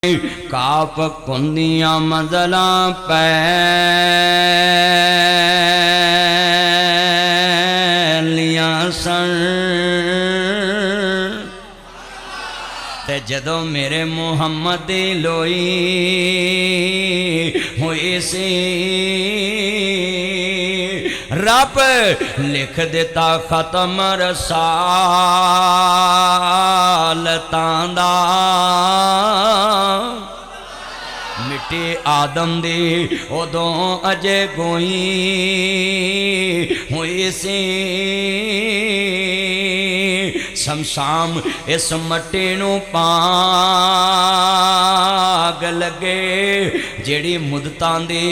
काप कुंदियां मजला पैलियां सन ते जदों मेरे मुहम्मद दी लोई हुई सी रब लिख दिता खत्म रसालतां दा मिट्टी आदम दी उदों अजे गोई हुई सी शमशाम इस मट्टी नूं पाग लगे जेड़ी मुदतां दी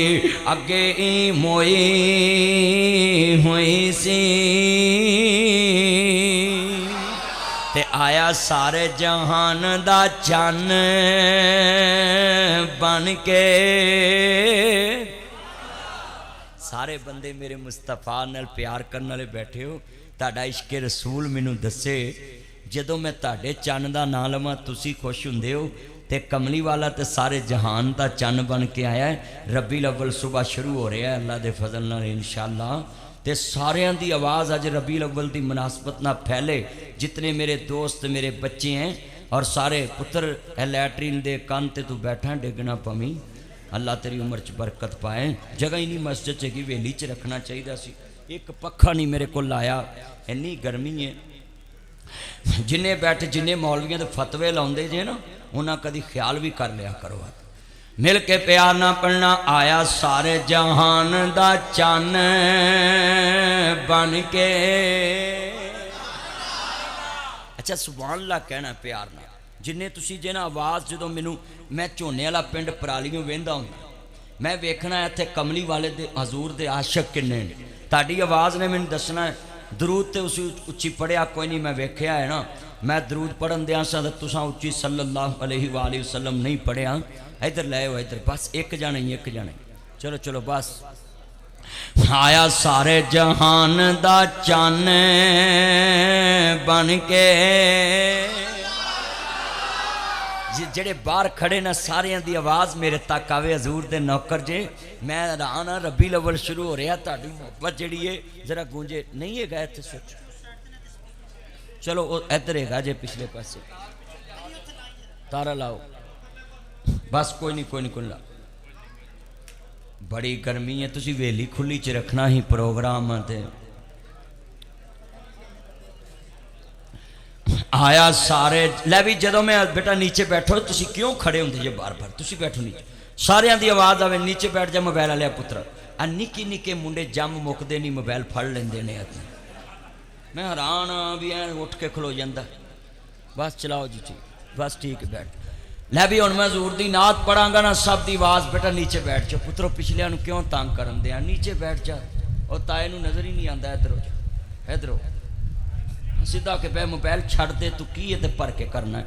अगे ही मोई हुई सी ते आया सारे जहान दा चन्न बन के। सारे बंदे मेरे मुस्तफा नाल प्यार करने वाले बैठे हो, ताड़ा इश्क रसूल मैनू दसे जदों मैं ताड़े चन्न दा नाम लवां तुसी खुश हुंदे हो ते कमली वाला ते सारे जहान दा चन्न बन के आया है। रबी अव्वल सुबह शुरू हो रहा है अल्लाह दे फजल नाल इंशाअल्लाह ते सारियां दी आवाज़ अज रबी अव्वल दी मुनासबत ना फैले। जितने मेरे दोस्त मेरे बच्चे हैं और सारे पुत्र लैटरीन दे कान ते तू बैठा डिगना पवी अल्लाह तेरी उम्र च बरकत पाए। जगह ही नहीं मस्जिद च कि वेली च रखना चाहिए सी, एक पक्खा नहीं मेरे को लाया, इन्नी गर्मी है। जिन्हें बैठ जिन्हें मौलवियों के फतवे लाते जे ना उन्हें कभी ख्याल भी कर लिया करो। मिल के प्यार ना पढ़ना आया सारे जहान दा चन्न बन के। अच्छा सुभान अल्लाह कहना प्यार ना जिन्हें तुसी जे ना आवाज़ जो मैनू मैं झोने वाला पिंड परालियों वेंदा हूँ मैं वेखना इत्थे कमली वाले दे हजूर दे आशक किन्ने ने। ताड़ी आवाज़ ने मैनू दसना दरूद ते उसी उच्ची पढ़िया कोई नहीं, मैं वेख्या है ना मैं दरूद पढ़न दिया सा तुसां उच्ची सल्लल्लाहु अलैहि वसल्लम नहीं पढ़िया। इधर ले आओ इधर बस एक जाने ही एक जाने चलो चलो बस। आया सारे जहान दा चन्न बन के जेड़े बाहर खड़े ना सारियां दी आवाज़ मेरे तक आवे हजूर दे नौकर जे। मैं हैरान हाँ रबी अव्वल शुरू हो रहा ताड़ी मोहब्बत जी है जरा गूंजे नहीं है गए थे सोच चलो इधर है जे पिछले पासे तारा लाओ बस कोई नहीं कोई नहीं कोई ला। बड़ी गर्मी है तुसी वेली खुली च रखना ही प्रोग्राम ते आया सारे लै भी जदों मैं बेटा नीचे बैठो तुसी क्यों खड़े होंगे जे बार बार तुसी बैठो नीचे सारियां दी आवाज़ आवे नीचे बैठ जा मोबाइल वाले पुत्र आ निक्के निक्के मुंडे जम मुकदे नहीं मोबाइल फड़ लेंदे ने। मैं हैरान हाँ भी ऐ उठ के खलो जाता बस चलाओ जी ठीक बस ठीक बैठ लै भी हुण मैं हजूर दी नात पढ़ांगा ना सब दी आवाज़ बेटा नीचे बैठ जा पुत्रो पिछलियां नूं क्यों तंग करन दिया नीचे बैठ जा और ताए नूं नज़र ही नहीं आता इधरों इधरों सीधा के पै मोबाइल छड़ दे तू की है भर के करना है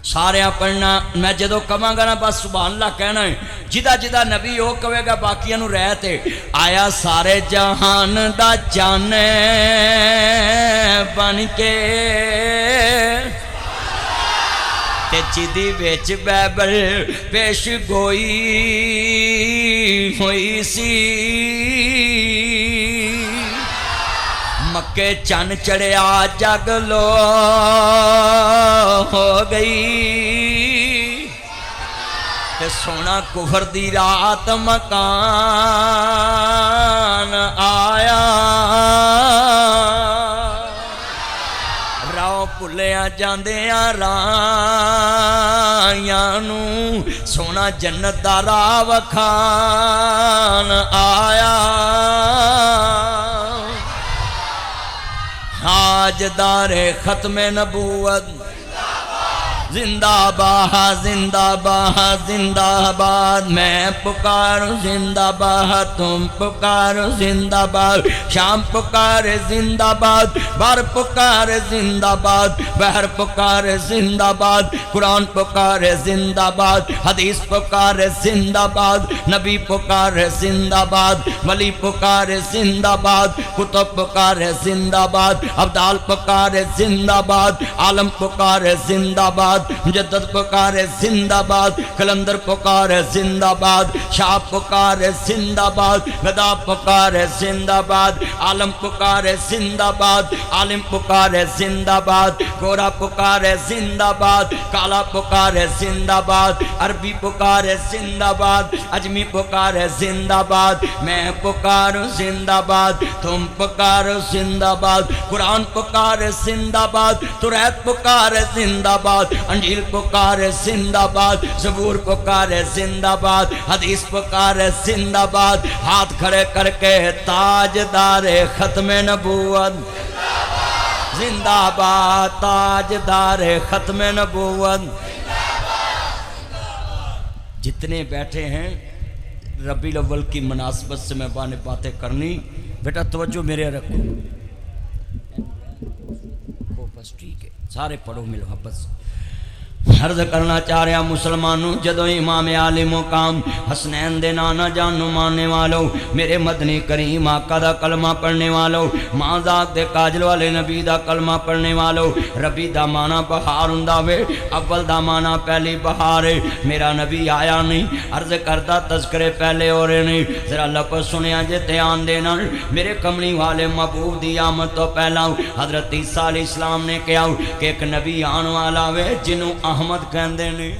सारे पढ़ना। मैं जदों कवांगा ना बस सुभान अल्लाह कहना है जिदा जिदा नबी वो कहेगा बाकियां नूं रहते। आया सारे जहान दा चन्न बन के ते जिदी विच बाइबल पेश गोई हुई सी मक्के चन्न चढ़िया जग लो हो गई ते सोना कुफर दी रात मकान आया राह भुलिया जांदिया राहियां नूं सोना जन्नत दा राह वखान आया। ताजदारे खत्मे नबूवत जिंदाबाद जिंदाबाद जिंदाबाद मैं पुकारूं जिंदाबाद तुम पुकारो जिंदाबाद शाम पुकारे जिंदाबाद बार पुकारे जिंदाबाद बहर पुकारे जिंदाबाद कुरान पुकारे जिंदाबाद हदीस पुकारे जिंदाबाद नबी पुकारे जिंदाबाद वली पुकारे जिंदाबाद कुतुब पुकारे जिंदाबाद अब्दाल पुकारे जिंदाबाद आलम पुकारे जिंदाबाद जिंदाबाद, मुजद्दद पुकारे जिंदाबाद, कलंदर पुकारे जिंदाबाद, शाह पुकारे जिंदाबाद, गदा पुकारे जिंदाबाद, आलम पुकारे जिंदाबाद, आलिम पुकारे जिंदाबाद, गोरा पुकारे जिंदाबाद, काला पुकारे जिंदाबाद, अरबी पुकारे जिंदाबाद, अजमी पुकारे जिंदाबाद, मैं पुकारूं जिंदाबाद, तुम पुकारो जिंदाबाद, कुरान पुकारे जिंदाबाद, तुरैत पुकारे जिंदाबाद, अंजील पुकारे जिंदाबाद, ज़बूर पुकारे जिंदाबाद, हदीस पुकारे जिंदाबाद। हाथ खड़े करके ताजदारे खत्म नबूवत जिंदाबाद, ताजदारे खत्म नबूवत। जितने बैठे हैं रबीउल अव्वल की मुनासबत से मैं बातें करनी, बेटा तवज्जो मेरे रखो, बस ठीक है, सारे पढ़ो मिल बस। अर्ज करना चाह रहा मुसलमानों, जदों इमाम आले मुकाम हसनैन दे नाना जानू मानने वालों, मेरे मदनी करीम आका दा कलमा पढ़ने वालों, माजाक दे काजल वाले नबी दा कलमा पढ़ने वालों, रबी दा माना बहार हुंदा वे, अव्वल दा माना पहली बहार है। मेरा नबी आया नहीं, अर्ज करदा तस्करे पहले हो रहे नहीं। जरा लफ्ज़ सुनिया जे ध्यान देना, मेरे कमली वाले महबूब दी आमद तो पहला हजरत ईसा अलैहिस्सलाम ने कहा कि एक नबी आने वाला वे जिन्हों अहमद कहते ने।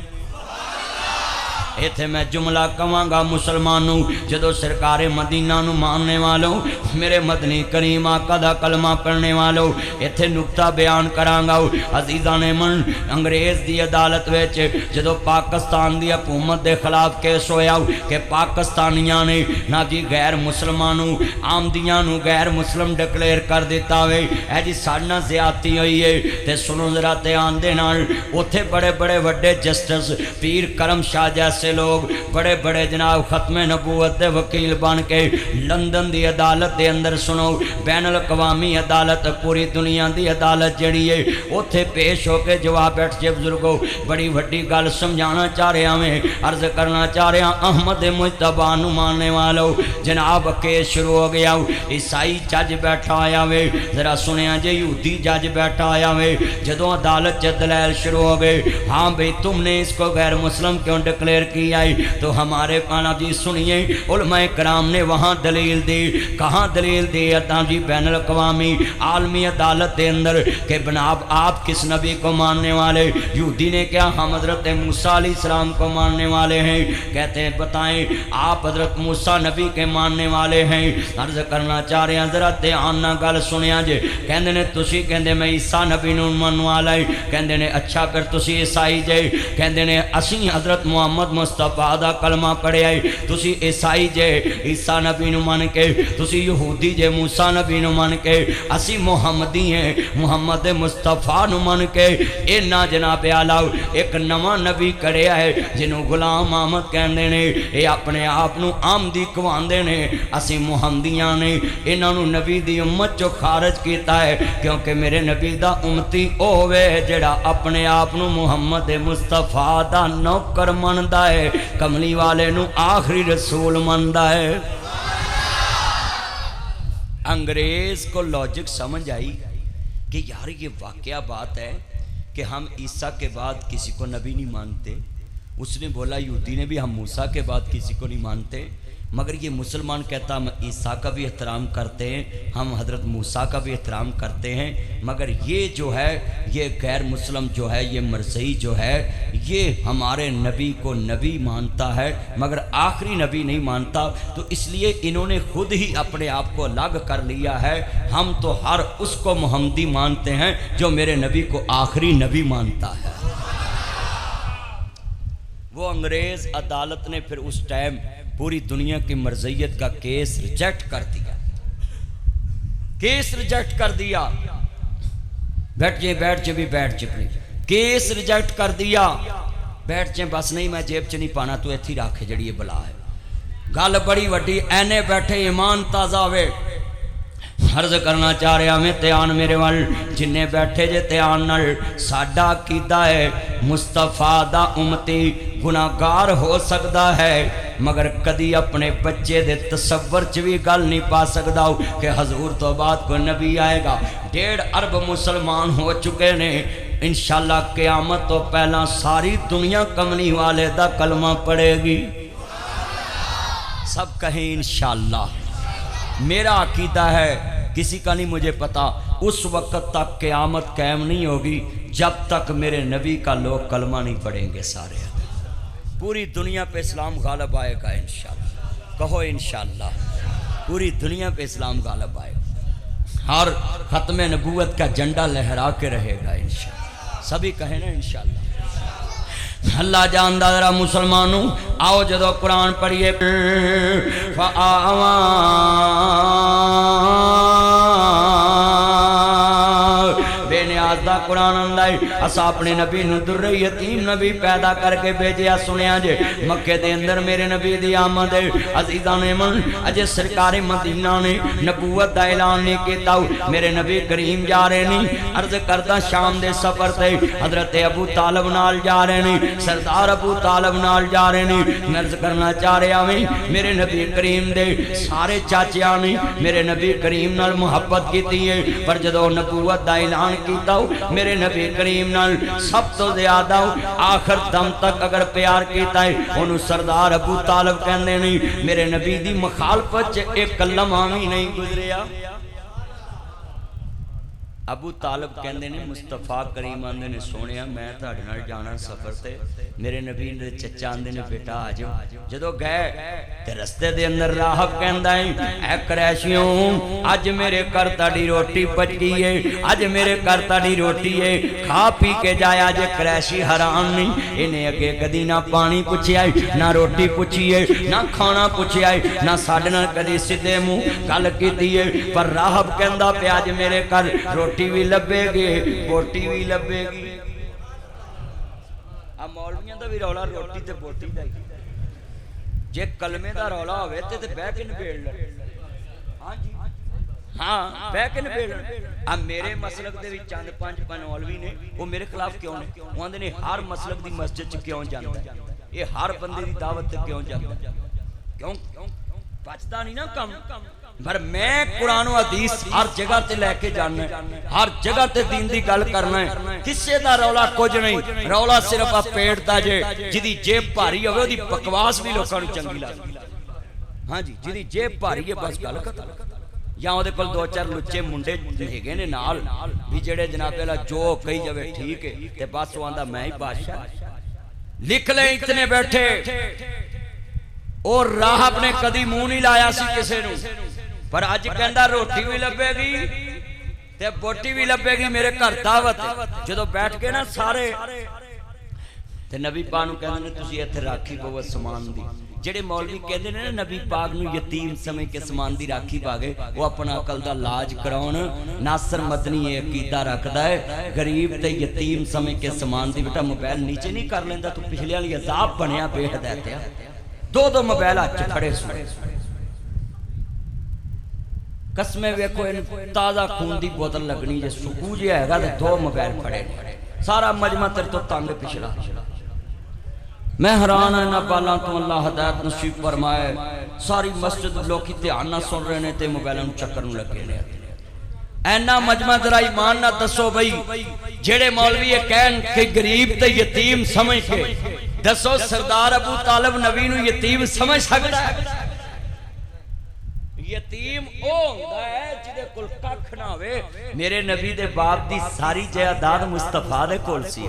इत्थे मैं जुमला कवांगा मुसलमानों, जदों सरकारे मदीना नूं मानने वालों, मेरे मदनी करीम आका दा कलमा पढ़ने वालों, इत्थे नुक्ता बयान करांगा। अजीज़ां ने मन अंग्रेज़ दी अदालत विच जदों पाकिस्तान दी हुकूमत दे खिलाफ केस होया कि पाकिस्तानियां ने ना जी गैर मुसलमानों आमदियां नूं गैर मुसलम डिकलेयर कर दिता वे, ऐ जी साडे नाल ज़्यादती होई है। ते सुनो जरा ध्यान दे नाल, उत्थे बड़े बड़े वड्डे जस्टिस पीर करम शाह जैसे लोग बड़े बड़े जनाब खत्मे नबूवत के वकील बन के लंदन की अदालत के अंदर सुनो, बैनुल अक़वामी अदालत पूरी दुनिया की अदालत जड़ी है, उत्थे पेश होकर जवाब बैठ जे बुजुर्गो बड़ी वड्डी गल समझाना चाह रहा मैं, अर्ज करना चाह रहा अहमद मुजतबा नूं मानने वालों, जनाब केस शुरू हो गया। ईसाई जज बैठा आया वे, जरा सुनिया जे यहूदी जज बैठा आया वे। जदों अदालत च दलैल शुरू हो गए, हाँ भाई तुमने इसको गैर मुस्लिम क्यों डिक्लेयर किया है, तो हमारे पाना जी सुनिए उलमाए कराम ने वहाँ दलील दी। कहाँ दलील दी? अता जी बैनुल अक़वामी आलमी अदालत के अंदर के बनाब आप किस नबी को मानने वाले? यहूदी ने क्या हम हज़रत मूसा अलैहिस्सलाम को मानने वाले हैं। कहते हैं बताएं आप हज़रत मूसा नबी के मानने वाले हैं। अर्ज करना चाह रहे हैं जरा ध्यान ना गल सुनिया जे। कहते ने तुसी कहते मैं ईसा नबी नूं मनने वाला है। कहते ने अच्छा फिर तुसी ईसाई जे। कहते ने असी हज़रत मुहम्मद मुस्तफा दा कलमा पढ़िया है, तुसी ईसाई जे ईसा नबी नूं मन के, तुसी यहूदी जे मूसा नबी नूं मन के, असी मुहम्मदी हैं मुहम्मद मुस्तफा नूं मन के। इन्ना जनाब आला एक नवा नबी कढ़िया है जिन्हों गुलाम अहमद कहते ने, ये अपने आप नूं आमदी कहवांदे ने, असी मुहम्मदियां ने। इन्हां नूं नबी दी उम्मत चो खारज किया है, क्योंकि मेरे नबी दा उम्मती होवे जिहड़ा अपने आप नूं मुहम्मद मुस्तफा दा नौकर मनदा है, कमली वाले नूं आखिरी रसूल मनदा है। अंग्रेज को लॉजिक समझ आई कि यार ये वाकया बात है कि हम ईसा के बाद किसी को नबी नहीं मानते। उसने बोला यहूदी ने भी हम मूसा के बाद किसी को नहीं मानते, मगर ये मुसलमान कहता हम ईसा का भी एहतराम करते हैं, हम हज़रत मूसा का भी एहतराम करते हैं, मगर ये जो है ये गैर मुस्लिम जो है ये मरज़ई जो है ये हमारे नबी को नबी मानता है मगर आखिरी नबी नहीं मानता। तो इसलिए इन्होंने खुद ही अपने आप को अलग कर लिया है। हम तो हर उसको मुहम्मदी मानते हैं जो मेरे नबी को आखिरी नबी मानता है। वो अंग्रेज़ अदालत ने फिर उस टाइम पूरी दुनिया की मरज़ियत का केस रिजेक्ट कर दिया, केस रिजेक्ट कर दिया। बैठ जे भी बैठ जे प्लीज, केस रिजेक्ट कर दिया। बैठ जे बस नहीं मैं जेब च नहीं पाना, तू इत्थे रख जड़ी बला है। गल बड़ी वड्डी, ऐने बैठे ईमान ताज़ा वे। अर्ज करना चाह रहा मैं ध्यान मेरे वाल जिन्ने बैठे जे ध्यान नाल, साडा अकीदा है मुस्तफा दा उम्मती गुनाहगार हो सकता है मगर कदी अपने बच्चे दे तसव्वुर च भी गल नहीं पा सकता कि हजूर तो बाद कोई नबी आएगा। 1.5 अरब मुसलमान हो चुके ने, इंशाअल्लाह क़यामत तो पहला सारी दुनिया कमली वाले दा कलमा पढ़ेगी। सब कहें इंशाअल्लाह। मेरा अकीदा है, किसी का नहीं मुझे पता, उस वक्त तक क़यामत कायम नहीं होगी जब तक मेरे नबी का लोग कलमा नहीं पढ़ेंगे। सारे पूरी दुनिया पे इस्लाम गालिब आएगा इंशाअल्लाह। कहो इंशाअल्लाह, पूरी दुनिया पे इस्लाम गालिब आएगा। हर खत्म नबूवत का झंडा लहरा के रहेगा इंशाअल्लाह। सभी कहें ना इंशाअल्लाह। अल्लाह जानदा जरा मुसलमानों, आओ जदों कुरान पढ़िए बेनियाज दा कुरान आंदा है, असा अपने नबी नूं दुर्रे यतीम नबी पैदा करके भेजिया। सुनिया जे मक्के दे अंदर मेरे नबी दी आमद है। अजीज़ां ने मन अजे सरकार मदीना ने नबूवत दा ऐलान नहीं किया। मेरे नबी करीम जा रहे नहीं, अर्ज करदा शाम दे सफर ते हजरत अबू तालिब नाल जा रहे नहीं, सरदार अबू तालिब नाल जा रहे नहीं। मैं अर्ज करना चाह रहा हूं, मेरे नबी करीम दे सारे चाचिया ने मेरे नबी करीम नाल मुहब्बत की है, पर जदों नबूवत दा ऐलान किया मेरे नबी करीम नाल सब तो ज्यादा आखिर दम तक अगर प्यार किया है उन्होंने सरदार अबू तालिब कहते नहीं। मेरे नबी दी मुखालफत एक लम्हा भी नहीं गुजरिया। अबू तालिब कहते ने मुस्तफा करीम आंदे ने सोनिया मैं तुहाडे नाल जाना सफर ते। मेरे नबी दे चचा आंदे ने बेटा आ जाओ। जदों गए ते रस्ते दे अंदर राहब कहंदा है ऐ क्रैशियों अज मेरे घर तुहाडी रोटी पची है, अज मेरे घर तुहाडी रोटी है, खा पी के जाया। जे क्रैशी हैरान नहीं, इन्हें अगे कदी ना पानी पुछया ना रोटी पुछी है ना खाना पुछया है ना साडे नाल कदी सीधे मुंह गल कीती है। पर राहब कहंदा पिया अज मेरे घर रोटी भी लभेगी बोटी भी लभेगी। आ मौलवियां दा भी रौला रोटी ते बोटी दा। जे कलमे दा रौला होवे ते बह के निबेड़ ले। हां जी हां बह के निबेड़ ले। आ मेरे मसलक दे विच चंद पंज मौलवी ने वो मेरे खिलाफ क्यों ने? वो आंदे ने हर मसलक दी मस्जिद च क्यों जांदा है, ये हर बंदे दी दावत ते क्यों जांदा है? क्यों बचदा नहीं ना कम। पर मैं कुरान हदीस हर जगह ते लेके जाना, हर जगह ते दीन दी गल करना है। किसी दा रौला कुछ नहीं, रौला सिर्फ आ पेट दा जे जिदी जेब भारी होवे ओदी बकवास भी लोकां नूं चंगी लगदी। हां जी जिदी जेब भारी है बस गल खत्म। या ओदे कोल दो चार लुच्चे मुंडे हेगे ने नाल भी जेड़े जनाब अल्लाह जो कही जावे ठीक है ते बस वो आंदा मैं ही बादशाह। लिख ले इतने बैठे और राहब ने कदी मुंह नहीं लाया सी किसे नूं, पर अज कहंदा रोटी भी लभेगी ते बोटी भी लभेगी मेरे घर दावत। जदों बैठ के ना सारे ते नबी पाक नूं कहंदे ने तुसीं इत्थे राखी पवो समान दी। जेड़े मौलवी कहंदे ने ना नबी पाक नूं यतीम समझ के समान दी राखी पागे, वो अपना अकल दा लाज कराउण। नासर मदनी ये अकीदा रखदा है गरीब ते यतीम समझ के समान दी। बेटा मोबाइल नीचे नहीं कर लेंदा तू, पिछले वाली अजाब बनया बेहदायतिया। दो दो मोबाइल हाथ च फड़े सुने कसमे वेखो इन ताज़ा खून की बोतल लगनी जे सुकू जे है तो दो मोबाइल फड़े सारा मजमा तेरे तो तंग पिछड़ा। मैं हैरान है ना बालों तो अल्लाह हदायत नसीब फरमाए। सारी मस्जिद लोग ध्यान ना सुन रहे हैं तो मोबाइलों चक्कर लगे ने। ऐना मजमा जरा ईमान ना दसो बई जेड़े मौलवी ये कहन कि गरीब ते यतीम समझ के दसो सरदार अबू तालिब नबी नूं यतीम समझ सकदा है? यतीम ओ हुंदा है जिहदे कोल कख ना होवे। मेरे नबी दे बाप दी सारी जायदाद मुस्तफा दे कोल सी।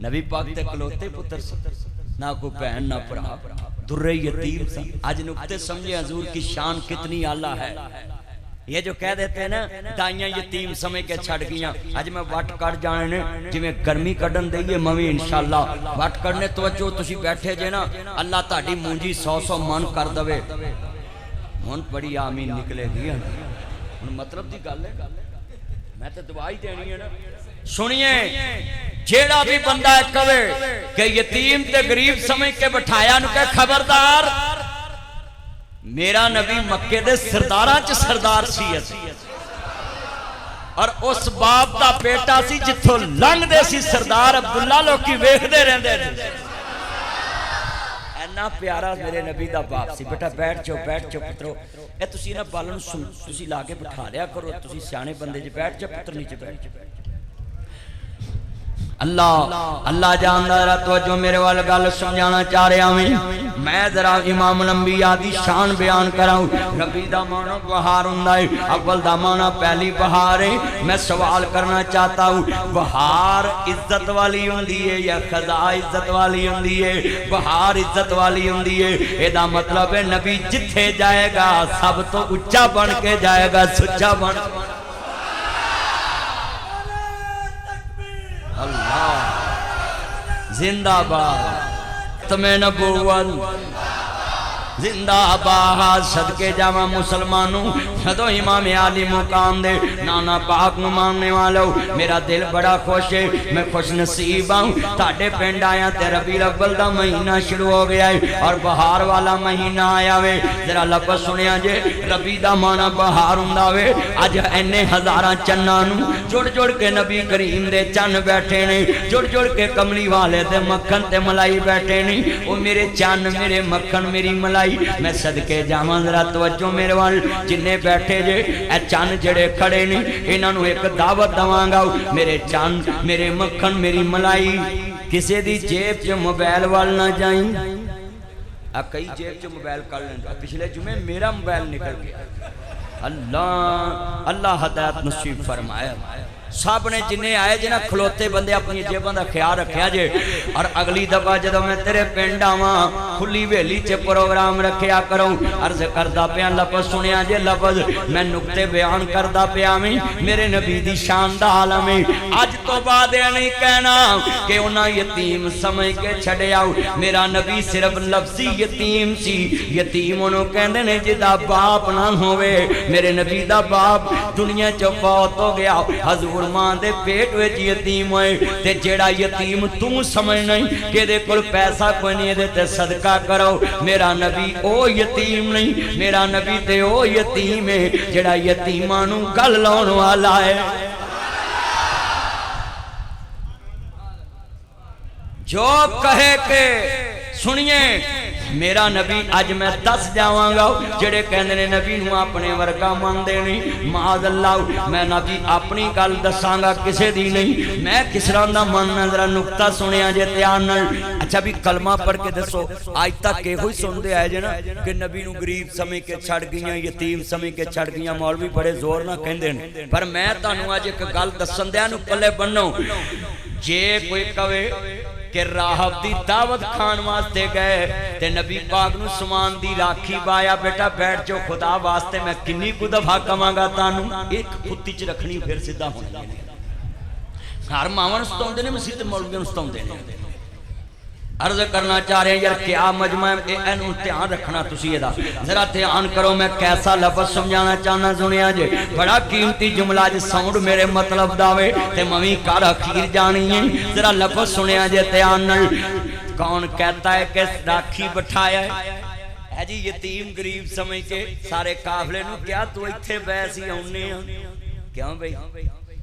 नबी पाक दे कलोते पुत्र सी, ना कोई बहन ना भरा, दुर्रे यतीम सी। आज नुक्ते समझे हजूर की शान कितनी आला है। ये जो कह देते हैं ना दाइयां यतीम समझ के छड़ गईयां, अज मैं वट कट जाने ने जिवें गर्मी कढ़न दईए मवी इंशाअल्लाह वट कढ़ने तवज्जो तुसी बैठे जे ना अल्लाह ताड़ी मूंजी 100 मन कर दवे। हुण बड़ी आमीन निकलेगी। हुण मतलब दी गल है, मैं तो दुआ ही देनी है ना। सुनिए जेड़ा भी बंदा कहे कि यतीम ते गरीब समझ के बिठाया नु कह खबरदार मेरा नबी मक्के दे सरदारां च सरदार सी और उस बाप दा बेटा सी जिथों लंघदे सी सरदार अब्दुल्ला लोकी वेखदे रहंदे ने। इन्ना प्यारा मेरे नबी दा बाप सी। बेटा बैठ जाओ पुत्रो। ए तुसी ना बालन तुसी ला के बिठा लिया करो, तुसी सियाणे बंदे च बैठ जाओ पुत्र नीचे बैठ जाओ। अल्लाह अल्लाह जानदा रहा। तवज्जो मेरे वाल गल समझाना चाह रहा मैं जरा इमाम अंबिया दी शान बयान कराऊं। रबी दा माना बहार हुंदा है, अव्वल दा माना पहली बहार है। मैं सवाल करना चाहता हूँ, बहार इज्जत वाली हुंदी है या खजा इज्जत वाली हुंदी है? बहार इज्जत वाली हुंदी है। एदा मतलब है नबी जिथे जाएगा सब तो उच्चा बन के जाएगा, सुच्चा बन। अल्लाह जिंदाबाद तमें नबूवत जिंदाबाद। सदके जावा मुसलमानों, जदों इमाम आली मुकाम दे नाना पाक नूं मानने वालों, मेरा दिल बड़ा खुश है। मैं खुश नसीब हूँ। ताडे पिंड आया ते रबी अव्वल दा महीना शुरू हो गया है और बहार वाला महीना आया वे। जरा लफ्ज़ सुनिया जे, रबी दा माना बहार हुंदा वे। अज इन्ने हज़ारां चन्नां नूं जुड़ जुड़ के नबी करीम दे चन्न बैठे ने, जुड़ जुड़ के कमली वाले दे मक्खन ते मलाई बैठे ने। ओ मेरे चन्न मेरे मक्खन मेरी मलाई, मैं सदके जावां। जरा तवज्जो मेरे वाल जिन्ने बैठे जे ए चन्न जड़े खड़े ने, इन्हां नूं एक दावत दवांगा। मेरे चन्न मेरे मक्खन मेरी मलाई, किसी दी जेब च मोबाइल वाल ना जाई। आ कई जेब च मोबाइल कर लेंगे। पिछले जुमे मेरा मोबाइल निकल गया। अल्लाह अल्लाह हदायत नसीब फरमाए। सब ने जिन्हें आए जे ना खलोते बंदे अपनी जेबों का ख्याल रखा जे। और अगली दफा जो मैं तेरे पिंड आवा खुली हवेली च प्रोग्राम रखा करूँ। अर्ज करदा पिया लफ्ज़ सुनिया जे, लफ्ज़ मैं नुक्ते बयान करदा पिया मेरे नबी दी शान दा आलम है। अज तो बाद यह नहीं कहना कि उन्हें यतीम समझ के छड़िया। मेरा नबी सिर्फ लफ्जी यतीम सी। यतीम उन्होंने कहते ने जिदा बाप ना होवे। मेरे नबी दा बाप दुनिया चो फौत हो गया। हजूर मां दे पेट विच यतीम होए ते जेड़ा यतीम तू समझ नहीं कि इहदे कोल पैसा कोई नहीं, इहदे ते सदका करो। मेरा नबी ओ यतीम नहीं, मेरा नबी ते ओ यतीम है जेड़ा यतीमां नूं गल लाउण वाला है। जो कहे के सुनिए मेरा नबी अज मैं दस जावांगा जेड़े कहंदे ने नबी नूं अपने वर्गा मनदे नहीं। माज़ अल्लाह मैं नबी अपनी गल दसांगा किसे दी नहीं। मैं किस तरह दा मनना जरा नुक्ता सुनिया जे ध्यान नाल। अच्छा भी कलमा पढ़ के दसो। अज तक इहो ही सुनते आए जे ना कि नबी नूं गरीब समझ के छड़ गईयां, यतीम समझ के छड़ गईयां। मौलवी बड़े जोर नाल कहंदे ने, पर मैं तुहानूं अज एक गल दस्सण दिआं नूं पल्ले बन्नो। जे कोई कवे कि राहब दी दावत खान वास्ते गए ते नबी पाक नूं समान दी राखी पाया, बेटा बैठ जाओ खुदा वास्ते मैं किन्नी कु दफा कवांगा तानू। एक कुत्ती च रखनी फिर सीधा होना। हर मावन सताउंदे ने, मसीह ते मौलवियां नूं सताउंदे ने। अर्ज करना चाह रहे हैं यार क्या मजमा है, ध्यान रखना तुसी एदा जरा ध्यान करो। मैं कैसा लफ्ज़ समझाना चाहना सुनिया जे, बड़ा कीमती जुमला जे साउंड मेरे मतलब दावे ते मवी कर अखीर जानी है। जरा लफ्ज़ सुनिया जे ध्यान नाल। कौन कहता है कि राखी बिठाया है जी यतीम गरीब समझ के सारे काफले नूं क्या तू इत्थे बैसी आउने क्यों भाई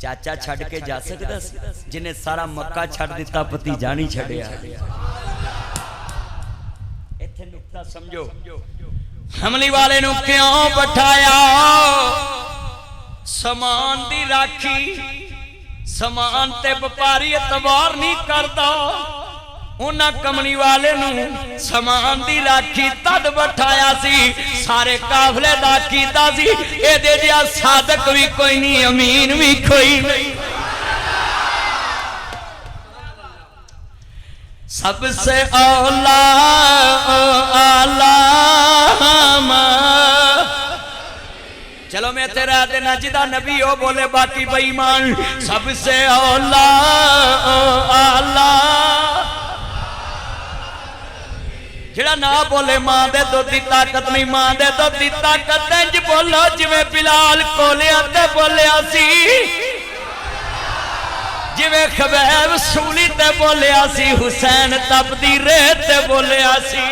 चाचा छड़ के जा सकदा सी? जिन्हें सारा मक्का छड़ दिता भतीजा नहीं छड़िया। इत्थे नुक्ता समझो। हमली वाले नूं क्यों बिठाया? समान दी राखी, समान ते व्यापारी एतबार नहीं करता। उन्हां कमली वाले नूं समान दी राखी तद बिठाया सी, सारे काफले दा कीता सी। इहदे जिहा सादक भी कोई नहीं, अमीन भी कोई नहीं। सबसे औला आलाम। चलो मैं तेरा देना जिदा नबी हो बोले बाकी बेईमान। सबसे औला आला जेड़ा ना बोले मां दे दुध दी ताकत नहीं, मां दे दुध दी ताकत इंज बोलो जिवें बिलाल कोलिया ते बोलिया सी, जिवें खबैब सूली ते बोलिया सी, हुसैन तपदी रेत ते बोलिया सी।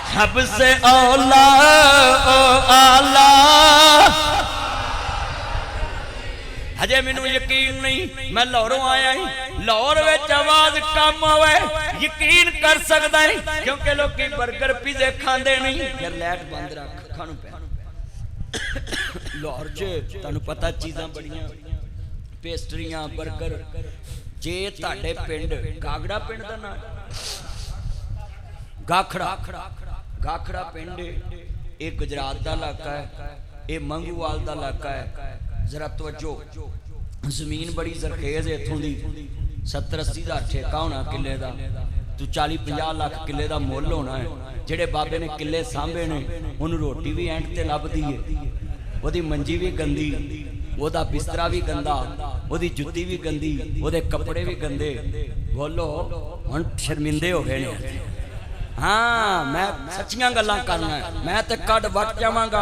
सबसे औला आला। हजे मैनू यकीन नहीं, मैं लाहौरों आया ही, लाहौर विच आवाज कम आवे यकीन कर सकदा है क्योंकि लोग बर्गर पिज़्ज़े खांदे नहीं। यार लाइट बंद रख, खानू पै। लाहौर च तुहानू पता चीज़ां बड़ियां पेस्ट्रियां बर्गर। जे तुहाडे पिंड गागड़ा पिंड दा नाम गाखड़ा गाखड़ा पिंड ये गुजरात का इलाका है, ये मंगूवाल का इलाका है। जरा तवज्जो, जमीन बड़ी जरखेज है इत्थों दी। 70-80 हज़ार ठेका होना किले का, तू 40-50 लाख किले का मुल होना है। जेड़े बाबे ने किले सांभे ने उन्होंने रोटी भी एंड ते लभदी है, वही मंजी भी गंदी, वह बिस्तरा भी गंदा, वही जुत्ती भी गंदी, वो कपड़े भी गंदे। बोलो हुण शर्मिंदे हो गए ने। हाँ मैं सच्चियां गल्लां करना है, मैं तो कट वट जावांगा।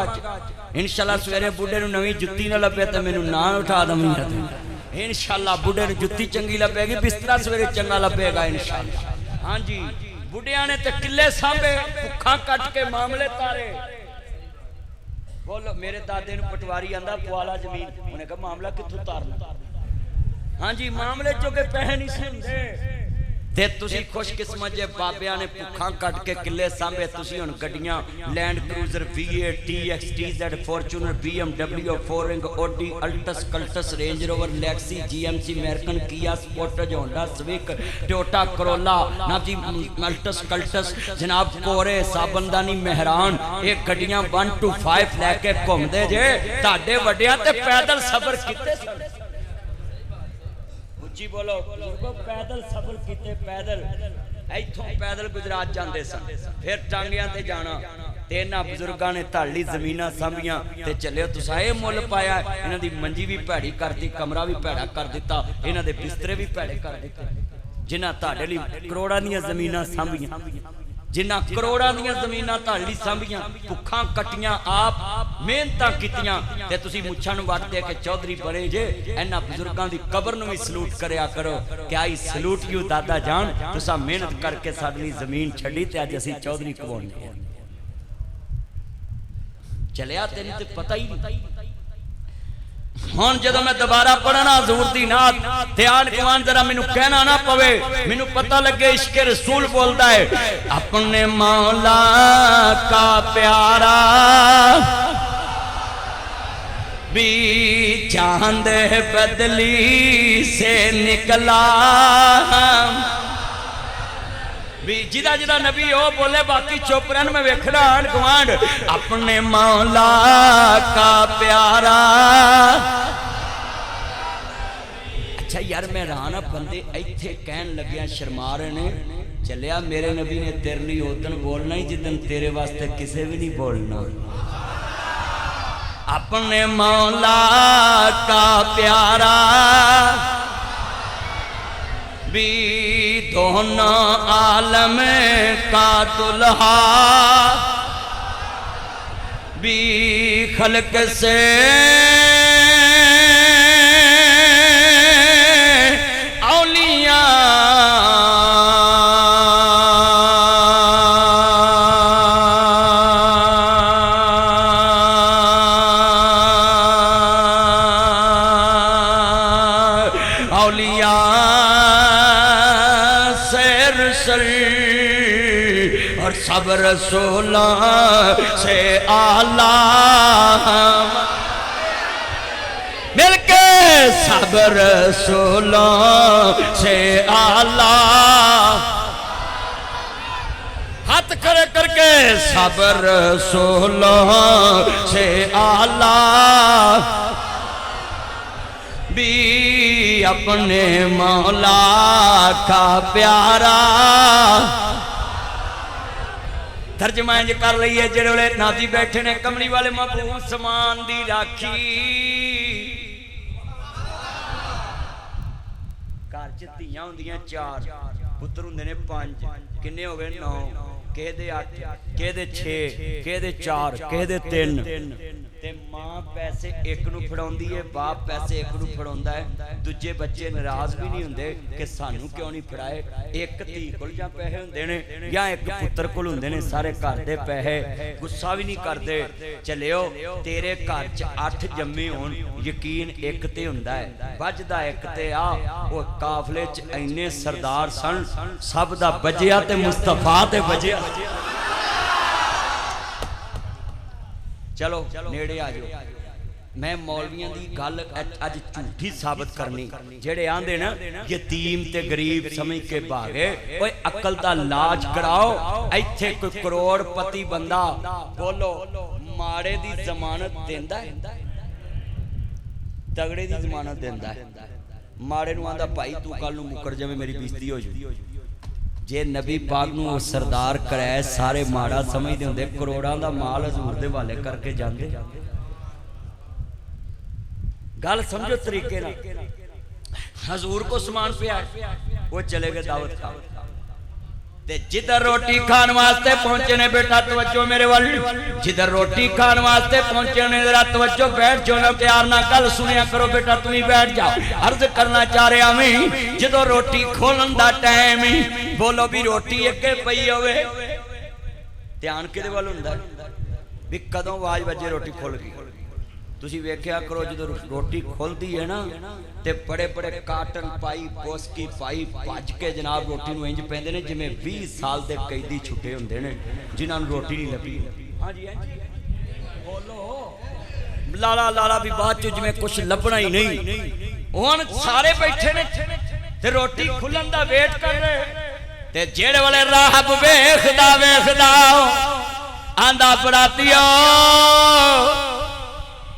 इंशाल्लाह सवेरे बुढ़े नूं नवीं जुत्ती ना लभे तो मैनूं ना उठा दवीं। इंशाल्लाह बुढ़े नूं जुत्ती चंगी लभेगी, बिस्तरा सवेरे चंगा लभेगा इंशाल्लाह। हाँ जी, बुढ़िया ने तो किले सांभे, भुखा कट के मामले तारे। बोलो मेरे दादे नूं पटवारी आंदा पवाला जमीन, उन्हें कहा मामला कित्थों तारना। हाँ जी, मामले चोके पैसे नहीं सुनते। ते तुसी खुशकिस्मत जे बाबिया ने भुखा कट के किले सांभे। तुसी हुण गड्डियां Land Cruiser V8 TX TZ Fortuner BMW 4 Audi Altis Cultus Range Rover Lexus GMC American Kia Sportage Honda Civic Toyota Corolla ना जी अल्टस कल्टस जनाब कोरे साबनदानी मेहरान, ये गड्डियां 1 to 5 लैके घूमदे जे। तुहाडे वड्डियां ते पैदल सफर कीते सन। जी बोलो पैदल सफर किते, पैदल इथों पैदल गुजरात जाते सन, फिर टांगियां ते जाना। ते इन्हां बुजुर्गां ने धाली जमीनां सांभियां ते चले। तुसां ये मुल पाया, इन्हां दी मंजी भी भैड़ी कर दी, कमरा भी भैड़ा कर दिता, इन्हां दे बिस्तरे भी भैड़े कर दिते। जिन्हां तुहाडे लई करोड़ां दीयां जमीनां सांभियां, जिन्हां करोड़ां दीयां जमीनां तुहाडी सांभियां, भुखा कटियां, आप मेहनतां कीतियां, ते तुसीं मुच्छां नूं वट दे के चौधरी बने जे। इन्हां बुजुर्गां दी कबर नूं भी सलूट करया करो कि आई सलूट यू दादा जान, तुसां मेहनत करके साडी जमीन छड्डी ते अज असीं चौधरी कवाउणे। चलिया तैनूं ते पता ही नहीं। हुण जदों मैं दोबारा पढ़ना हजूर दी नात, ध्यान गुआन जरा मैनू कहना ना पवे, मैनू पता लगे इश्क रसूल बोलता है। अपने मौला का प्यारा भी चांद बदली से निकला, भी जिदा जिदा नबी हो बोले बाकी चुप रहन, मैं वेखना आन गुआंढ। अपने मौला का प्यारा। अच्छा यार मैं राना बंदे इत्थे कहन लग्या शर्मा रहे ने। चलिया मेरे नबी ने तेरे लिए उदन बोलना ही जिदन तेरे वास्ते किसे भी नहीं बोलना। अपने मौला का प्यारा भी दोनों आलम का दुल्हा, भी खल्क से औलिया औलिया और सब रसूलों से आला मिलके, सब रसूलों से आला हाथ खड़े करके, सब रसूलों से आला भी अपने मौला का प्यारा। तर्जमा इंज कर लीए, जेड़े वेले नाजी बैठे ने कमली वाले महबूब समान दी राखी। घर च धीआं हुंदियां 4, पुत्तर हुंदे ने 5, किन्ने हो गए 9, किहे दे 8, किहे दे 6, किहे दे 4, किहे दे 3। ते मां पैसे एक नूं फड़ाउंदी है, बाप पैसे एक नूं फड़ाउंदा है। दूजे बच्चे नाराज भी नहीं हुंदे कि सानू क्यों नहीं फड़ाए। एक धी कोल जां पैसे हुंदे ने या एक पुत्तर कोल हुंदे ने, सारे घर दे पैसे, गुस्सा भी नहीं करदे। चलियो तेरे घर च 8 जम्मे होण, यकीन एक ते हुंदा है, वजदा एक ते आ। वो काफले च इन्ने सरदार सन, सब दा बजिया ते मुस्तफा ते बजिया। चलो नेड़े आ जाओ, मैं मौलवियां दी गल अज झूठी साबित करनी जेड़े आंदे ना यतीम ते गरीब समझ के भागे ओए अकल दा लाज कराओ इत्थे कोई करोड़पति बंदा बोलो माड़े दी जमानत देंदा है तगड़े दी जमानत देंदा है माड़े नूं आंदा भाई तू कल नूं मुकर जावे मेरी बेइज्जती हो जाए जे नबी पाक नूं सरदार कराए सारे माड़ा समझदे हुंदे करोड़ां दा माल हजूर दे हवाले करके जांदे गल समझो तरीके ना हजूर को समान पिया वो चले गए दावत खान ते जिधर रोटी खान वास्ते पहुंचे ने बेटा तवज्जो मेरे वाल जिधर रोटी खान वास्ते पहुंचे ने जरा तवज्जो बैठ जाओ ना प्यार ना गल सुनिया करो बेटा तुम ही बैठ जाओ अर्ज करना चाह रहा मैं जो रोटी खोलन दा टाइम ही बोलो भी रोटी अगे पई होवे ध्यान किहदे वाल हुंदा भी कदों आवाज वजे रोटी खुल गई तुसी वेख्या करो जो रोटी खुलती है ना ते बड़े बड़े काटन पाई पोस्की पाई भज के जनाब रोटी नूं इंज पैंदे ने जिवें 20 साल दे कैदी छुट्टे हुंदे ने जिन्हां नूं रोटी नहीं लभी हां जी बोलो लाला लाला भी बाद च जिवें कुछ लभना ही नहीं हुण सारे बैठे ने ते रोटी खुलन दा वेट कर रहे ते जेड़े वाले राहब वेखदा आंदा बरातियो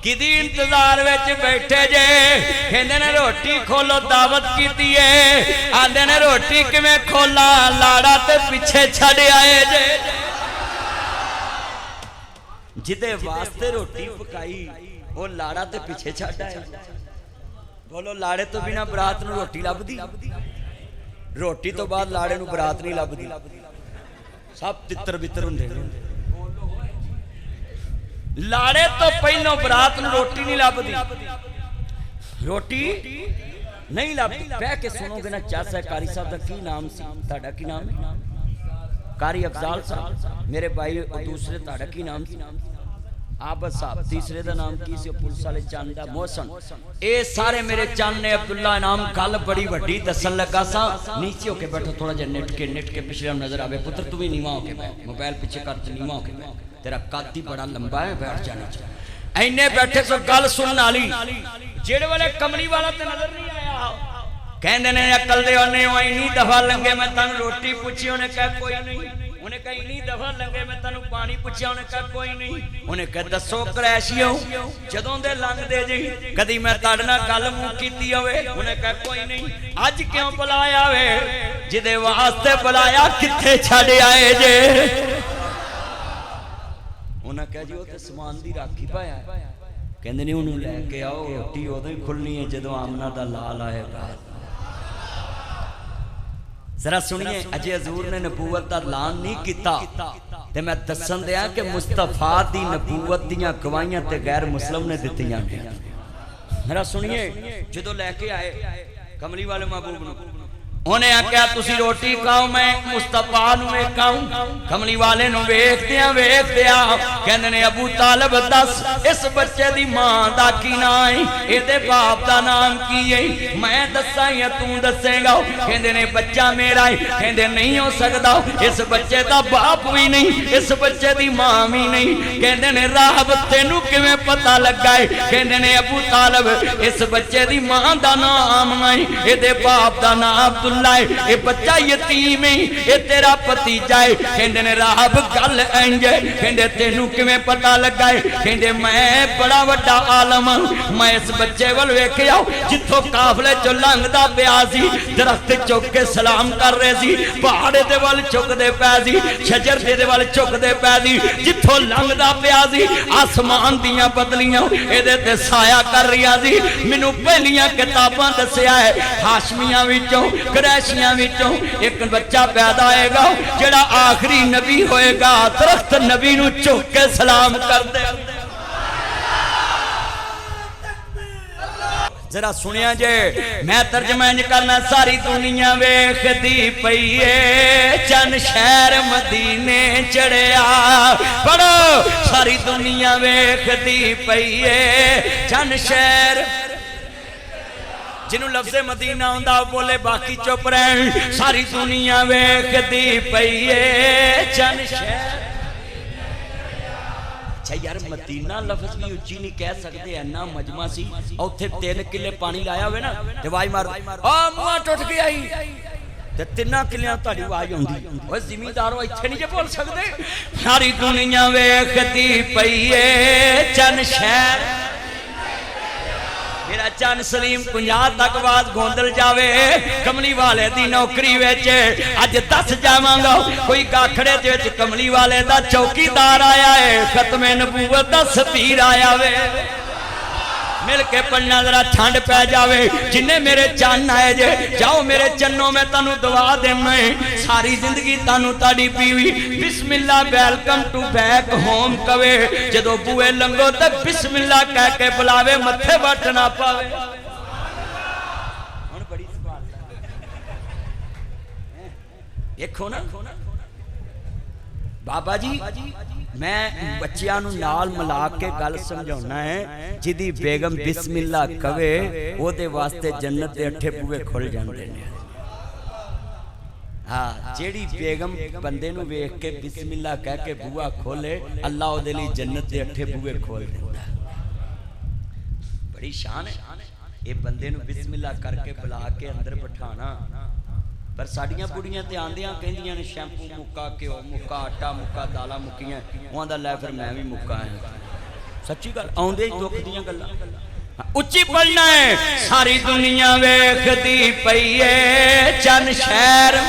किदी इंतजार विच बैठे जे कहंदे ने रोटी खोलो दावत कीती है आंदे ने रोटी किवें खोला लाड़ा ते पीछे छड़ आए जे जिदे वास्ते रोटी पकाई वो लाड़ा ते पीछे छड़ आए बोलो लाड़े तो बिना बरात नूं रोटी लभदी रोटी तो बाद लाड़े नूं बरात नहीं लभदी सब तितर बितर हुंदे ने लाड़े तो पहलों बरात नूं रोटी नहीं लभदी रोटी नहीं लभदी बह के सुनोगे ना चाचा कारी साहब दा की नाम सी तुहाडा की नाम कारी अफजाल साहब मेरे भाई और दूसरे तुहाडा की नाम सी आबद साहब तीसरे दा नाम की सी पुलिस वाले चंद दा मोहसन ए सारे मेरे चंद ने अब्दुल्ला नाम गल बड़ी वड्डी दसन लगा सा नीचे होके बैठो थोड़ा जिहा निट के पिछले नजर आवे पुत्र तू भी नीवा होके बैठ मोबाइल पीछे कर ते नीवा होके बैठ तेरा कद ही बड़ा लंबा है बैठ जाना चाहिए इन्ने बैठे सो गल सुनने वाली जेड़े वाले कमली वाला ते नजर नहीं आया कहंदे ने अकल दे ओने इन्नी दफा लंगे मैं तन रोटी पूछी उन्हें कहा कोई नहीं उन्हें कहा इन्नी दफा लंगे मैं तनु पानी पूछया उन्हें कहा कोई नहीं उन्हें कहा दसो क्रैशियो जदों दे लंघदे जी कदी मैं तुहाडे नाल गल मुंह कीती होवे उन्हें कहा कोई नहीं अज क्यों बुलाया वे जिदे वास्ते बुलाया किथे छड़ आए जे उन्हें कहा जी वो तो समान की राखी पाया कहते नहीं उन्होंने लैके आओ रोटी उदों ही खुलनी है जो आमना का लाल आएगा जरा सुनिए अजे हजूर ने नबूवत का ऐलान नहीं किया ते मैं दसन दिया कि मुस्तफा दी नबूवत दियां गवाहियां ते गैर मुस्लिम ने दित्तियां जरा सुनिए जो लैके आए कमली वाले महबूब नूं उन्हें आख्या तुसी रोटी खाओ मैं मुस्तफा नूं वेखाऊं कमली वाले नूं वेखदिया कहंदे ने अबू तालिब दस इस बच्चे दी मां दा की नाम है इहदे बाप दा नाम की है मैं दस्सां या तू दसेगा कहंदे ने बच्चा मेरा है कहंदे नहीं हो सकदा इस बच्चे दा बाप भी नहीं इस बच्चे दी मां भी नहीं कहंदे ने राहब तैनूं किवें पता लगा है कहंदे ने अबू तालिब इस बच्चे दी मां दा नाम नहीं इहदे बाप दा नाम ये बच्चा यतीम है ये तेरा भतीजा है कहंदे ने राहब गल इंज कहंदे तेनू किवें पता लगा है कहंदे मैं बड़ा वड्डा आलम हां मैं इस बच्चे वल वेखिया जिथों काफले चों लंघदा पिया सी दरख्त चुक के सलाम कर रहे सी पहाड़ दे वल झुकदे पै सी शजर दे वल झुकदे पै सी जिथों लंघदा पिया सी आसमान दियां बदलियां इहदे ते साया कर रही सी मैनू पहलियां किताबां दस्सिया है हाशमियां विचों कुरैशियां विचों एक बच्चा पैदा होएगा जेड़ा आखिरी नबी होएगा दरख्त नबी नूं झुक के सलाम कर दे जरा सुनिया जे मैं तर्जमा इंज करना सारी दुनिया वेखदी पई ए चन शहर मदीने चढ़िया पढ़ो सारी दुनिया वेखदी पई ए चन शहर जिन्हों लफ्ज़े मदीना आंदा बोले बाकी चुप रहन सारी दुनिया वेखदी पई ए चन शहर अच्छा यार मदीना लफ्ज भी उच्ची नहीं कह सकते, इन्ना मजमा सी। उत्थे 3 किले पानी लाया हुए ना ते वाई मार आ मुआ टुट गया ही ते 3 किलियां तुहाडी आवाज आउंदी। ओए जिमीदारो इत्थे नहीं जे बोल सकदे। सारी दुनिया वेखदी पई ए चन शहर मेरा चन सलीम 50 तक बाद गोंदल जावे कमली वाले दी नौकरी विच अज 10 जावांगा कोई गाखड़े दे विच कमली वाले दा चौकीदार आया है खत्मे नबूवत दा सफीर आया वे मिल के पढ़ना जरा ठंड पै जावे जिन्हें मेरे चन आए जे जाओ मेरे चन्नो मैं तनु दुआ देना है सारी जिंदगी तनु ताड़ी पीवी बिस्मिल्लाह वेलकम टू बैक होम कवे जदों बूए लंघो तक बिस्मिल्लाह कह के बुलावे मथे वट ना पावे। हुण बड़ी सुभान देखो ना बाबा जी मैं बच्चियां नूं नाल मिला के गल समझाउणा है जिदी बेगम बिस्मिल्लाह कवे ओदे वास्ते जन्नत दे 8 बूहे खुल जांदे ने। हाँ जेड़ी बेगम बंदे नूं वेख के बिस्मिल्लाह कह के बूहा खोले अल्लाह ओदे लई जन्नत दे 8 बूहे खोल देंदा। बड़ी शान है ये बंदे नूं बिस्मिल्लाह करके बुला के अंदर बिठाना। पर साड़ियां बुढ़ियां ते आंदियां कहंदियां ने शैंपू मुक्का घ्यो मुक्का आटा मुक्का दाला मुक्कियां उहां दा लै फिर मैं भी मुक्का आया। सच्ची गल आउंदे ही दुख दियां गल्लां उच्ची पढ़ना है सारी दुनिया वेखदी पई ए चन शहर।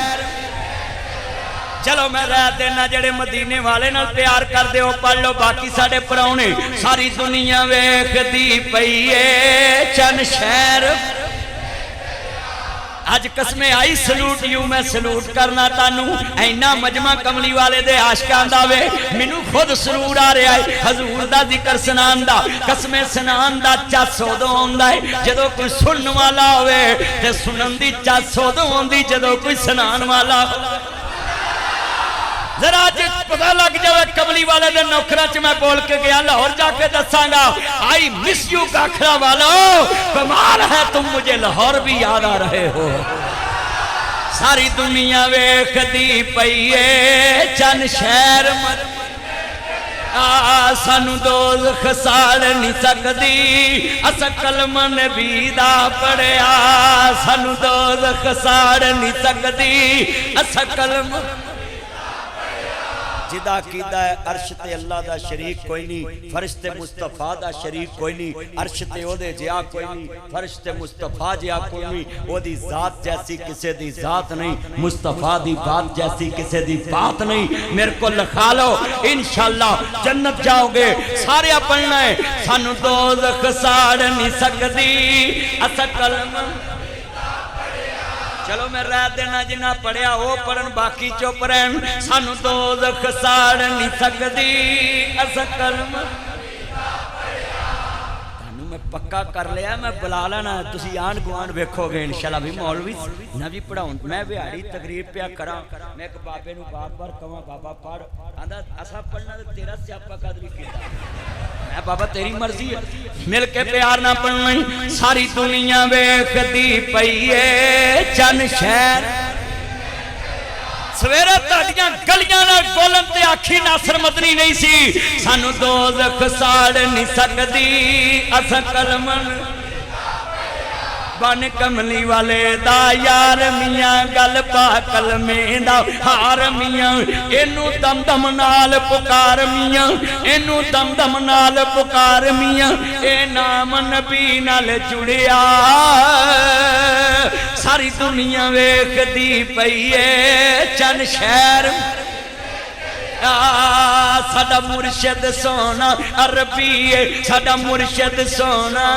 चलो मैं रह देना जेड़े मदीने वाले नाल प्यार कर दे पढ़ लो बाकी साडे पराउने सारी दुनिया वेखदी पई ए चन शहर। अज कसमे आई सलूट यू मैं सलूट करना तानू ऐना मजमा कमली वाले दे आशिकां दा वे मैनू खुद सरूर आ रहा है हजूर दा जिक्र सुनान दा कसमे सुनान दा चस उदों आउंदा है जदों कोई सुनन वाला होवे ते सुनन दी चस उदों आउंदी जदों कोई सुनान वाला जरा पता लग जाए कमली वाले दे नौकरां च मैं बोल के गया लाहौर जाके दसांगा आई मिस यू गाखड़ा वालो कमाल है तुम मुझे लाहौर भी याद आ रहे हो। सारी दुनिया वेखदी पई ए चन शहर सानू दोज़ख साड़ नहीं सकदी अस कलम नबी दा पढ़िया सानू दोज़ख साड़ नहीं सकदी अस कलम जिदा कीदा है अर्श ते अल्लाह दा शरीक कोई नहीं फरिश्ते मुस्तफा दा शरीक कोई नहीं अर्श ते ओदे जिया कोई नहीं फरिश्ते मुस्तफा जिया कोई नहीं ओदी जात जैसी किसे दी जात नहीं मुस्तफा दी बात जैसी किसे दी बात नहीं। मेरे को लिखा लो इंशाअल्लाह जन्नत जाओगे सारे पढ़ना है सानू दोज़ख साड़ नहीं सकदी अस कलम। चलो मैं रह देना जिन्ना पढ़िया वो पढ़न बाकी चुप रहन सानू दोज़ख साड़ नहीं सकदी अस कलम। तानू मैं पक्का कर लिया मैं बुला लेना तुसी आंढ गुआंढ वेखोगे इंशाअल्लाह भी मौलवी ना भी पढ़ाउं मैं बिहाड़ी तकरीर पिया करा मैं एक बाबे नूं बार-बार कहां बाबा पढ़ आंदा असा पढ़ना ते तेरा स्यापा कदरी कीता मैं बाबा तेरी मर्जी है मिल के प्यार ना पढ़ना सारी दुनिया वेखदी पई ए चन शहर। सवेरे ताड़ियां गलियां नाल बोलन ते आखी नासर मदनी नहीं सी सानू दोज़ख साड़ नहीं सकदी अस कलमन बन कमली वाले दा यार मियां गल पा कलमे दा हार मियां एनू दम दम नाल पुकार मियां एनू दम दम नाल पुकार मियां ए नाम नबी नाल जुड़िया सारी दुनिया वेखदी पई ए चन शहर। साडा मुर्शिद सोना अरबी साडा मुर्शिद सोना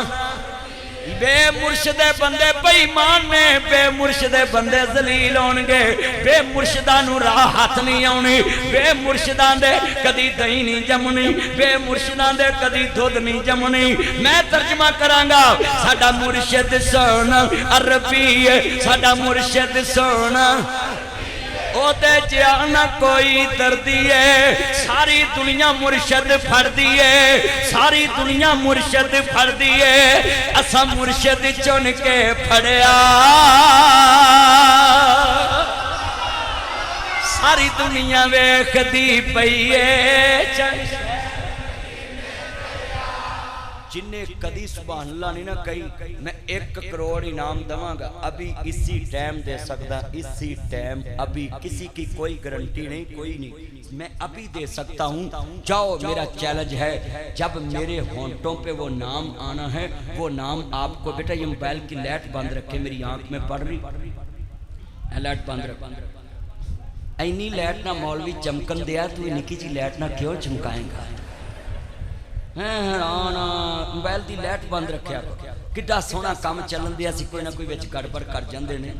बेमुर्शदे बंदे बेईमान ने बेमुर्शदे बंदे जलील होणगे बेमुर्शदा नूं राह हाथ नहीं आउणी बेमुर्शदा दे कदी दही नहीं जमनी बेमुर्शदा दे कदी दुध नहीं जमनी। मैं तर्जमा करांगा साडा मुर्शिद सोना अरबी साडा मुर्शिद सोना ओदे जिया कोई दर्दी है सारी दुनिया मुर्शद फड़दी है सारी दुनिया मुर्शद फड़दी है असा मुर्शद चुन के फड़िया सारी दुनिया वेखदी पई है जिन्हें कदी सुभान अल्लाह नहीं ना कही, मैं 1 करोड़ इनाम दवांगा। अभी इसी टाइम दे सकता, इसी टाइम, अभी किसी की कोई गारंटी नहीं, कोई नहीं, मैं अभी दे सकता हूँ। जाओ, मेरा चैलेंज है, जब मेरे होंठों पे वो नाम आना है, वो नाम आपको, बेटा ये मोबाइल की लाइट बंद रखे, मेरी आंख में पड़ रही, लाइट बंद रख, इन्नी लाइट ना मौलवी चमकन दिया, तू निकी जी लाइट ना क्यों चमकाएगा? हैरान, मोबाइल की लाइट बंद रखा, किड्डा सोहना काम चलन दिया सी, कोई ना कोई विच गड़बड़ कर जाते हैं।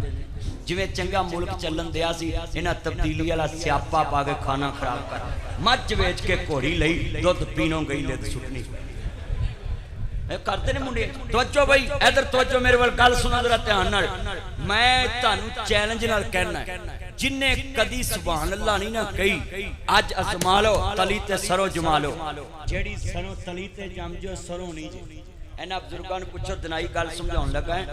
जिवें चंगा मुल्क चलन दिया सी, इन्हां तब्दीली वाला स्यापा पा के खाना खराब कर, मच वेच के घोड़ी लई, दुध पीनों गई लिद सुटनी करते ने मुंडे। तवज्जो भाई, इधर तवज्जो, मेरे वाल गल सुनो जरा ध्यान नाल। मैं तुहानू चैलेंज नाल कहना है, जिन्हें कदी सुभान अल्लाह नहीं ना कही, अज अजमा लो, तली ते सरों जमा लो। जेड़ी सरों तली ते जम जो, सरों नहीं जी। इन्हां बुजुर्गों ने पुछो, दिनाई गल समझाउण लगा है,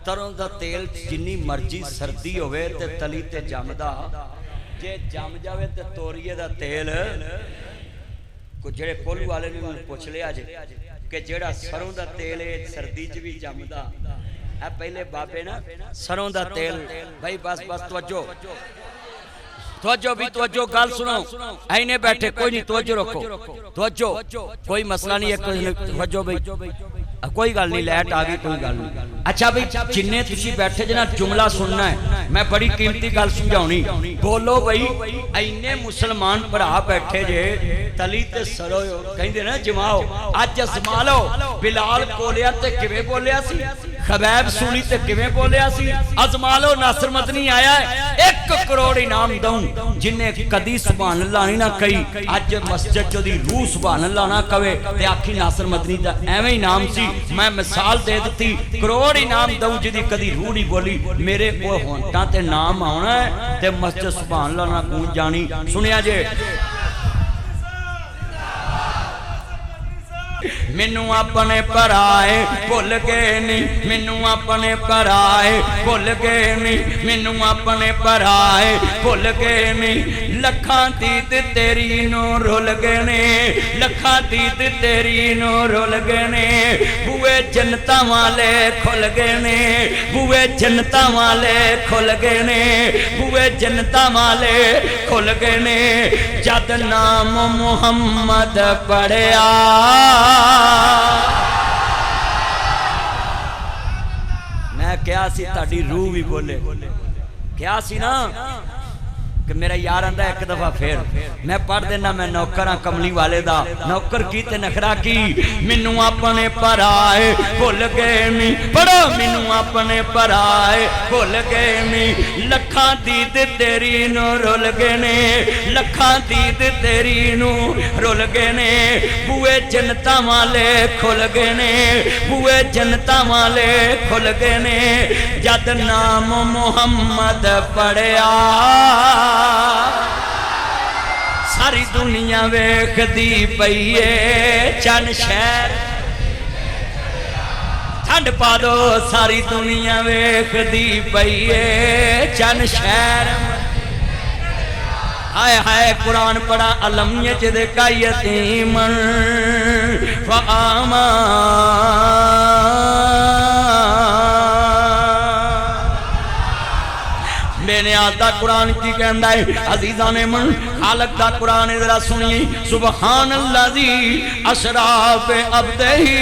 तरों दा तेल जिन्नी मर्जी सर्दी होवे ते तली ते जमदा, जे जम जावे ते तोरिए दा तेल, को जेड़े कोलू वाले ने पुछ लिया जे कि जेड़ा सरों दा तेल है सर्दी च भी जमदा है। पहले बाबे ना सरों दा तेल, भाई बस बस तवज्जो, तवज्जो भी तवज्जो, गल सुनो, आईने बैठे कोई नहीं, तवज्जो रखो, तवज्जो, कोई मसला नहीं है, तवज्जो भाई, कोई गल नहीं, लाइट आ गई, कोई गल नहीं। अच्छा भाई, जिन्ने तुसी बैठे जे ना जुमला सुनना है, मैं बड़ी कीमती गल समझाउणी, बोलो भाई। इन्ने मुसलमान भरा बैठे जे, तली ते सरो कहंदे ना जमाओ, अज अजमा लो। बिलाल बोलिया ते किवें बोलिया सी, खबैब सुनी ते किवें बोलिया सी, अजमा लो। नासिर मदनी आया है, 1 करोड़ इनाम दूं जिन्हें कदी सुभान अल्लाह नहीं ना कही, अज मस्जिद च दी रूह सुभान अल्लाह ना कवे ते आखी नासिर मदनी दा एवें इनाम सी। मैं मिसाल दे दी, करोड़ इनाम दूं जिदी कदी रूह नहीं बोली, मेरे को होंठा ते नाम आना है ते मस्जिद सुभान अल्लाह ना गूंज जानी। सुनिया जे, मैनू अपने पराए भुल गए नहीं, मैनू अपने पराए भुल गए नहीं, मैनू अपने पराए भुल गए नहीं। लखां दीद तेरी नू रुल गए ने, लखां दीद तेरी नू रुल गए ने। बुए जन्नतां वाले खुल गए ने, बुए जन्नतां वाले खुल गए ने, बुए जन्नतां वाले खुल गए ने। जद नाम मुहम्मद पढ़िया, मैं क्या सी ताड़ी रूह भी बोले, क्या सी ना कि मेरा यार आंदा एक दफा फिर, मैं पढ़ देना, मैं नौकर हाँ कमली वाले दा, नौकर की ते नखरा की। मैनू अपने पराए भुल गए नी, पढ़ो, मैनू अपने पराए भुल गए नी। लखां दीद तेरी नू रुल गए ने, लखां दीद तेरी नू रुल गए ने। बुए जन्नतां वाले खुल गए ने, बुए जन्नतां वाले खुल गए ने। जद नाम मुहम्मद पढ़िया, सारी दुनिया वेखदी पई है, चन शहर ठंड पा दो, सारी दुनिया वेखदी पई है, चन शहर। हाय हाय कुरान पढ़ा, अलम यजद का यतीमन फ़आमा, मैंने आता कुरान की कहता है, अजीजा ने मन खालक दा कुरान जरा सुनिए। सुबहान अल्लाजी असरा बे अब्दही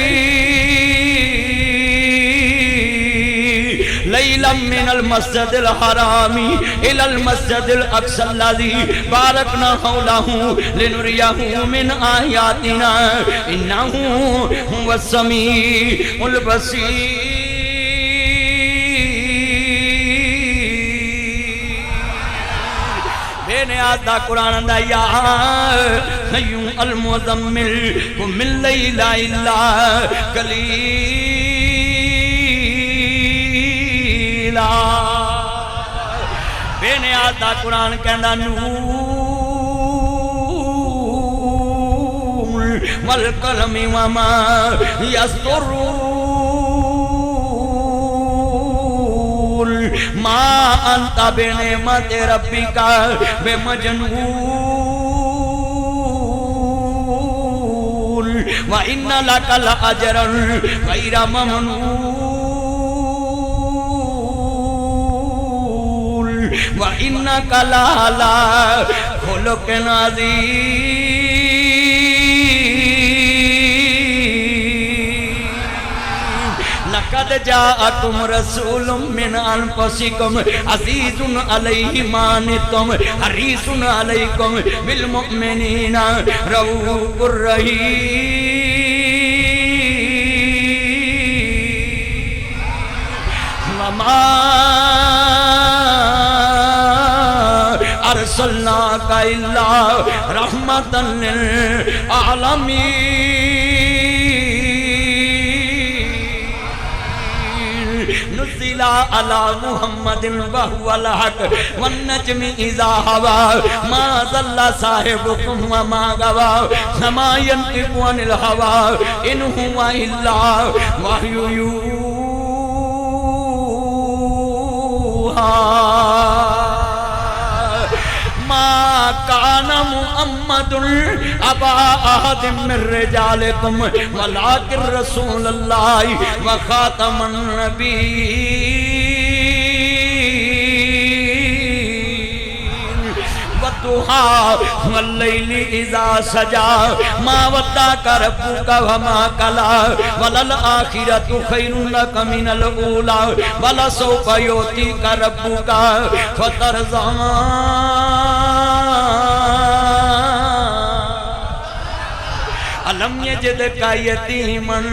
लैलम मिनल मस्जिदिल हरामी इलल मस्जिदिल अक्सल्लज़ी बारकना हौलहू लिनुरियहू मिन आयातिना इन्नहू हुवस समीउल बसीर। मैंने आधा कुरान दा या हय्यू अल मुज़म्मिल कुमिल लैला इल्ला कलीला। मैंने आधा कुरान कहंदा नून वल कलमी वमा यस्तुरून मा अंता बिनेमत रब्बिका बेमजनून व इन्ना लका लअजरन गैरा ममनून व इन्नका लअला खुलुकिन अज़ीम। लक़द जाअकुम रसूलुम मिन अनफुसिकुम अज़ीज़ुन अलैहि मा अनित्तुम हरीसुन अलैकुम बिल मुमिनीना रऊफ़ुर रहीम। वमा अरसलनाका इल्ला रहमतन लिल आलमीन। नुज़िला अला मुहम्मदिन व हुवल हक़ वन नज्मि इज़ा हवा मा ज़ल्ला साहिबुकुम व मा गवा वमा यंतिक़ु अनिल हवा इन हुवा इल्ला वह्यु यूहा। मा कान मुहम्मदुन अबा अहदिम मिर रिजालिकुम वलाकिन रसूलुल्लाहि व खातमुन नबीय्यीन। वद्दुहा वल्लैलि इज़ा सजा मा वद्दाका रब्बुका व मा कला वलल आखिरतु खैरुन लका मिनल ऊला वलसौफा यु'तीका रब्बुका फतरज़ा। अलम यजिदका यतीमन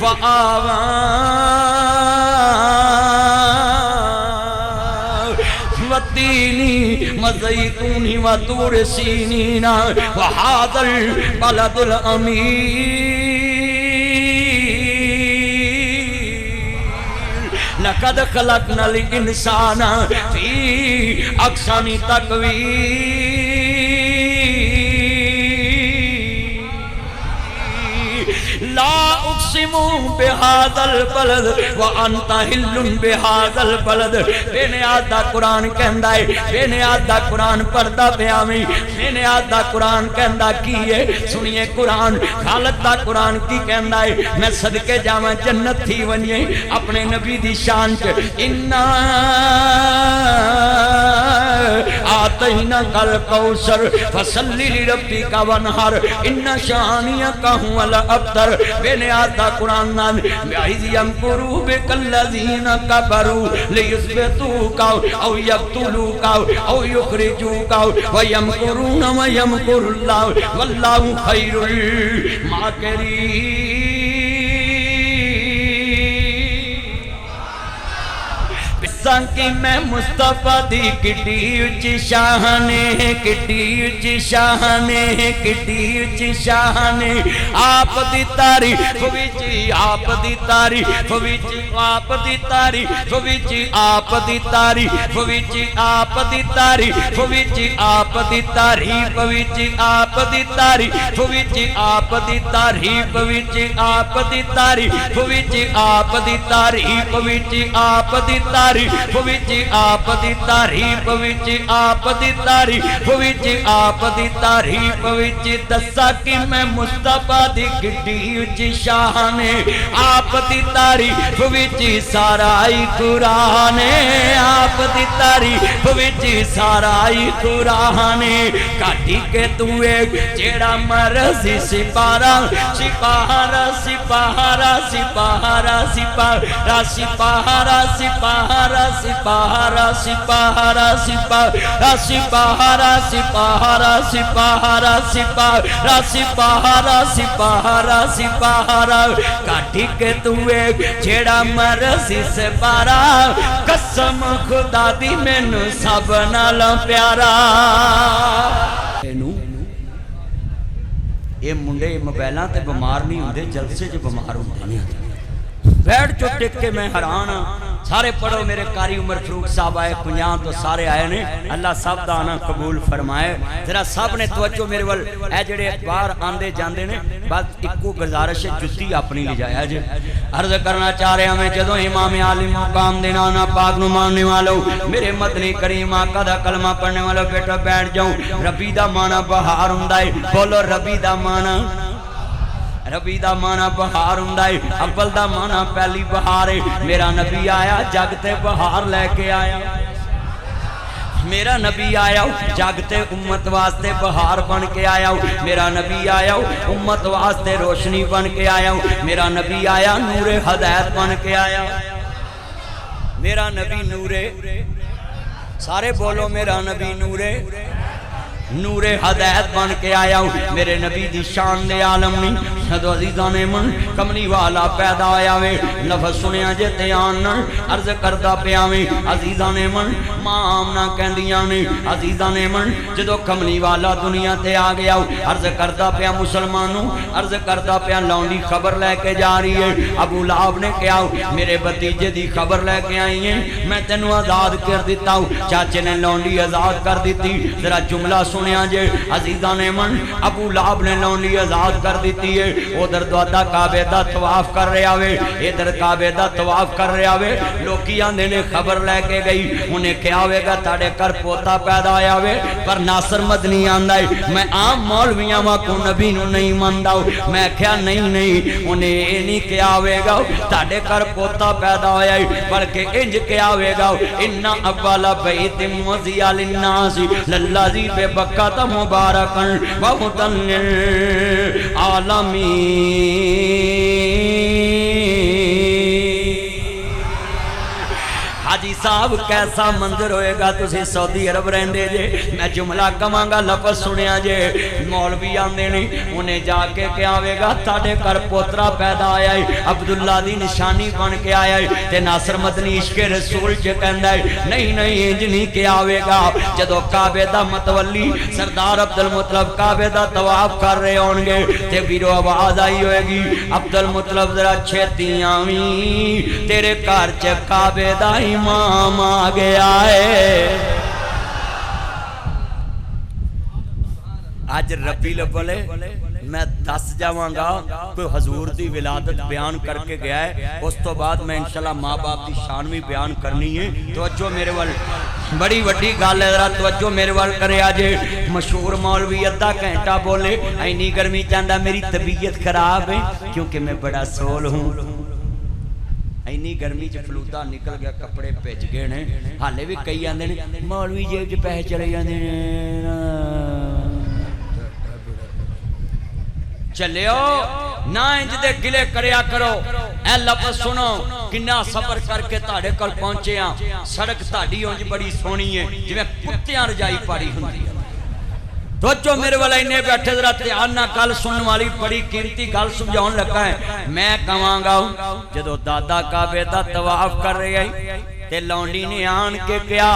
फ़आवा वत्तीनी वज़ैतूनी वतूर सीनीना वहाज़ल बलदुल अमीन। लक़द ख़लक़नल इंसाना फ़ी अहसनि तक़वीम। ला उक़्सिमु बिहाज़ल बलद व अंता हिल्लुन बिहाज़ल बलद। बेनियाज़ दा कुरान कहंदा है, बेनियाज़ दा कुरान पढ़दा पिया मैं, बेनियाज़ दा कुरान कहंदा की है सुनिए कुरान। खालिद दा कुरान की कहंदा है मैं सदके जावां जन्नत थी वने अपने नबी दी शान च। इन्ना आतैना कल कौसर फसल्ली लिरब्बिका वनहर इन्ना शानियका हुवल अब्तर। बेनियाज़ दा कुरान नाम यमकुरू बिकल्लज़ीना कफरू लियुस्बितूका औ यक़्तुलूका औ युख़रिजूका व यमकुरूना व यमकुरुल्लाह वल्लाहु खैरुल माकिरीन। कि मैं मुस्तफा दी किड्डी उच्ची शाहने किड्डी उच्ची शाहने किड्डी उच्ची शाहने। आप दी तारीफ विच आप दी तारीफ विच आप दी तारीफ विच आप दी तारीफ विच आप दी तारीफ विच आप दी तारीफ विच आप दी तारीफ विच आप दी तारीफ विच आप दी तारीफ विच आप दी तारीफ विच आप दी तारीफ विच आप दी तारीफ विच आप दी तारीफ विच आप दी तारीफ विच दसा कि मैं मुस्तफा दी किड्डी उच्ची शान आप दी तारीफ विच सारा ही कुरान आप दी तारीफ विच सारा ही कुरान। काटी के तू एक जेड़ा मर्जी सिपारा सिपारा सिपारा सिपारा सिपारा सिपारा सिपारा सिपारा सिपारा सिपारा सिपारा सिपारा सिपारा सिपारा सिपारा सिपारा सिपारा। काटी के तू एक जेड़ा मर्जी सिपारा कसम खुदा दी मैनू सब नाल प्यारा। ये मुंडे मोबाइलों ते बीमार नहीं होंगे जलसे च बीमार होंगे ने। बैठ चो टिक के मैं हैरान सारे पढ़ो मेरे कारी उमर फरूक साहब आए 50 तो सारे आए ने अल्लाह सब का आना कबूल फरमाए। जरा सब ने तवज्जो मेरे वाल ए जेड़े बाहर आंदे जांदे ने बस इक्को गुजारिश है जुत्ती अपनी ले जाया जे। अर्ज करना चाह रहा मैं जदों इमाम आलिम मुकाम दे नाना पाक नु मानने वालों मेरे मदनी करीम आका दा कलमा पढ़ने वालों बेटा बैठ जाऊं। रबी दा माना बहार हुंदा है बोलो रबी दा माना रबी दा माना बहार हुंदा है, अव्वल दा माना पहली बहार है। मेरा नबी आया जग ते बहार लैके आया, मेरा नबी आया जग ते उम्मत वास्ते बहार बन के आया। मेरा नबी आया उम्मत वास्ते रोशनी बन के आया। मेरा नबी आया नूरे हदायत बन के आया। मेरा नबी नूरे, सारे बोलो मेरा नबी नूरे, नूरे हदायत बन के आया। मेरे नबी दी शान दे आलम नहीं सदो अजीज़ां ने मन कमली वाला पैदा होया वे। लफ्ज़ सुनिया जे ध्यान नाल अर्ज करदा पिया वे। अजीज़ां ने मन मां आमना कहंदियां ने, अजीज़ां ने मन जदों कमली वाला दुनिया ते आ गया अर्ज करदा पिया मुसलमानों, अर्ज करदा पिया लौंडी खबर लैके जा रही है। अबू लाहब ने कहा मेरे भतीजे दी खबर लैके आई है, मैं तेनू आजाद कर दिता। चाचे ने लौंडी आजाद कर दी। जरा जुमला सुनिया जे अजीज़ां ने मन अबू लाहब ने लौंडी आजाद कर दी है। उधर दादा काबे दा तवाफ कर रहा वे, इधर काबे दा तवाफ कर रहा वे। लोकी आंदे ने खबर लैके गई, उन्हें क्या होगा ताड़े घर पोता पैदा होया वे। पर नासर मदनी आंदा है मैं आम मौलवियां वांगू नबी नू नहीं मनदा। मैं क्या नहीं नहीं, उन्हें ये नहीं क्या होगा ताड़े घर पोता पैदा होया है, बल्कि इंज क्या होगा इन्ना अव्वला बैतिन वज़िया लिन्नास लल्लज़ी बेबक्कत मुबारकन व हुदन लिल आलमीन। हाजी साहब कैसा मंजर होएगा, तुसी सऊदी अरब रहंदे जे। मैं जुमला कवांगा लफ्ज़ सुनिया जे। मौलवी आंदे ने उन्हें जाके क्या होगा ताड़े घर पोतरा पैदा आया है, अब्दुल्ला दी निशानी बन के आया है। ते नासर मदनी इश्के रसूल च कहंदा है नहीं नहीं इंज नहीं क्या होगा। जदों काबे दा मतवली सरदार अब्दुल मुतलब काबे दा तवाफ कर रहे होंगे ते बीरो आवाज आई होएगी अब्दुल मुतलब जरा छेती आवी, तेरे घर च काबे दा इमाम आ गया है। आज रबी लबले मैं दस जावांगा कोई हजूर दी विलादत बयान करके गया है, उस तो बाद मैं इंशाल्लाह माँ बाप की शान भी बयान करनी है। तवज्जो मेरे वाल, बड़ी वड्डी गल है, जरा तवज्जो मेरे वाल करे। आज मशहूर मौलवी अद्धा घंटा बोले इन्नी गर्मी चाहता मेरी तबीयत खराब है क्योंकि मैं बड़ा सोल हूँ। इन्नी गर्मी च फलूदा निकल गया, कपड़े भिज गए ने। हाले भी कई आंदे ने मौलवी जेब च पैसे चले जाते हैं। चलियो ना इंज दे गिले करया करो। ए लफ्ज़ सुनो किन्ना सफर करके ताड़े कोल पहुंचे आ। सड़क ताड़ी उंज बड़ी सोहनी है जिवें कुत्तियां रजाई पाड़ी हुंदी है। तो जो मेरे वाला इन्हें बैठे जरा ध्यान ना गल सुनने वाली बड़ी कीमती गल समझाउन लगा है। मैं कहांगा जदों दादा काबे दा तवाफ कर रहे हैं ते लौंडी ने आन के कहा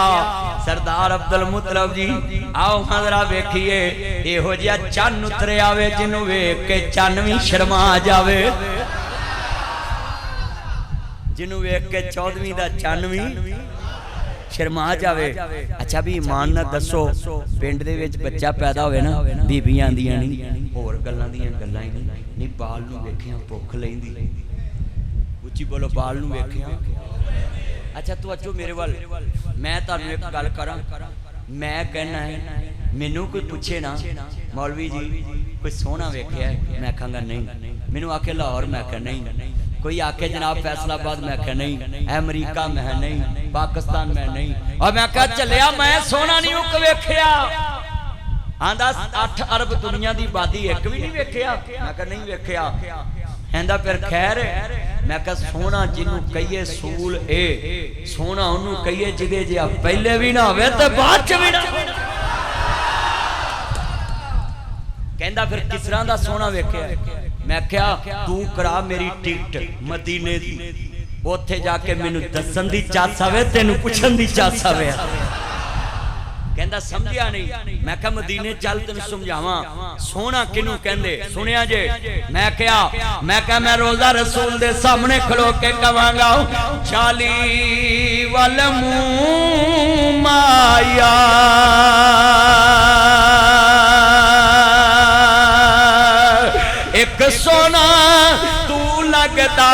सरदार अब्दुल मुतलब जी आओ जरा वेखिए इहो जिहा चन्न उतरे आवे जिन्हों वेख के चन्न भी शर्मा जावे, जिन्हों वेख के 14वीं दा चन्न भी शर्मा जावे। अच्छा भी ईमान ना दसो पिंड दे विच बच्चा पैदा होवे ना बीबियां आंदियां नहीं होर गल्लां दियां गल्लां ही नहीं बाल नूं वेखिया भुख लैंदी। उच्ची बोलो बाल नूं वेखिया। अच्छा तू अच्छो मेरे वाल, मैं तुहानूं एक गल करां। मैं कहना है मैनू कोई पूछे ना मौलवी जी कोई सोहना वेख्या है, मैं आखांगा नहीं। मैनू आखे लाहौर, मैं आख्या नहीं। कोई आखे जनाब फैसलाबाद, मैं आख्या नहीं। अमरीका मैं नहीं, पाकिस्तान में नहीं। और मैं आख्या चलिया मैं सोहना नहीं उक वेख्या। आंदा 8 अरब दुनिया की आबादी एक भी नहीं वेख्या। मैं आख्या नहीं वेख्या। कहंदा फिर खैर। मैं कहा सोना जिन्हों कहिए सूल ए सोना उन्हों कहिए जिदे जिहा पहले भी ना होवे ते बाद च भी ना। कहंदा फिर किस तरह दा सोना वेख्या। मैं क्या तू करा मेरी टिकट मदीने दी, उत्थे जाके मैनू दसन दी चास आवे तेनू पुछन दी चास आवे। कहंदा समझिया नहीं। मैं कहा मदीने चल तेन समझावा सोना किनू कहंदे सुनिया जे। मैं क्या रोजा रसूल दे सामने खड़ो के कवांगा चाली वल मुंह माया एक सोना तू लगदा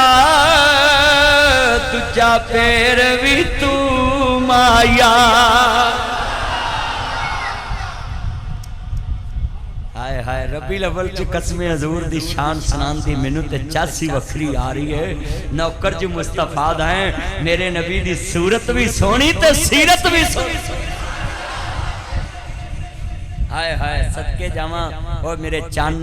तुझा फेर भी तू माया। हाय हाय रबी अव्वल च कसमे हजूर दी शान सुनान दी मैनू ते चासी वखरी आ रही है। नौकर जो मुस्तफा दा है मेरे नबी दी सूरत भी सोहनी ते सीरत भी सोहनी। हाय हाय सदके जावा और मेरे चन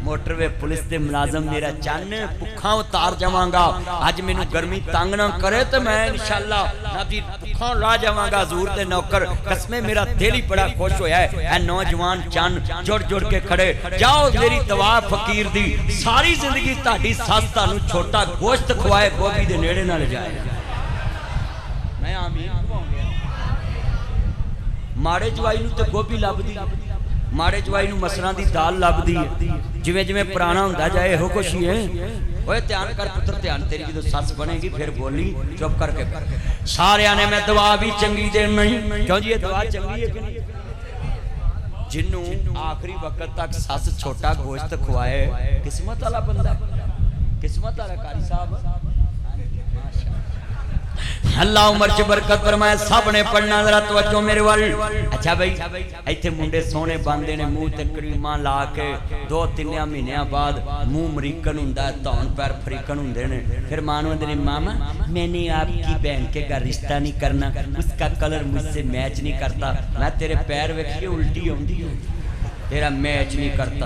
मोटरवे पुलिस के मुलाजम मेरा चन भुखा उतार जावांगा। अज मैनू गर्मी तंग ना करे तो मैं इंशाअल्लाह नबी भुखा ला जावांगा हजूर दे नौकर। कसमे मेरा दिल ही बड़ा खुश होया है। ऐ नौजवान चन जुड़ जुड़ के खड़े जाओ मेरी दवा फकीर दी सारी जिंदगी ताड़ी सस तानू छोटा गोश्त खवाए गोभी दे नेड़े ना ले जाए। मैं आमीन माड़े जवाई नूं ते गोभी लभदी माड़े जवाई नूं मसरां दी दाल लभदी है। जिवें जिवें पुराना हुंदा जाए इहो कुछ ही है। ओए ध्यान कर पुत्र ध्यान तेरी जो सस बनेगी फिर बोली चुप करके सारिया ने मैं दवा भी चंगी देनी क्यों जी ये दवा चंगी है कि नहीं। जिन्नू आखिरी वक्त तक सस छोटा गोश्त खवाए किस्मत वाला बंदा किस्मत वाला कारी साहब। अल्लाह उमर च बरकत फरमाए। सब ने पढ़ना जरा तवज्जो मेरे वाल। अच्छा भाई इत्थे मुंडे सोहने बांधे ने मुंह ते क्रीमां ला के 2-3 महीनों बाद मुंह अमरीकन हुंदा है धौन पैर अफ्रीकन हुंदे ने। फिर मां नूं आंदे ने मामा मैंने आपकी बहन के घर रिश्ता नहीं करना उसका कलर मुझसे मैच नहीं करता। मैं तेरे पैर वेखिए उल्टी आउंदी है तेरा मैच नहीं करता।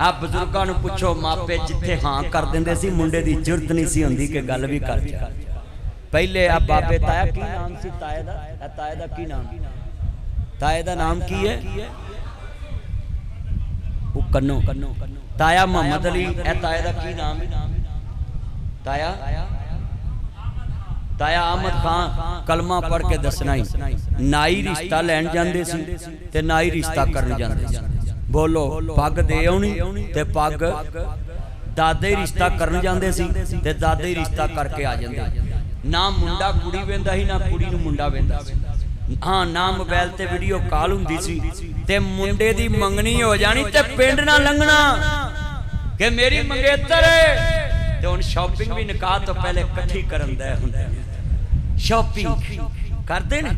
आप बुजुर्गां नूं पुछो मापे जिथे हां कर दिंदे सी मुंडे दी जुरत नहीं सी हुंदी कि गल भी कर जा। पहले आप बाबे ताया की नाम सी ताए दा की नाम ताए दा नाम की है वो कन्नो ताया मोहम्मद अली ए ताए दा की नाम है ताया ताया अहमद खान कलमा पढ़ के दसना ही नाई रिश्ता लैन जांदे सी ते नाई रिश्ता करन जांदे सी। बोलो पग दे आउणी ते पग दादे रिश्ता करन जांदे सी ते दादे रिश्ता करके आ जांदे। ना मुंडा कुड़ी वेंदा ही ना कुड़ी नूं मुंडा वेंदा सी। हाँ ना मोबाइल ते वीडियो कॉल हुंदी सी ते मुंडे दी मंगनी हो जानी ते पिंड ना लंघना कि मेरी मंगेतर है। ते हुण शॉपिंग भी निकाह तो पहले इकट्ठी करन दे हुंदे शॉपिंग करदे ने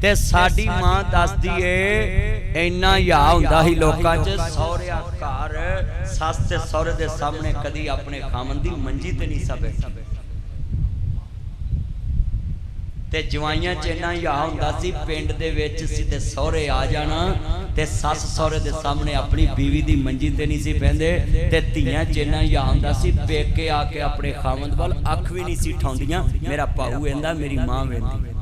ते साडी मां दसदी है इन्ना या हुंदा ही लोकां च सौहरिया घर सस ते सौहरे दे सामने कदी अपने खामन दी मंजी ते नहीं सा बैठी ते जवाइयां च इन्ना या हुंदा सी पिंड दे विच सी ते सौहरे आ जाना ते सस सौहरे दे सामने अपनी बीवी दी मंजी ते नहीं सी बहिंदे ते धीआं च इन्ना या हुंदा सी पेके आके अपने खावंद वाल अख भी नहीं सी ठौंदियां मेरा भाऊ वेंदा मेरी मां वेंदी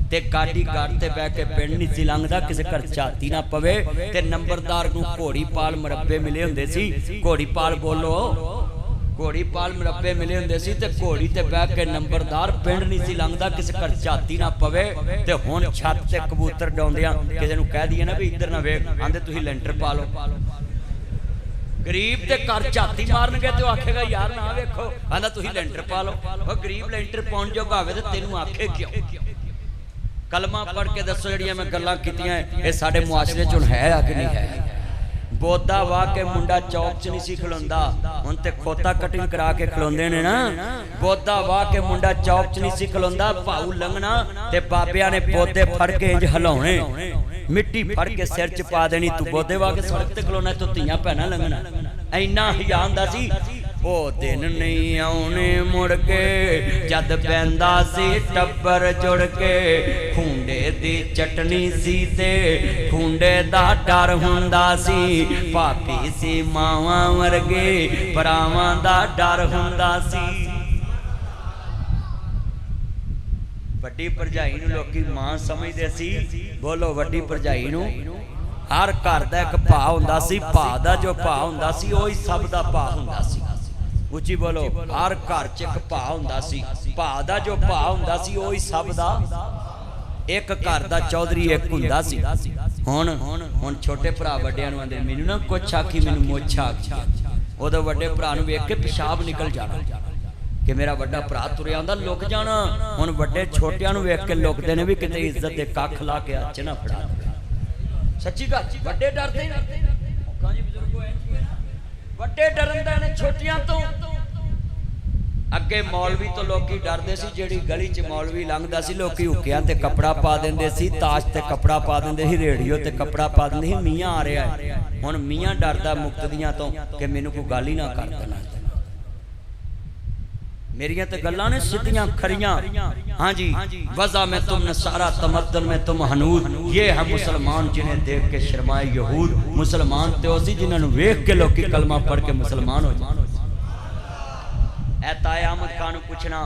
ते गाड़ी गाड़ ते बह के पिंड नहीं सी लंघदा किसी घर झाती ना पवे ते नंबरदार नूं घोड़ी पाल मुरब्बे मिले हुंदे सी। घोड़ी पाल बोलो घोड़ी पाल मुरब्बे मिले हुंदे सी ते घोड़ी ते बह के नंबरदार पिंड नहीं सी लंघदा किसी घर झाती ना पवे ते हुण छत ते कबूतर डौंदियां किसी नूं कह दईए ना भी इधर ना वेख आंदे तुसीं लेंटर पा लो। गरीब ते घर झाती मारनगे ते आखेगा यार ना वेखो आंदा तुसीं लेंटर पा लो। ओ गरीब लेंटर पाउण जोगा होवे ते तैनूं आखे क्यों। कलमा पढ़ के दसो जिहड़ियां मैं गल्लां कीतियां ये साडे मुआशरे च हुण है कि नहीं है। बोदा वाह के मुंडा चौक च नहीं सी खलोंदा हुण ते खोता कटिंग करा के खलोंदे ने ना। बोदा वाह के मुंडा चौक च नहीं सी खलोंदा भाऊ लंघना ते बाबिया ने बोदे फड़ के इंज हिलाउणे मिट्टी फड़ के सिर च पा देनी तू बोदे वाह के सड़क ते खलोना तू धीआं भैणां लंघना इन्ना हिया हुंदा सी। ओ दिन नहीं आउणे मुड़ के जद पैंदा सी टब्बर जुड़ के खूंडे दी चटनी सी ते खूंडे दा डर हुंदा सी भाभी सी मावां वर्गे भरावां दा डर हुंदा सी। वड्डी भरजाई नूं लोकी मां समझदे सी। बोलो वड्डी भरजाई नूं हर घर दा इक भा हुंदा सी भा दा जो भा हुंदा सी ओही सब दा भा हुंदा सी। उची बोलो हर घर च एक भा हुंदा सी भा दा जो भा हुंदा सी ओही सब दा एक घर दा चौधरी एक हुंदा सी। हुण हुण छोटे भरा वड्डियां नूं आंदे मैनूं ना कुछ आखी मैनूं मुछ आखी उदों वड्डे भरा नूं वेख के पेशाब निकल जाना कि मेरा वड्डा भरा तुरिया आंदा लुक जाना। हुण वड्डे छोटियां नूं वेख के लुकदे ने भी किते इज्जत दे कख ला के हत्थ ना फड़ा। सच्ची गल वड्डे डरदे वड्डे डरंदे ने छोटियां तो अगे मौलवी तो लोग डरते सी, जिहड़ी गली च मौलवी लंघदा सी लोग हुक्कियां ते कपड़ा पा देंदे सी, ताश ते कपड़ा पा देंदे सी, रेडियो ते कपड़ा पा देंदे सी। मियाँ आ रहा है, हुण मियाँ डरदा मुक्तदियां तो कि मैनू कोई गल ही ना कर देना। मेरियां तो गल्लां ने सीधियां खरियां। हाँ जी, वज़ा में तुम नसारा तमद्दन में तुम हनूद, ये है मुसलमान जिन्हें देख के शर्माए यहूद। मुसलमान तो उसी जिन्होंने वेख के लोग कलमा पढ़ के मुसलमान हो जाए। ताए अहमद खान पूछना,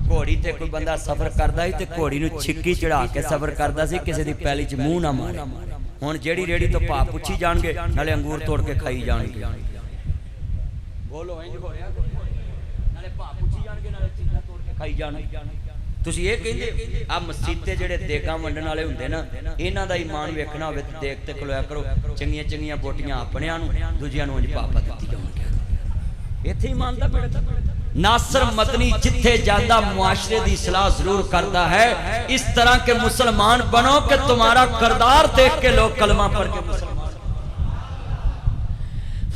घोड़ी ते कोई बंदा सफर करता ही तो घोड़ी नूं छिक्की चढ़ा के सफर करता सी, किसी की पैली च मूँह ना मारे। हुण जेड़ी रेड़ी तो भाव पुछी जाणगे, नाले अंगूर तोड़ के खाई जाणगे। बोलो इंज हो रहा, नाले भाव पुछी जाणगे, नाले चीज़ां तोड़ के खाई जाणगे। तुसीं ये कहिंदे आ मसीते जेड़े देगां वंडण वाले हुंदे ना, इन्हां दा ईमान वेखना होवे ते देख ते खलोया करो। चंगियां चंगियां बोटियां अपणियां नूं, दूजियां नूं इंज पापा दित्ती जाणगे। इत्थे ईमान दा बेड़ा। नासर मदनी जिथे जाता मुआशरे की सलाह जरूर करता है, इस तरह के मुसलमान बनो कि तुम्हारा किरदार देख के लोग कलमा पढ़ के मुसलमान।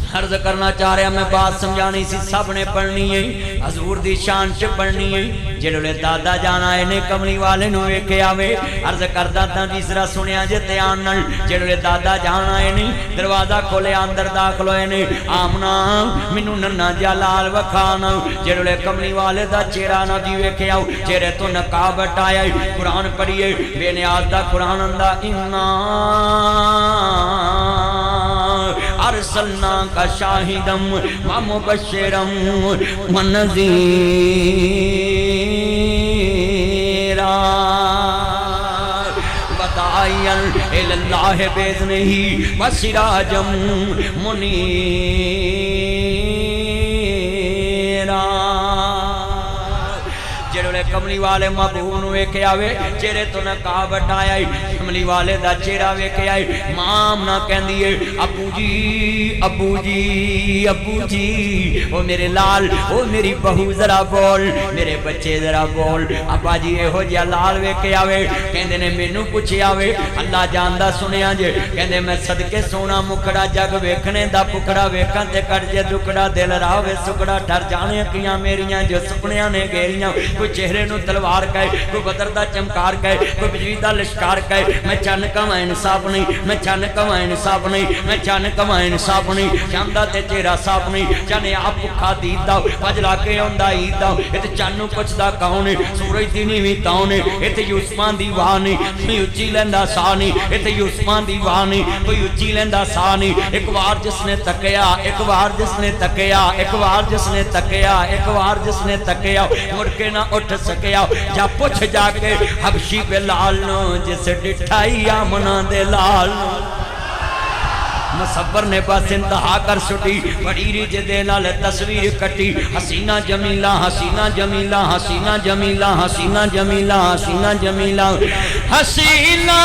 अर्ज करना चाह रहा मैं, बात समझानी सी, सब ने पढ़नी है, हजूर दी शान च पढ़नी है। जिहड़े दादा जान आए ने कमली वाले नूं वेखिया वे, अर्ज करदा तां तीसरा सुनिया जे ध्यान नाल। जिहड़े दादा जान आए ने, दरवाजा खोलिया, अंदर दाखल होए ने। आमना मैनू नन्ना जिहा लाल वखाना, जिहड़े कमली वाले दा चेहरा ना जी वेखिया, चेहरे तो नकाब हटाया, कुरान पढ़िए, बेनियाज दा कुरान आंदा, इन्ना अरसलना का शाहिदम व मुबश्शिरम व नज़ीरा वदाइयन इलल्लाह बिइज़्निही व सिराजम मुनीरा। जेड़े कमली वाले महबूब नूं वेखिया वे, चेहरे तो नकाब हटाया, कमली वाले दा चेहरा वेखिया, मां ना कहंदी है अबू जी अबू जी अबू जी, ओ मेरे लाल, ओ मेरी बहू जरा बोल, मेरे बच्चे जरा बोल। अब्बा जी इहो जिहा लाल वेखिया वे, कहंदे ने मैनू पुछिया वे, अल्लाह जानदा सुनिया जे, कहंदे मैं सदके सोना मुखड़ा जग वेखने दा पुखड़ा वेखां ते कर जे दुखड़ा, दिल रावे सुखड़ा ठर जाने अखियां मेरियां जो सुपनियां ने घेरियां। कोई चेहरे नूं तलवार कहे, कोई बदर दा चमकार कहे, कोई बिजली दा लिशकार कहे, मैं चन कवां इंसाफ नहीं, मैं चन कवां इंसाफ नहीं, मैं चन कवां इंसाफ नहीं। चांदा ते चेहरा साफ नहीं, चन आप भुखा दीद दा भज ला के आउंदा ईद दा। इते चन नूं पुछदा कौन है, सूरज दी नीवीं तौन है, इते यूसुफां दी वाह नहीं, कोई उच्ची लैंदा साह नहीं, इते यूसुफां दी वाह नहीं, कोई उच्ची लैंदा साह नहीं। एक बार जिसने तकिया, एक बार जिसने तकिया, एक बार जिसने तकिया, एक बार जिसने तकिया, मुड़ के ना उठ सकिया। जा पुछ जाके हबशी बिलाल नो, जिस डिठाई आमना दे लाल। मुसब्बर ने बस इंतहा कर छुटी, बड़ी रिज दे नाल तस्वीर कटी, हसीना जमीला हसीना जमीला हसीना जमीला हसीना जमीला हसीना जमीला हसीना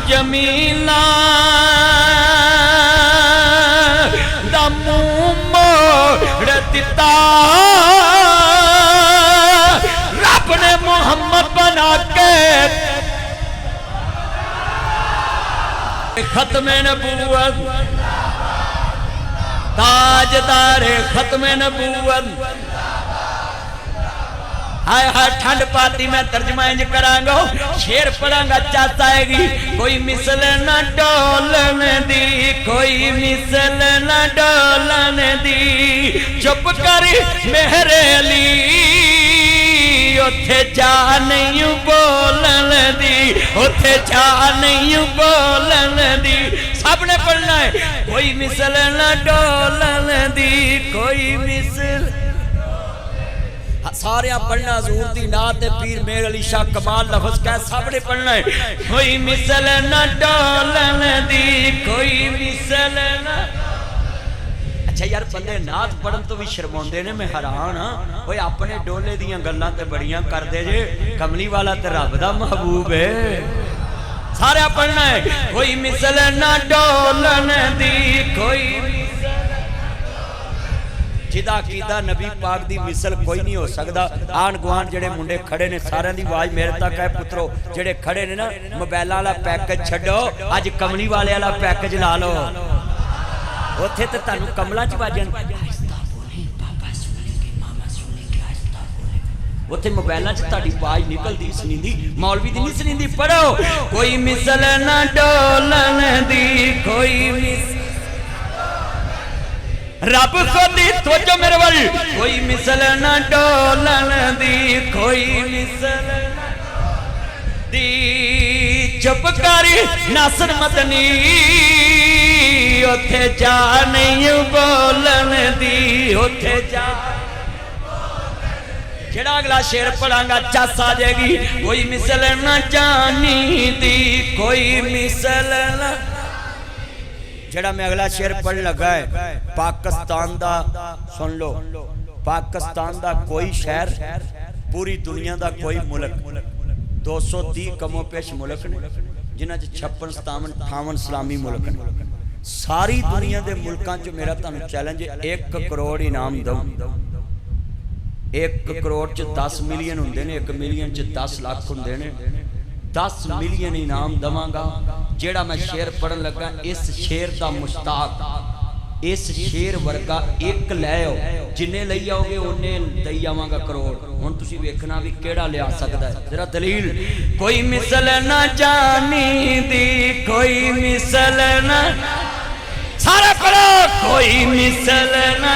जमीला दा मुंह मोड़ दिता रब ने मोहम्मद बना के। खत्मे नबूवत ताजदारे खत्मे नबूवत। हाय हाय ठंड पाती, मैं तर्जमा इंज करांगा, शेर पढ़ांगा चाहता आएगी। कोई मिसल न डोलन दी, कोई मिसल न डोलन दी, चुप कर मेरे अली, उथे जा नहीं बोलन दी, उथे जा नहीं बोलन दी। सबने पढ़ना है, कोई मिसल न डोलन दी, कोई मिसल। सारे पढ़ना हजूर दी नात पीर मेर अली शाह कमाल लफ्ज कह, सबने पढ़ना है। कोई मिसल न डोलन दी, कोई मिसल न। अच्छा यार, बंदे नात पढ़न तो भी शर्माते ने, मैं हैरान हाँ। कोई अपने डोले दियां गल्लां ते बड़ियां करदे जे, कमली वाला ते रब दा महबूब है। सारे पढ़ना है, कोई मिसल न डोलन दी, कोई जिदा कीदा नबी पाक दी मिसल कोई नहीं हो सकता। आन गुआन जेड़े मुंडे खड़े ने, सारे दी आवाज मेरे तक है, पुत्रो जेड़े खड़े ने ना, मोबाइल वाला पैकेज छड्डो, अज कमली वाले वाला पैकेज ला लो, उथे तो तुहानू कमलां च वाजण। उत्थे मोबाइलों च तुहाडी आवाज निकलदी सुनींदी, मौलवी दी नहीं सुनींदी। पढ़ो कोई मिसल ना डोलन दी, कोई रब खुद तवज्जो मेरे वाल, कोई मिसल ना डोलन दी, कोई मिसल दी। चुप कर नासर मदनी, उथे जा नहीं बोलन दी, उथे जा। जेड़ा अगला शेर पढ़ांगा चस आ जाएगी। कोई मिसल ना जानी दी, कोई मिसल ना। जेड़ा मैं अगला शेर पढ़ लगा है पाकिस्तान दा, सुन लो, पाकिस्तान दा कोई शहर, पूरी दुनिया दा कोई मुल्क, 230 कमो पेश मुल्क ने जिन्हां च 56 57 58 इस्लामी मुल्क ने। सारी दुनिया के मुल्कां च मेरा तुहानू चैलेंज है, 1 करोड़ इनाम दूं। 1 करोड़ च 10 मिलियन होंदे ने, 1 मिलियन च 10 लाख होंदे ने। 10 मिलियन इनाम दवांगा। जेड़ा मैं शेर पढ़न लगा, इस शेर का मुश्ताक, इस शेर वर्गा एक लै आओ, जिन्ने लई आओगे उन्ने दई आवांगा करोड़। हुण तुसीं वेखना भी केड़ा लिया सकदा है। जरा दलील। कोई मिसल ना जानी दी, कोई मिसल ना, सारा पढ़ो। कोई मिसल ना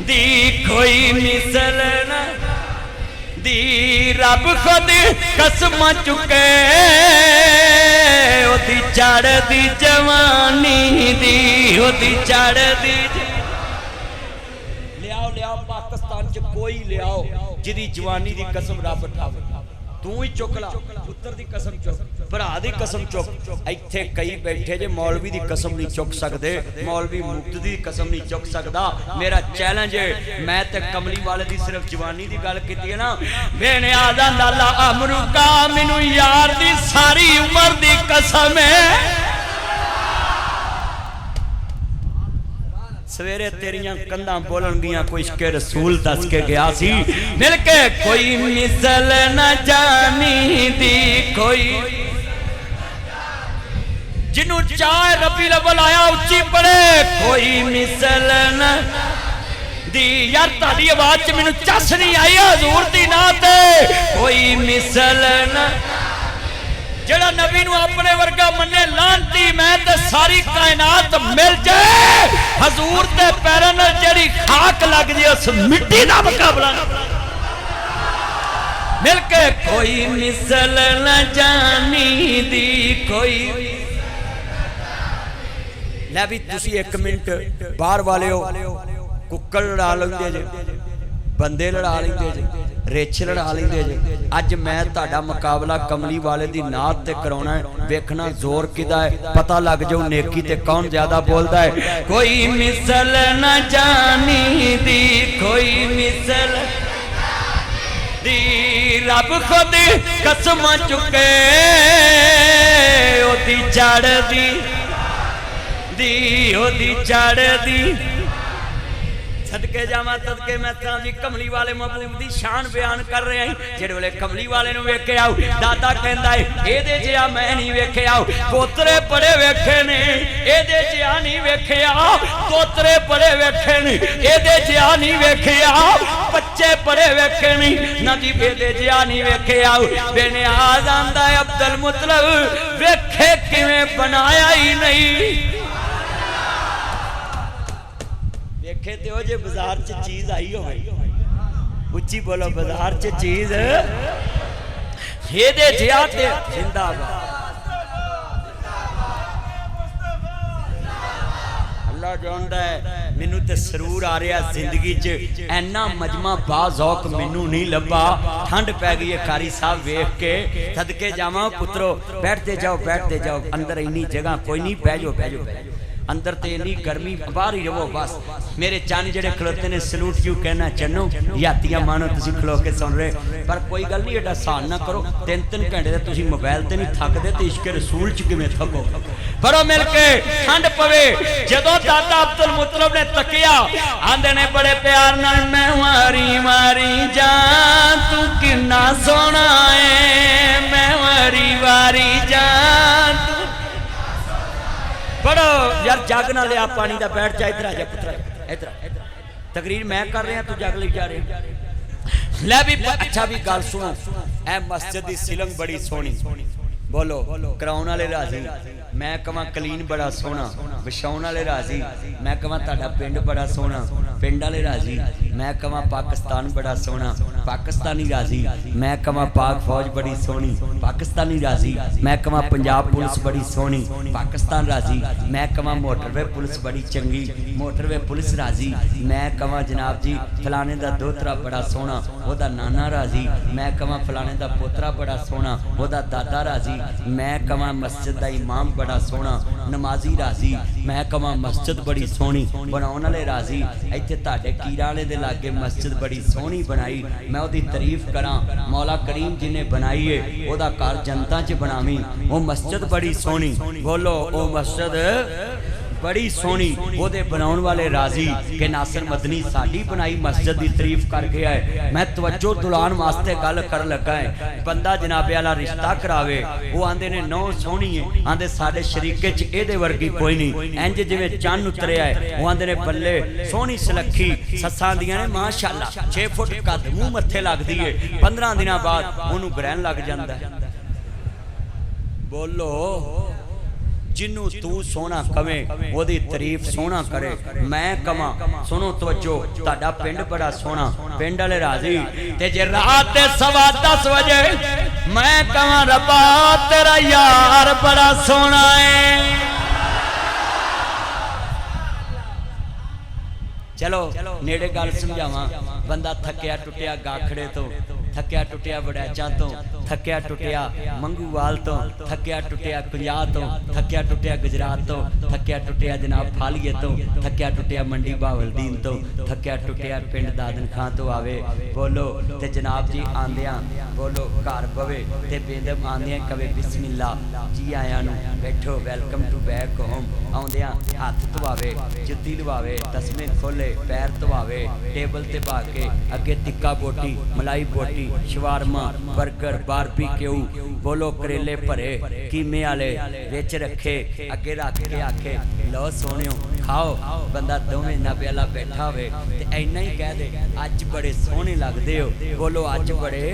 दी, कोई मिसल ना दी। रब खुद कसम चुके, ओदी चढ़दी जवानी दी, ओदी चढ़दी। लियाओ लियाओ पाकिस्तान च कोई लियाओ जिदी जवानी दी कसम रब उठावे। तू ही चुक ला, पुत्र दी कसम चुक, भरा दी कसम चुक। इत्थे कई बैठे जे मौलवी दी कसम नहीं चुक सकते, मौलवी मुक्ति दी कसम नहीं चुक सकता। मेरा चैलेंज है, मैं ते कमली वाले दी सिर्फ जवानी दी गल कीती है ना। मैंने आदा लाला अमरू का मैनू यार दी सारी उम्र दी कसम है। सवेरे तेरियां कंधां बोलन गियां, कोई इश्के रसूल दस के गया सी मिल के। कोई मिसल न जानी दी, कोई जिन्हों चाहे रबी अव्वल आया उच्ची पड़े। कोई मिसल न दी। यार ताड़ी आवाज च मैनू चस नहीं आई हजूर दी नात। कोई मिसल न, जेड़ा नबी नू अपने वर्गा मन्ने लांती, मैं ते सारी कायनात मिल जाए हजूर ते पैरां नाल जेड़ी खाक लग जाए उस मिट्टी दा मुकाबला मिल के। कोई मिसल न जानी दी, कोई। ले भी तुसी 1 मिनट बाहर वाले हो, कुक्कड़ लड़ा लेंदे जे, बंदे लड़ा लेंदे जे, रिछ लड़ा लेंदे जे। अज मैं तुहाडा मुकाबला कमली वाले दी नात ते कराउणा है। वेखना जोर किदा है, पता लग जाऊ नेकी ते कौन ज्यादा बोलदा है। कोई मिसल न जानी दी, कोई मिसल दी। रब खुद कसम चुके, ओदी चढ़दी दी, ओदी चढ़दी। सदके जावा सदके मैं जी कमली वाले महबूब दी शान बयान कर रहे हैं। जेड़े वेले कमली वाले नूं वेखे आओ, दादा कहंदा है एदे जिहा मैं नहीं वेखे आओ। पोतरे पड़े वेखे ने, एदे जिहा नहीं वेखे आओ। पोतरे पड़े वेखे ने, एदे जिहा नहीं वेखे आओ। बच्चे पड़े वेखे नहीं ना जी, एदे जिहा नहीं वेखे आओ। बेने आज आंदा है अब्दुल मुतलब, वेखे किवें बनाया ही नहीं। देखे ते हो जे बाजार च चीज आई हो, उच्ची बोलो बाजार च चीज हेदे जिया ते जिंदाबाद। अल्लाह जानदा है मैनू ते सरूर आ रहा जिंदगी च, ऐना मजमा बाज़ौक मैनू नहीं लभा। ठंड पै गई है कारी साहब वेख के। सदके जावा पुत्रो, बैठते जाओ बैठते जाओ, अंदर इन्नी जगह कोई नहीं, बह जाओ बह जाओ बह जाओ। अंदर तो इन्नी गर्मी, बाहर ही रहो बस। मेरे चन जेडे खलोते ने सलूट यू कहना चन्नो, यातियां मानो तुसीं खलो के सुन रहे। पर कोई गल नहीं, एडा सहन ना करो। 3-3 घंटे ते तुसीं मोबाइल ते नहीं थकदे, तो इश्के रसूल च किवें थको। पढ़ो मिल के, ठंड पवे। जदों दादा अब्दुल मुतलब ने तकिया, आंदे ने बड़े प्यार नाल, मैं वारी वारी जान तू किन्ना सोहना है, मैं वारी वारी जान तू। पढ़ो यार, जग ना लिया पानी का, बैठ जा। इधर आ जा पुत्रा, इधर इधर। तकरीर मैं कर रहा, तू जग ले जा रहे। ले भी अच्छा भी गल सुनो, ए मस्जिद की सिलंग बड़ी सोहनी, बोलो कराउन वाले राजी, मैं कहां कलीन बड़ा सोहना, विछाउन वाले राजी, मैं कहां तुहाडा पिंड बड़ा सोहना, पिंड वाले राजी, मैं कहां पाकिस्तान बड़ा सोहना, पाकिस्तानी राजी, मैं कहां पाक फौज बड़ी सोहनी, पाकिस्तानी राजी, मैं कहां पंजाब पुलिस बड़ी सोहनी, पाकिस्तान राजी, मैं कहां मोटरवे पुलिस बड़ी चंगी, मोटरवे पुलिस राजी, मैं कहां जनाब जी फलाने दा दोतरा बड़ा सोहना, ओदा नाना राजी, मैं कहां फलाने दा पोतरा बड़ा सोहना, ओदा दादा राजी, मैं कहां मस्जिद दा इमाम बड़ा सोहना, नमाजी राजी, मैं कहां मस्जिद बड़ी सोहनी, बनाउण वाले राजी, इत्थे तुहाडे कीरा वाले दे लागे मस्जिद बड़ी सोहनी बनाई, मैं ओदी तारीफ करां, मौला करीम जिन्हें बनाई है ओदा घर जनता च बनावी, ओ मस्जिद बड़ी सोहनी, बोलो ओ मस्जिद बड़ी सोहनी, ओदे बनाउण वाले राजी के नासिर मदनी साडी बनाई मस्जिद की तारीफ कर गया है। मैं तवज्जो दुलान वास्ते गल कर लगा है, बंदा जनाबे वाला रिश्ता करावे वो आंदे ने नौ सोहनी है, आंदे साडे शरीके च एदे वर्गी कोई नहीं, इंज जिवें चंन उतरिया है, वो आंदे ने बल्ले सोहनी सलखी सस्सां दियां ने माशाअल्लाह 6 फुट कद मूंह मत्थे लगदी है, 15 दिनां बाद ओनू ग्रहण लग जांदा है। बोलो जिन्नू तू सोना कवे ओदी तारीफ सोना करे, मैं कमा सुनो तवज्जो तुहाडा पिंड बड़ा सोना, पिंड वाले राजी, ते जे रात दे 10:15 बजे मैं कमा रब्बा तेरा यार बड़ा सोना है। चलो नेड़े गल समझावा, बंदा थकिया टुटिया गाखड़े तो, थकिया टुटिया वड़ैचा तो, थकिया टुटिया मंगूवाल तो, थकिया टुटिया कुंजाह तो, थकिया टुटिया गुजरात तो, थकिया टुटिया जनाब फालिए तो, थकिया टुटिया मंडी बावलदीन तो, थकिया टुटिया पिंड दादन खां तो आवे, बोलो ते जनाब जी आंदियां बोलो घर पवे ते बेदम आंदियां कवे बिस्मिल्ला जी आया नू बैठो वेलकम टू बैक होम, आउंदियां हाथ धवावे जुत्ती लवावे तस्मे खोले पैर धवावे, टेबल ते पा के अगे टिक्का बोटी मलाई बोटी शवारमा बर्गर बारबीक्यू, बोलो करेले भरे कीमे वाले विच रखे अगे रख के आखे लो सोहणियो खाओ, बंदा दोवें नबे वाला बैठा होवे ते इन्ना ही कह दे अज बड़े सोहणे लगदे हो, बोलो अज बड़े,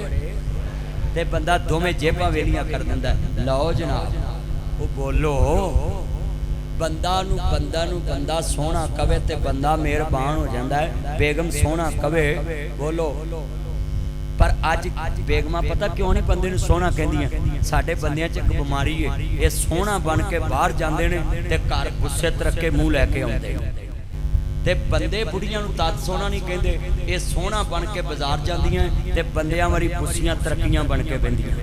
ते बंदा दोवें जेबां वेलियां कर दिंदा लो जनाब, वो बोलो बंदा सोहना कवे ते बंदा मेहरबान हो जाता है, बेगम सोहना कवे बोलो, पर अज बेगमां पता क्यों नहीं बंदे नूं सोहना कहंदियां, साडे बंदियां च एक बीमारी है, ये सोहना बन के बाहर जांदे ने ते घर गुस्से तरक्के मूँह लैके आउंदे ने, ते बंदे बुढ़ियां नूं तद सोहना नहीं कहंदे, ये सोहना बन के बाजार जांदियां ते बंदियां वारी पुस्सियां तरक्कियां बन के बहिंदियां,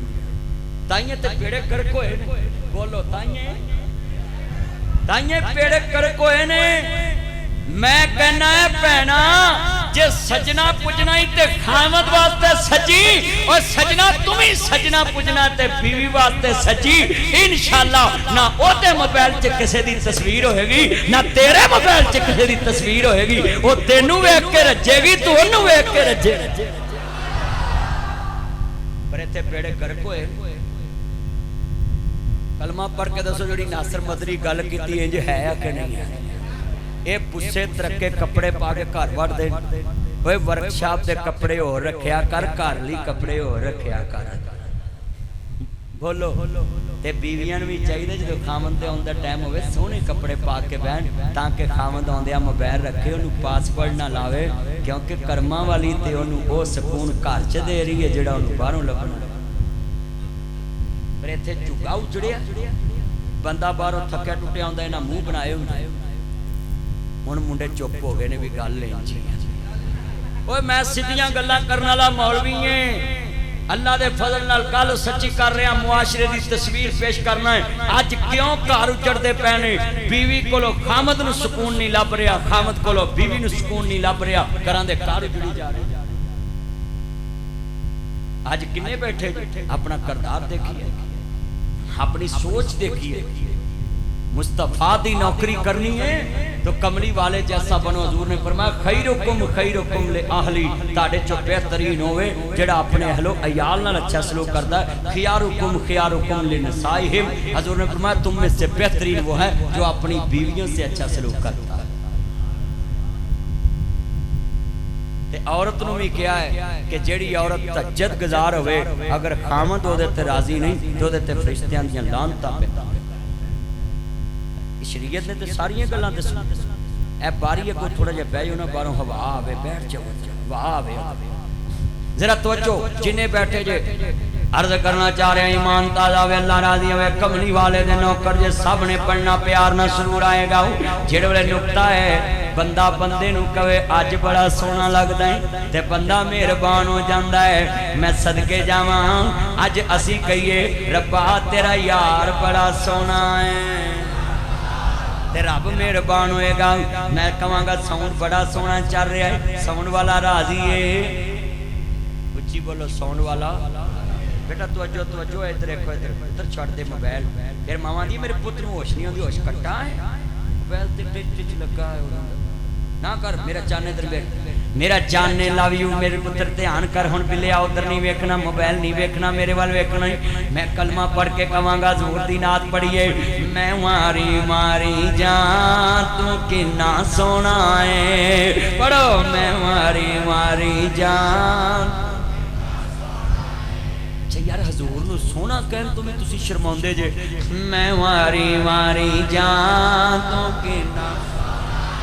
ताइये ते पेड़े करक होए, बोलो ताइये पेड़े करक होए ने। मैं कहना है भैना जे सजना पुजना ही ते खामद वास्ते सजी, और सजना तुम ही सजना पुजना ते बीवी वास्ते सजी, इंशाअल्लाह ना ओदे मोबाइल च किसी दी तस्वीर होएगी ना तेरे मोबाइल च किसी दी तस्वीर होएगी, वो तेनू वेख के रजेगी तू ओनू वेख के रजे, पर इत्थे पेड़े करक होए। कलमा पढ़ के दसो जी नासिर मदनी गल की इंज है कि नहीं है, ये पुस्से तरक्के कपड़े पा के घर वड़दे, ओए वर्कशॉप के कपड़े हो रखिया कर, घर ली कपड़े हो रखिया कर, बोलो ते बीवियां भी चाहिए जो खामन ते आउंदा टाइम होवे सोहने कपड़े पा के बहन, ताकि खामन आउंदिया मोबाइल रखे उन्होंने पासवर्ड ना लावे, क्योंकि कर्मा वाली ते उन्होंने वो सकून घर च दे रही है जिहड़ा उन्होंने बाहरों लभना। पर इत्थे झुग्गा उजड़िया, बंदा बाहरों थकिया टुटिया आउंदा इन्हां मूँह बनाए हुंदे, हुण मुंडे चुप हो गए ने भी गल नहीं जी, ओए मैं सीधियां गल्लां करन वाला मौलवी है, अल्लाह दे फजल नाल गल सच्ची कर रहा, मुआशरे दी तस्वीर पेश करना है। अज क्यों घर उजड़दे पए ने, बीवी कोलों खामद नूं सुकून नहीं लभ रहा, खामद कोलों बीवी नूं सुकून नहीं लभ रहा, घरां दे घर उजड़ी जा रहे। अज किन्ने बैठे अपना किरदार देखिए, अपनी सोच देखिए, मुस्तफा दी नौकरी करनी है तो कमली वाले जैसा बनो। हजूर ने फरमाया खैरुकुम ले आहली, ताड़े चो बेहतरीन होवे जेड़ा अपने अहलो अयाल नाल अच्छा सलूक करदा है। खियारुकुम लिनसाइहिम, हजूर ने फरमाया तुम में से बेहतरीन वो है जो अपनी बीवियों से अच्छा सलूक करता है। ते औरत नूं भी कहा है कि जिहड़ी औरत तज्जत गुजार होवे अगर खामद उहदे ते राजी नहीं तो उहदे ते फरिश्तियां दीयां लानतां पैदा शरीयत ने तो सारियां गल्लां दस्सियां ए बारी है कोई थोड़ा जिहा बह जाओ ना बाहरों हवा आवे बैठ जाओ हवा आवे जरा तवज्जो जिन्हें बैठे जे अर्ज करना चाह रहे हैं ईमान ताजा वे अल्लाह राजी होवे कमली वाले दे नौकर जे सब ने पढ़ना प्यार ना सुरूर आएगा जेड़े वेले नुकता है बंदा बंदे नूं कहे अज बड़ा सोहना लगदा है ते बंदा मेहरबान हो जांदा है मैं सदके जावां अज असी कहिए रब्बा तेरा यार बड़ा सोहना है ते रब मेहरबान होएगा मैं कहांगा साउंड बड़ा सोहना चल रहा है साउंड वाला राजी है उच्ची बोलो साउंड वाला बेटा तवज्जो तवज्जो इधर देखो इधर छड़ दे मोबाइल फिर मामा दी मेरे पुत्र नूं होश नहीं आंदी होश कट्टा है मोबाइल ते टिच लगा है ना कर मेरा जान इधर बैठ मेरा जान ने लव यू मेरे पुत्र ध्यान कर हुण बिलिया उधर नहीं वेखना मोबाइल नहीं वेखना मेरे वाल वेखना मैं कलमा पढ़ के कहांगा ज़ोर दी नात पढ़िए मैं मारी मारी जान तू किन्ना सोहना है पढ़ो मैं मारी मारी जान यार हजूर नूं सोहना कहन तो मैं तुसी शर्माउंदे जे मैं मारी मारी जान तू किन्ना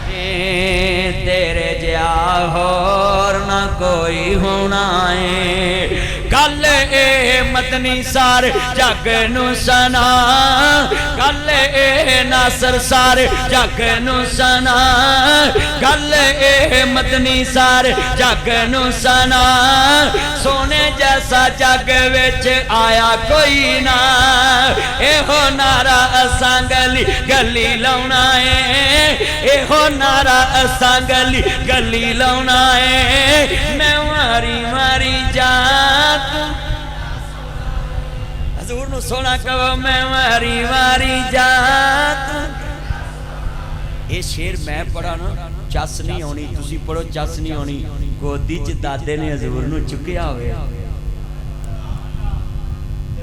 तेरे जिहा होर ना कोई होना है गल ए मदनी सार जग नूं सना गल ए नासर सार जग नूं सना गल ए मदनी सार जग नूं सना सोने जैसा जग विच आया कोई ना एहो नारा असां गली गली लाउणा है एहो नारा असां गली गली लाउणा है मैं मारी मारी जात हजूर नूं सोहना कहो मैं मारी मारी जात ये शेर मैं पढ़ा ना चस नहीं आनी तुसी पढ़ो चस नहीं आनी गोदी च दादे ने हजूर नूं चुकिया होवे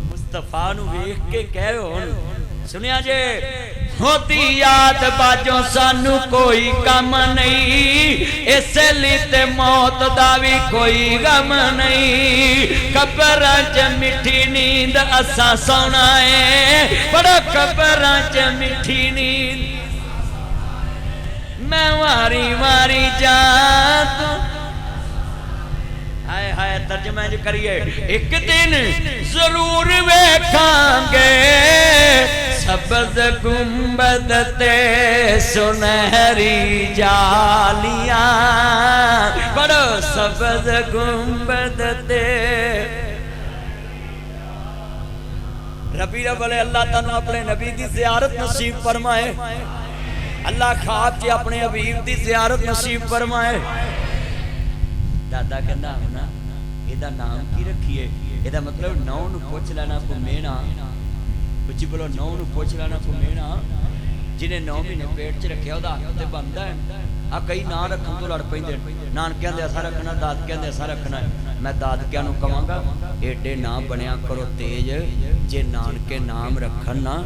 मुस्तफा नूं वेख के कहो सुनिया जे होती याद बाजों सानू कोई कम नहीं इसे लिए मौत दा भी कोई गम नहीं कब्रां च मिठी नींद असा सोना है बड़ा कब्रां च मिठी नींद मैं मारी मारी जात हाय हाय तर्जमा जो करिए एक दिन जरूर वेखांगे सबज गुंबद ते सुनहरी जालियां बड़ो सबज गुंबद ते रबी रबले अल्लाह तानू अपने नबी दी ज़ियारत नसीब फरमाए अल्लाह ख्वाब च अपने हबीब दी ज़ियारत नसीब फरमाए दादा कहना ना एदा नाम की रखिए एदा मतलब नौ नू पुछ लेना घुमेना उच्ची बोलो नौ नू पुछ लेना घुमेना जिन्हें 9 महीने पेट च रखिया ओदा हक ते बनदा है आ कई ना रखन तो लड़ पैंदे नानकियां दे असा रखना दादकियां दे असा रखना मैं दादकियां नू कहांगा एडे ना बनया करो तेज जे नानके नाम रखन ना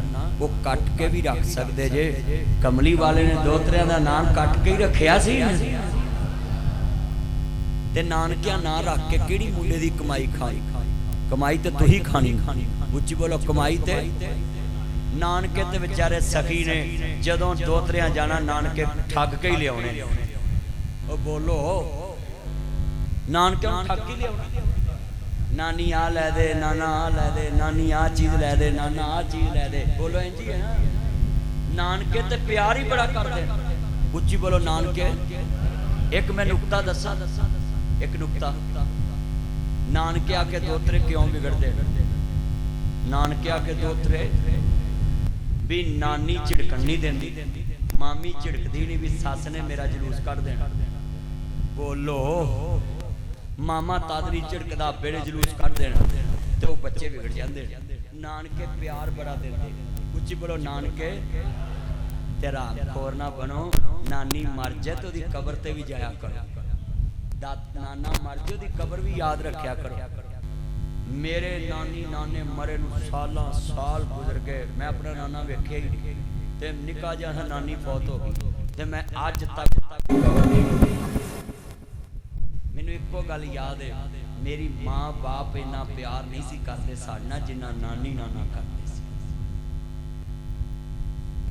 वो कट के भी रख सकदे जे कमली वाले ने दोतरियां दा नाम कट के ही रखिया सी ते नानकिया ना रख के किहड़ी मुंडे दी कमाई खाई कमाई ते तू ही खानी उच्ची बोलो कमाई ते नानके ते बेचारे सखी ने जदों दोतरियां जाना नानके ठग के ही लियाने ओ बोलो नानके ठग के लियाना नानी आ लै दे नाना आ लै दे नानी आ चीज लै दे नाना आ चीज लै दे बोलो इंज ही है ना नानके ते प्यार ही बड़ा करदे उच्ची बोलो नानके एक मैं नुकता दसा एक नुकता नानके आके दोतरे क्यों बिगड़ते नानके आके दोतरे भी नानी झिड़कन नहीं देंदी मामी झिड़कदी नहीं भी सस ने मेरा जलूस कढ़ देना बोलो मामा तादरी झिड़कदा बेड़े जलूस कढ़ देना तो बच्चे बिगड़ जाते नानके प्यार बड़ा देते उच्ची बोलो नानके तेरा खोर ना बनो नानी मर जाए तो कबर ते भी जाया करो नाना मर जाए कबर भी याद रखा करो मेरे नानी नाने मरे साल साल गुजर गए मैं अपना नाना वेख्या ही नहीं ते निका जिहा नानी फौत हो गई ते मैं अज तक मैनू एको गल याद है, मेरी माँ बाप इन्ना प्यार नहीं सी करते साडे नाल जिन्ना नानी नाना करते सी।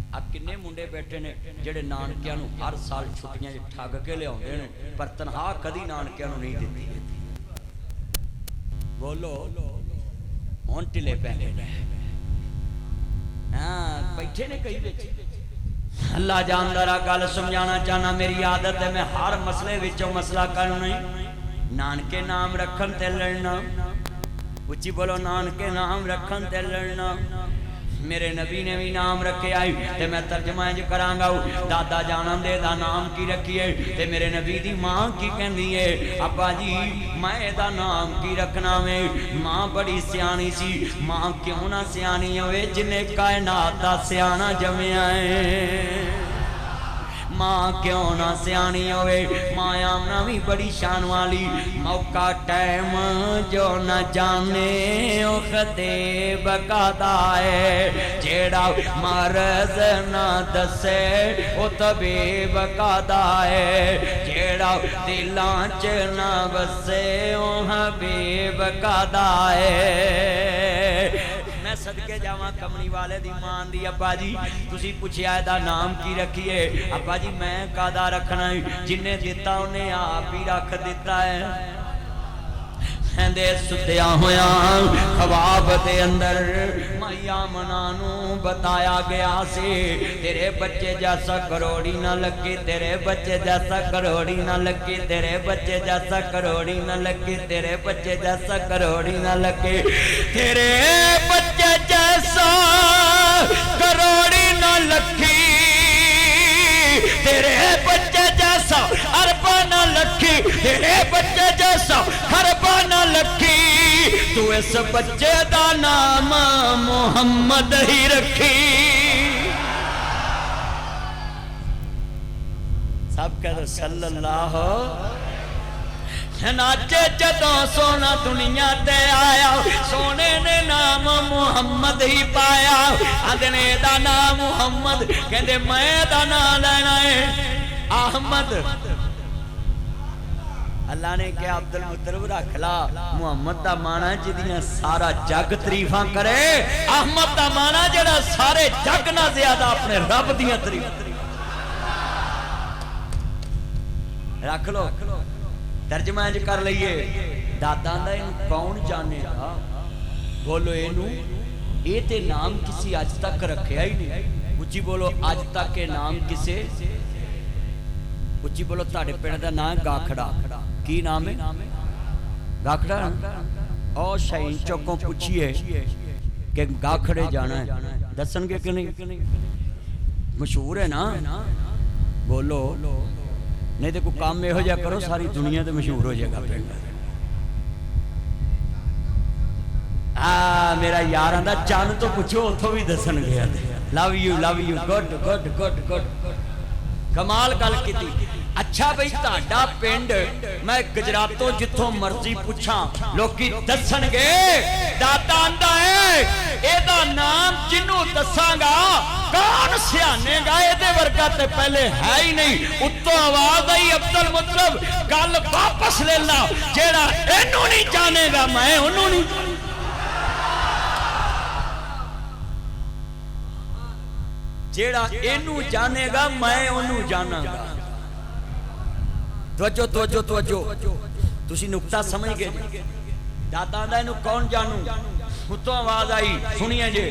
आ किन्ने मुंडे बैठे ने जिहड़े नानकियां नूं हर साल छुट्टियां च ठग के लियाउंदे ने, पर तनख्वाह कदी नानकियां नूं नहीं दित्ती। बोलो हुण ढिले पैंदे ने। हाँ बैठे ने कई विच। अल्लाह जानदा रहा, गल समझाना चाहना, मेरी आदत है मैं हर मसले विचों मसला करना। नानके नाम रखन ते लड़ना, उच्ची बोलो, नानके नाम रखन ते लड़ना। मेरे नबी ने भी नाम रखे आई ते मैं तर्जमा इंज करांगा, दादा जानन दे दा नाम की रखिए ते मेरे नबी दी मां की कहंदी है, अब्बा जी मैं एदा नाम की रखना वे। मां बड़ी सियाणी सी। मां क्यों ना सियाणी होवे जिन्हें कायनात दा सियाणा जम्मिया है। मां क्यों ना सियाणी होवे। मां आमना भी बड़ी शान वाली। मौका टाइम जो न जाने ओ खतेब कादा है, जेड़ा मरज ना दसे ओ तबीब कादा है, जेड़ा दिलां च ना बसे ओ हबीब कादा है। मैं सदके जावा कमली वाले दी मान दी। अब्बा जी तुसी पुछया एदा नाम की रखिए। अब्बा जी मैं कादा रखना है, जिन्हें दिता उन्हें आप ही रख दिता है। कहंदे सुत्या होया ख्वाब दे अंदर मैया मना नू बताया गया से, तेरे बच्चे जैसा करोड़ी ना लगे, तेरे बच्चे जैसा करोड़ी ना लगे, तेरे बच्चे जैसा करोड़ी ना लगे, तेरे बच्चे जैसा करोड़ी ना लगे, तेरे बच्चे जैसा करोड़ी ना लगी, तेरे बच्चे जैसा अरबा ना लखी, तेरे बच्चे जैसा अरबा ना लखी, तू इस बच्चे दा नाम मोहम्मद ही रखी। सब कह दो सल्लल्लाहु। नाचे जदों सोना दुनिया ते आया, सोने ने नाम मुहम्मद ही पाया। आदने दा नाम मुहम्मद, कहंदे मैं दा नाम लेना है अहमद। अल्लाह ने क्या अब्दुल मुत्तलिब रख ला। मुहम्मद दा माना जिदियां सारा जग तरीफां करे, अहमद दा माना जेड़ा सारे जग ना ज्यादा अपने रब दियां तरीफां। रख लो तर्जमा इंज कर लईए। दादा दा इनू कौन जानेगा। बोलो इनू ये ते नाम किसी अज तक रखिया ही नहीं। उच्ची बोलो अज तक के नाम किसे। उच्ची बोलो ताड़े पिंड दा नाम गाखड़ा। की नाम है गाखड़ा। और शाहीन चौकों पूछिए कि गाखड़े जाना है, दसनगे कि नहीं। मशहूर है ना। बोलो नहीं तो कोई काम यहो जिहा करो सारी दुनिया तो मशहूर हो जाएगा पिंड। मेरा यार आंदा चंद तो पूछो उथों भी दसन गया। Love you good good good good कमाल गल कीती। अच्छा बई ताड़ा पिंड मैं गुजरातों जिथों मर्जी पूछा लोकी दसणगे। दादा आंदा है एदा नाम जिन्नू दसांगा कौन सियानेगा, एदे वर्गा ते पहले है ही नहीं। उत्तों आवाज आई अब्दुल मुत्तलिब गल वापस ले ला, जेड़ा इनू नहीं जानेगा मैं उन्नू नहीं। जेड़ा इनू जानेगा मैं उन्नू जानांगा। तवज्जो तवज्जो तवज्जो तुसी नुक्ता समझ गए। दादा दा इनू कौन जानू। उत्तों आवाज आई सुनिए जे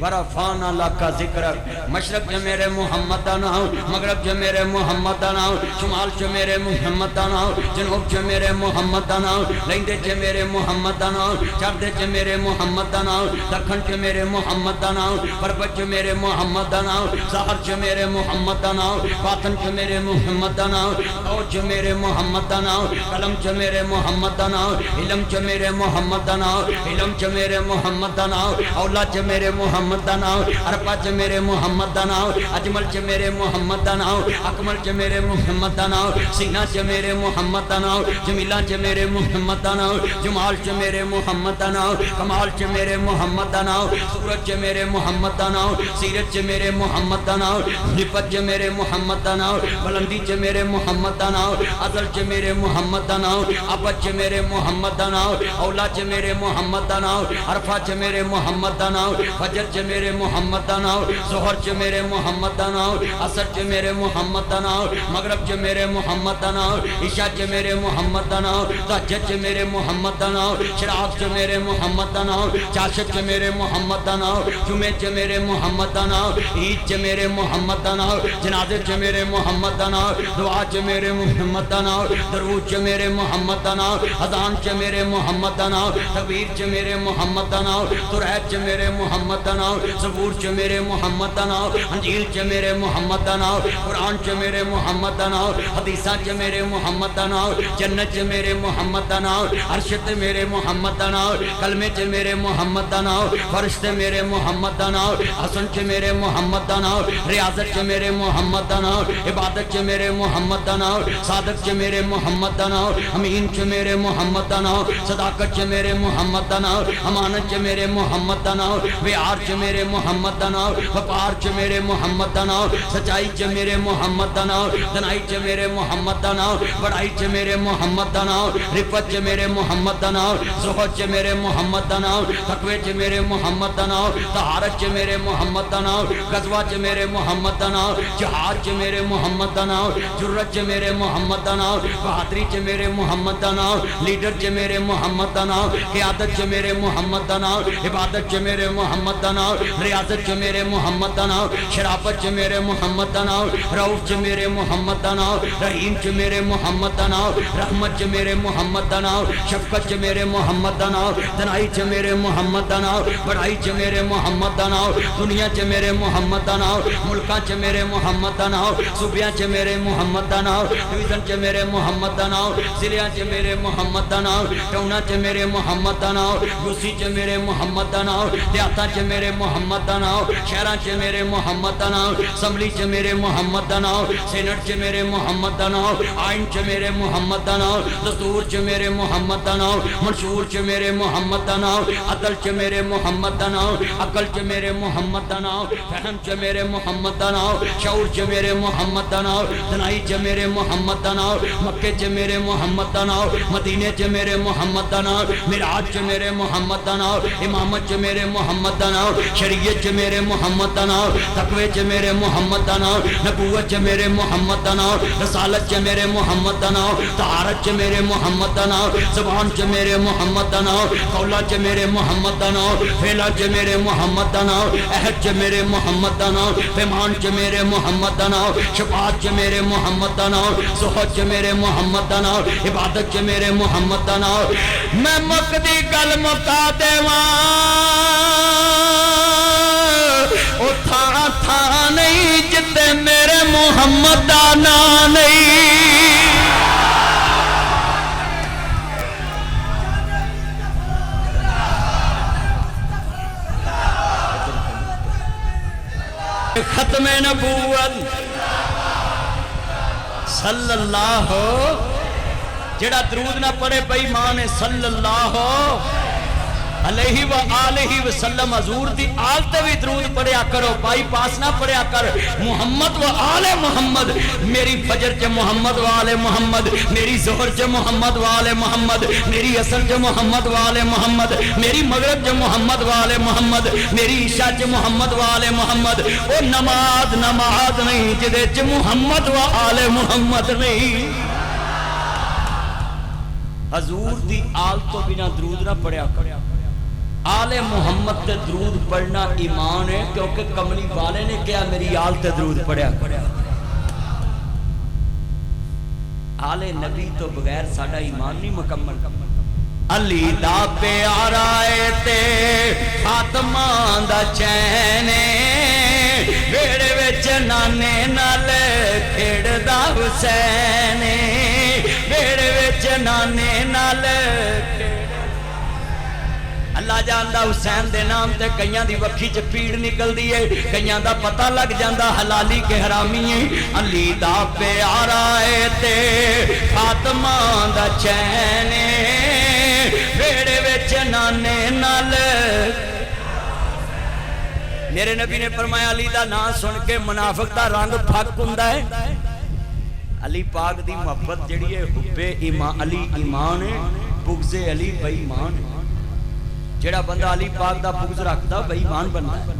वरफाना लाका जिक्र। मशरक च मेरे मुहम्मद दा नाम, मगरब च मेरे मुहम्मद दा नाम, शुमाल च मेरे मुहम्मद दा नाम, जनूब च मेरे मुहम्मद दा नाम, लैंदे च मेरे मुहम्मद दा नाम, चढ़दे च मेरे मुहम्मद दा नाम, दखन च मेरे मुहम्मद दा नाम, परबत च मेरे मुहम्मद दा नाम, ज़हर च मेरे मुहम्मद दा नाम, बातन च मेरे मुहम्मद दा नाम, और च मेरे मुहम्मद दा नाम, कलम च मेरे मुहम्मद दा नाम, इलम च मेरे मुहम्मद दा नाम, इलम च मेरे मुहम्मद दा नाम, औला च मेरे मुहम्मद दा नाम, अरफा च मेरे मुहम्मद दा नाम, अजमल च मेरे मुहम्मद दा नाम, अकमल च मेरे मुहम्मद दा नाम, सीना च मेरे मुहम्मद दा नाम, जमीला च मेरे मुहम्मद दा नाम, जमाल च मेरे मुहम्मद दा नाम, कमाल च मेरे मुहम्मद दा नाम, सूरत च मेरे मुहम्मद दा नाम, सीरत च मेरे मुहम्मद दा नाम, रिफत च मेरे मुहम्मद दा नाम, बुलंदी च मेरे मुहम्मद दा नाम, अजल च मेरे मुहम्मद दा नाम, अबद च मेरे मुहम्मद दा नाम, औला च मेरे मुहम्मद दा नाम, अरफा च मेरे मुहम्मद दा नाम, फजर च मेरे मुहम्मद दा नाम, जोहर च मेरे मुहम्मद दा नाम, असर च मेरे मुहम्मद दा नाम, मगरब च मेरे मुहम्मद दा नाम, इशा च मेरे मुहम्मद दा नाम, तहज्जुद च मेरे मुहम्मद दा नाम, शराब च मेरे मुहम्मद दा नाम, चाशत च मेरे मुहम्मद दा नाम, जुमे च मेरे मुहम्मद दा नाम, ईद च मेरे मुहम्मद दा नाम, जनाजे च मेरे मुहम्मद दा नाम, दुआ च मेरे मुहम्मद दा नाम, दरूद च मेरे मुहम्मद दा नाम, अजान च मेरे मुहम्मद दा नाम, तकबीर च मेरे मुहम्मद दा नाम, तुरैत च मेरे मुहम्मद दा नाम, ज़बूर च मेरे मुहम्मद दा नाम, अंजील च मेरे मुहम्मद दा नाम, कुरान च मेरे मुहम्मद दा नाम, हदीसां च मेरे मुहम्मद दा नाम, जन्नत च मेरे मुहम्मद दा नाम, अर्श ते मेरे मुहम्मद दा नाम, कलमे च मेरे मुहम्मद दा नाम, फरिश्ते मेरे मुहम्मद दा नाम, हसन च मेरे मुहम्मद दा नाम, रियाजत च मेरे मुहम्मद दा नाम, इबादत च मेरे मुहम्मद दा नाम, सादक च मेरे मुहम्मद दा नाम, अमीन च मेरे मुहम्मद दा नाम, सदाकत च मेरे मुहम्मद दा नाम, अमानत च मेरे मुहम्मद दा नाम, व्यार च मेरे मुहम्मद दा नाम, व्यापार च मेरे मुहम्मद दा नाम, सच्चाई च मेरे मुहम्मद दा नाम, दनाई च मेरे मुहम्मद दा नाम, बड़ाई च मेरे मुहम्मद दा नाम, रिफत च मेरे मुहम्मद दा नाम, ज़ुहद च मेरे मुहम्मद दा नाम, तकवे च मेरे मुहम्मद दा नाम, तहारत च मेरे मुहम्मद दा नाम, गज़वा च मेरे मुहम्मद दा नाम, जहाद च मेरे मुहम्मद दा नाम, जुर्रत च मेरे मुहम्मद दा नाम, बहादरी च मेरे मुहम्मद दा नाम, लीडर च मेरे मुहम्मद दा नाम, क़यादत च मेरे मुहम्मद दा नाम, इबादत च मेरे मुहम्मद दा नाम, रियाजत च मेरे मुहम्मद दा नाम, शराफत च मेरे मुहम्मद दा नाम, रऊफ च मेरे मुहम्मद दा नाम, रहीम च मेरे मुहम्मद दा नाम, रहमत च मेरे मुहम्मद दा नाम, शफकत च मेरे मुहम्मद दा नाम, दनाई च मेरे मुहम्मद दा नाम, बड़ाई च मेरे मुहम्मद दा नाम, दुनिया च मेरे मुहम्मद दा नाम, मुल्का च मेरे मुहम्मद दा नाम, सूबिया च मेरे मुहम्मद दा नाम, डिवीजन च मेरे मुहम्मद दा नाम, जिलिया च मेरे मुहम्मद दा नाम, टाउना च मेरे मुहम्मद दा नाम, यूसी च मेरे मुहम्मद दा नाम, देहातां च मेरे मुहम्मद दा नाम, शहरां च मेरे मुहम्मद दा नाम, असम्बली च मेरे मुहम्मद दा नाम, सेनेट च मेरे मुहम्मद दा नाम, आइन च मेरे मुहम्मद दा नाम, दस्तूर च मेरे मुहम्मद दा नाम, मंशूर च मेरे मुहम्मद दा नाम, अदल च मेरे मुहम्मद दा नाम, अकल च मेरे मुहम्मद दा नाम, फहम च मेरे मुहम्मद दा नाम, शऊर च मेरे मुहम्मद दा नाम, दनाई च मेरे मुहम्मद दा नाम, मक्के च मेरे मुहम्मद दा नाम, मदीने च मेरे मुहम्मद दा नाम, मिराज च मेरे मुहम्मद दा नाम, इमामत च मेरे मुहम्मद दा नाम, शरीयत च मेरे मुहम्मद दा नाम, तकवे च मेरे मुहम्मद दा नाम, नबूवत च मेरे मुहम्मद दा नाम, रसालत च मेरे मुहम्मद दा नाम, तहारत च मेरे मुहम्मद दा नाम, ज़बान च मेरे मुहम्मद दा नाम, कौला च मेरे मुहम्मद दा नाम, फेला च मेरे मुहम्मद दा नाम, अहद च मेरे मुहम्मद दा नाम, पैमान च मेरे मुहम्मद दा नाम, शफाअत च मेरे मुहम्मद दा नाम, ज़ुहद च मेरे मुहम्मद दा नाम, इबादत च मेरे मुहम्मद दा नाम। मैं मुकदी गल मुका देवां ओ थां थां नहीं जिते मेरे मुहम्मद दा नाम नहीं। खत्मे नबूवत सल्लल्लाहु, जेड़ा दरूद ना पढ़े बेईमान है, सल्लल्लाहु अलैहि व आलिहि वसल्लम, हजूर दी आल ते भी दरूद पढ़िया करो, बाईपास ना पढ़िया कर। मुहम्मद व आले मुहम्मद, मेरी फजर च मुहम्मद व आले मुहम्मद, मेरी जोहर च मुहम्मद व आले मुहम्मद, मेरी असर च मुहम्मद व आले मुहम्मद, मेरी मगरब च मुहम्मद व आले मुहम्मद, मेरी ईशा च मुहम्मद व आले मुहम्मद। ओ नमाज नमाज नहीं जिदे च मुहम्मद व आले मुहम्मद नहीं। हजूर दी आल तो बिना दरूद ना पढ़िया कर। आले मुहम्मद ते दरूद पढ़ना ईमान है, क्योंकि कमली वाले ने कहा मेरी आल ते दरूद पढ़िया। आले नबी तो बगैर साडा ईमान नहीं मुकम्मल। अली दा प्यारा है ते फातिमा दा चैन, वेड़े विच नाने नाल खेड़दा हुसैन, वेड़े विच नाने नाल अल्लाह जानदा हुसैन दे नाम ते कईयां दी वक्खी च पीड़ निकलदी है, कईयां दा पता लग जांदा हलाली के हरामी है। अली दा प्यारा है ते फातिमा दा चैन बेड़े विच नाने नाल। मेरे नबी ने फरमाया अली दा नाम सुन के मुनाफिक दा रंग फक हुंदा है। अली पाक दी मोहब्बत जिहड़ी है हुब्बे ईमान अली ईमान है, बुग़्ज़े अली बेईमान है। जेड़ा बंदा अली पाक दा बुग़्ज़ रखदा बेईमान बनदा है।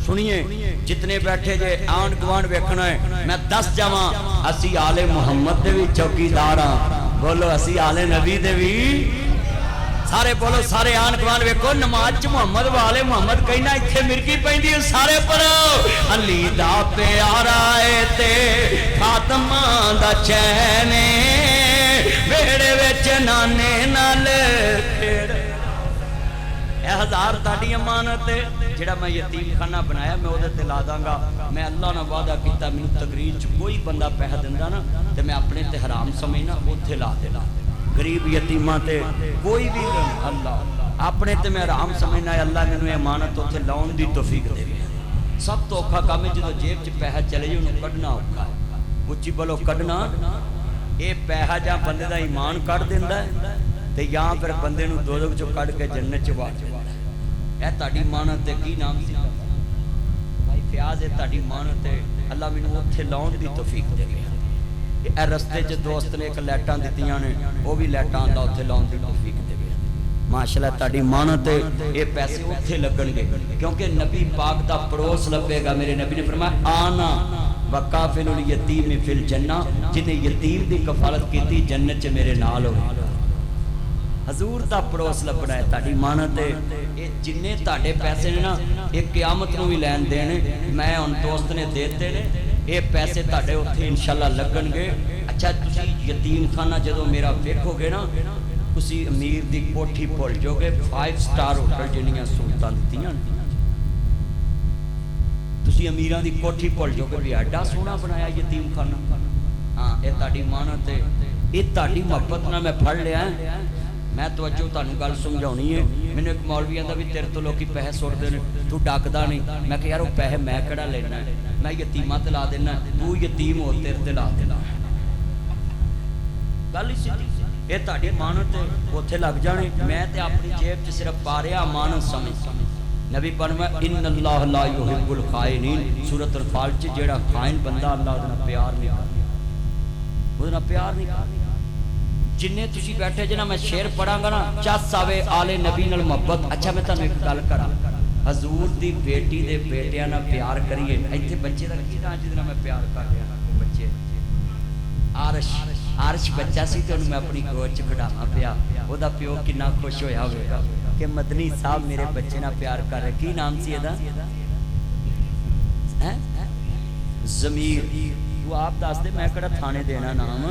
सुनिए जितने बैठे जे आंड गुआंढ वेखना है, मैं दस जावां असी आले मुहम्मद दे भी चौकीदार हां। बोलो असी आले नबी दे भी सारे बोलो सारे आन गुआंढ वेखो नमाज च मुहम्मद वाले मुहम्मद कहना इत्थे मिर्गी पैंदी सारे पढ़ो। अली दा प्यारा है ते फातिमा दा चैन बेड़े विच नाने नाल खेड़। हजार ताड़ी अमानत है जेड़ा मैं यतीम खाना बनाया मैं उहदे ते ला दांगा। मैं अल्लाह ने वादा कीता मैनूं तकरीर च कोई बंदा पैसा दिंदा ना ते मैं अपने ते हराम समझना उत्थे ला देना। गरीब यतीमां ते कोई भी अल्लाह अपने ते मैं हराम समझना है। अल्लाह मैनूं अमानत उत्थे लाउण दी तौफीक देवे। सब तो औखा काम है जो जेब च पैसा चले जाए उन्हें कढ़ना औखा है। उच्ची बोलो कढ़ना। ये पैसा जां बंदे दा ईमान कढ़ दिंदा है ते या फिर बंदे नूं दोज़ख चों कढ़ के जन्नत च वाड़ दिंदा है। यह ताड़ी मानत है। की नाम सी भाई फ्याज है ताड़ी मानत है। अल्लाह मैनूं उत्थे लाउण दी तौफीक देवे। ए रस्ते च दोस्त ने एक लाइटां दित्तियां ने वो भी लाइटां अल्लाह उत्थे लाउण दी तौफीक देवे। माशाअल्लाह ताड़ी मानत है। ये पैसे उत्थे लगणगे क्योंकि नबी पाक दा पड़ोस लभेगा। मेरे नबी ने फरमाया आना वकाफिलुल यतीम फिल जन्ना। जिन्हें यतीम दी कफालत कीती जन्नत च मेरे नाल होवे। हजूर दा पड़ोस लभना है ताड़ी मानत है। ये जिन्ने ताड़े पैसे ने ना ये क़यामत नूं भी लैन देने। मैं हुण दोस्त ने देते ने ये पैसे ताड़े उत्थे इंशाअल्लाह लगणगे। अच्छा तुसी यतीम खाना जदों मेरा वेखोगे ना तुसी अमीर दी कोठी भुल जाओगे। 5 स्टार होटल जिन्नियां सहूलतां दित्तियां तुसी अमीरां दी कोठी भुल जाओगे भी एडा सोहना बनाया यतीम खाना। हाँ ये ताड़ी मानत है। ये ताड़ी मोहब्बत नाल मैं फड़ लिया। मैं तवज्जो तुहानूं गल समझाउणी है। मैनूं एक मौलवी आंदा भी तेरे तो लोग पैसे सुटदे ने तू डकदा नहीं। मैं कहा यार वो पैसे मैं किहड़ा लेना है मैं यतीमां ते ला देना तू यतीम हो तेरे ते ला देना। गल ही सीधी। ये ताड़ी मानत है उत्थे लग जाने। मैं ते अपनी जेब च सिर्फ पा रिहा मानत समझ। नबी फरमाया इन्नल्लाह ला युहिब्बुल खाइनीन। सूरत अल-फाल च जेड़ा खाइन बंदा अल्लाह उहदे नाल प्यार नहीं करदा। उहदे नाल प्यार नहीं करदा। जिन्ने तुसी बैठे जे ना मैं शेर पढ़ांगा ना चस आवे आले नबी नाल मोहब्बत। अच्छा मैं तुहानूं एक गल करा हजूर दी बेटी दे बेटियां नाल प्यार करिए। इत्थे बच्चे दा की नाम जिहदे नाल मैं प्यार कर रहा बच्चे आरश आरश बच्चा सी ते मैं अपनी गोद च खड़ावां पिया। ओहदा प्यो किन्ना खुश होया होवेगा कि मदनी साहब मेरे बच्चे नाल प्यार कर रहे। की नाम सी एदा हैं ज़मीर। तू आप दस दे मैं किहड़ा थाने देना नाम।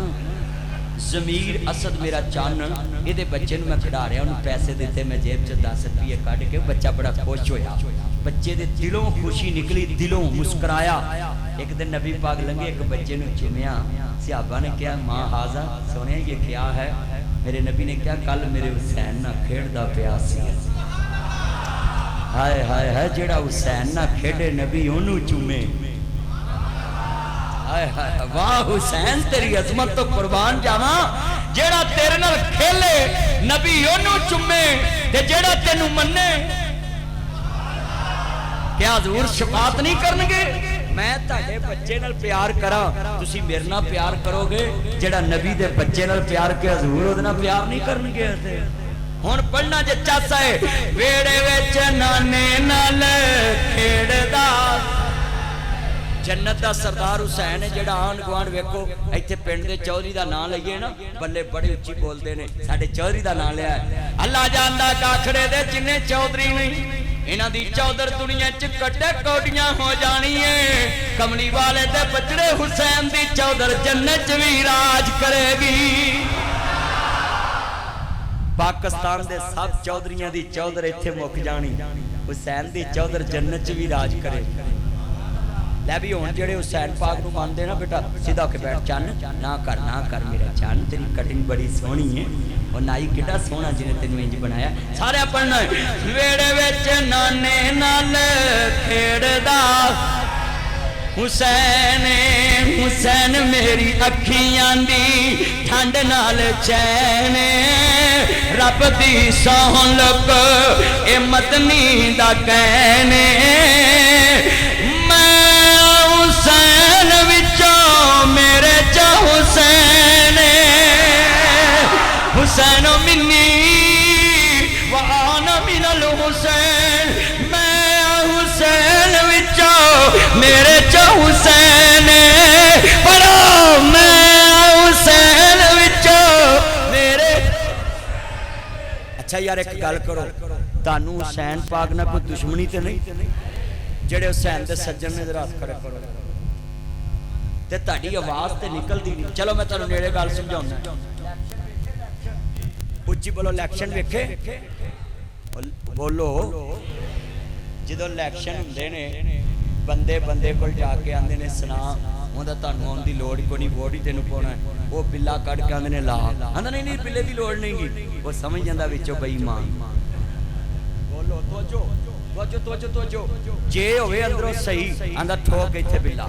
ज़मीर असद मेरा चानन ये बच्चे मैं खिड़ा रहा उन्हें पैसे दिते। मैं जेब च 10 रुपये कढ़ के बच्चा बड़ा खुश होया। बच्चे दे दिलों खुशी निकली दिलों मुस्कुराया। एक दिन नबी पाक लंघे एक बच्चे ने चुमिया। सहाबा ने कहा माँ हाजा सोने ये क्या है। मेरे नबी ने कहा कल मेरे हुसैन ना खेड़दा पिया सी। हाय हाय हाय जेड़ा हुसैन ना खेड़े नबी ओनू चूमे। वाह हुसैन तेरी अजमत तो कुर्बान जावा। जेड़ा तेरे नाल खेले नबी ओनू चुमे ते जेड़ा तेनू मन्ने क्या हजूर शफात नहीं करनगे। मैं ताडे बच्चे नाल प्यार करा तुसी मेरे नाल प्यार करोगे। जेड़ा नबी दे बच्चे नाल प्यार के हजूर ओहदे नाल प्यार नहीं करनगे। हुण पढ़ना जे चासा है वेड़े विच नाने नाल खेड़दा। जन्नत का सरदार हुसैन है जेड़ा आंढ गुआंढ वेखो इत्थे पिंड दे चौधरी दा नाम लईए ना बल्ले बड़े उच्ची बोलते ने साडे चौधरी दा नाम लिया। अल्लाह जानदा काखड़े दे जिन्ने चौधरी नहीं इन्हां दी चौधर दुनिया च कट्टे कोटियां हो जानी है। कमली वाले ते बचड़े हुसैन दी चौधर जन्नत च भी राज करेगी। पाकिस्तान दे सब चौधरियां दी चौधर इत्थे मुक जानी हुसैन दी चौधर जन्नत च भी राज करेगी। लै भी हुण जेड़े हुसैन पाक नूं मनदे ना बेटा सीधा होके बैठ चन ना कर मेरा चन तेरी कटिंग बड़ी सोहनी है और नाई किड्डा सोहना जिन्हें तेन इंज बनाया सारे पढ़ना वेड़े विच नाने नाल खेड़दा हुसैन हुसैन मेरी अखियां दी ठंड नाल चैन रब दी सौं लुक ए मतनी दा कहने हुसैन विचों मेरे च हुसैन हुसैन मिन्नी वाना मिनल हुसैन मैं हुसैन विचों मेरे च हुसैन पढ़ो मैं हुसैन विचों मेरे। अच्छा यार एक गल करो तानू हुसैन पाक ना कोई दुश्मनी तो नहीं जेड़े हुसैन दे सज्जन ने जरा हाथ खड़े करो ते ताड़ी आवाज ते निकलदी नहीं। चलो मैं तुहानू नेड़े गल समझाउंदा उच्ची बोलो इलेक्शन वेखे बोलो जो इलेक्शन हुंदे ने बंदे बंदे कोल जाके आंदे ने सुना उहदा तुहानू आउण दी लोड़ कोई नहीं वोट ही तैनूं पाउणा वो बिल्ला कढ के आंदे ने ला आंदा नहीं बिल्ले दी लोड़ नहीं गी वो समझ जांदा विचों बेईमान बोलो तोजो जे होवे अंदरों सही आंदा ठोक इत्थे बिल्ला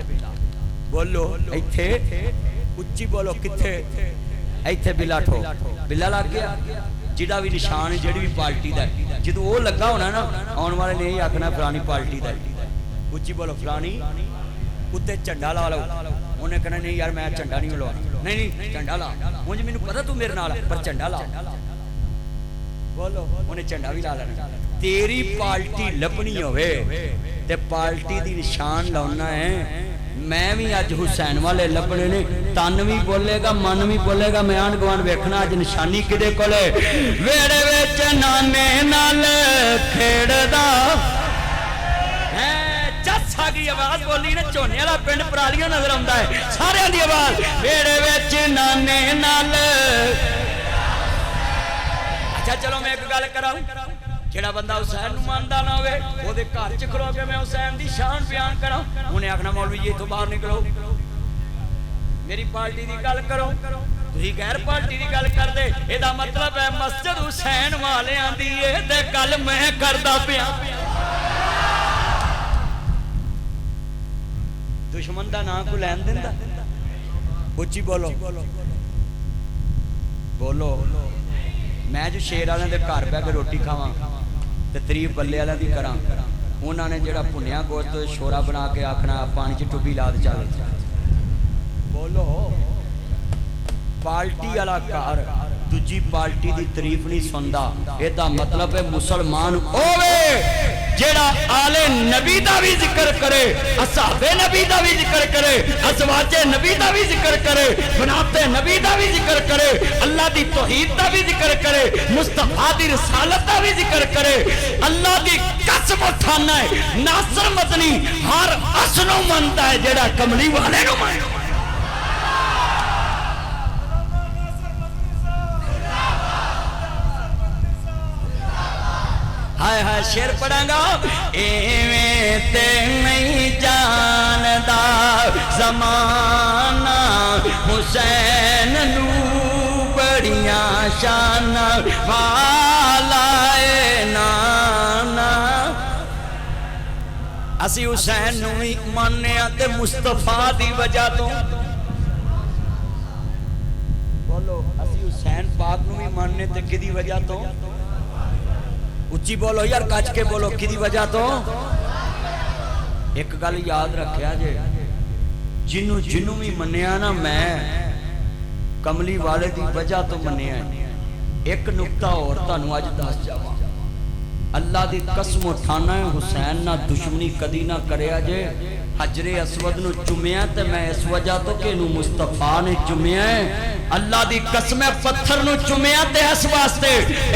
बोलो इत्थे उच्ची बोलो कित्थे इत्थे बिल्ला ठोक बिल्ला लग गया जिहड़ा भी निशान जिहड़ी भी पार्टी दा जदों वो लगा होना ना आउण वाले ने यही आखना फलानी पार्टी दा उच्ची बोलो फलानी उत्ते झंडा ला लो उन्हें कहना नहीं यार मैं झंडा नहीं लवा नहीं झंडा ला मुझे मैनूं पता तू मेरे नाल पर झंडा ला बोलो उन्हें झंडा भी ला लेना तेरी पार्टी लभनी होवे ते पार्टी दी निशान लाउना है मैं भी अज हुसैन वाले लभने ने तन भी बोलेगा मन भी बोलेगा मैं आंढ गुआंढ वेखना अज निशानी किदे कोले वेड़े विच नाने नाल खेड़दा है चस्सा की आवाज बोली ने झोने वाला पिंड परालियां नजर आउंदा है सारियां दी आवाज वेड़े विच नाने नाल। अच्छा चलो मैं एक गल करां जेड़ा बंदा हुसैन नूं मनदा ना होवे ओदे घर च खलो के मैं हुसैन दी शान बयान करां उन्हें आखना मौलवी जी इथों बाहर निकलो मेरी पार्टी दी गल करो तुसीं गैर पार्टी दी गल करदे एदा मतलब है मस्जिद हुसैन वालियां दी ए ते गल मैं करदा पिया दुश्मन दा नाम को लैन दिंदा उच्ची बोलो बोलो मैं जो शेर वाले दे घर बह के रोटी खावां ते तरीफ बल्ले वाले दी करां उन्होंने जेड़ा भुनिया गोश्त शोरा बना के आखना पानी च टुब्बी ला दे चल बोलो पार्टी वाला घर दूजी पार्टी दी तारीफ नहीं सुनदा एदा मतलब है मुसलमान होवे जेड़ा आले नबी दा भी जिक्र करे असहाबे नबी दा भी जिक्र करे अज़वाजे नबी दा भी जिक्र करे बनाते नबी दा भी जिक्र करे अल्लाह दी तौहीद दा भी जिक्र करे मुस्तफा दी रिसालत दा भी जिक्र करे अल्लाह दी कसम उठाना है नासर मदनी हर असनो मनता है जेड़ा कमली वाले नु माने हाय हाय शेर पढ़ांगा एवें ते नहीं जानदा ज़माना हुसैन नू बड़ियां शाना वालाए नाना असी हुसैन नू भी मानने ते मुस्तफा दी वजह तो बोलो असी हुसैन पाक नू भी मानने ते किदी वजह तो उच्ची बोलो यार कच के बोलो किदी वजह तो एक गल याद रखिया जे जिन्नू जिन्नू भी मन्निया ना मैं कमली वाले दी वजह तो मन्निया एक नुकता और तुहानू अज दस जावां अल्लाह दी कसम उठाना है हुसैन ना दुश्मनी कदी ना करिया जे हजरे असवद नू चुमिया ते मैं इस वजह तो कि नू मुस्तफा ने चुमिया है अल्लाह दी कसम पत्थर नू चुमिया ते इस वास्ते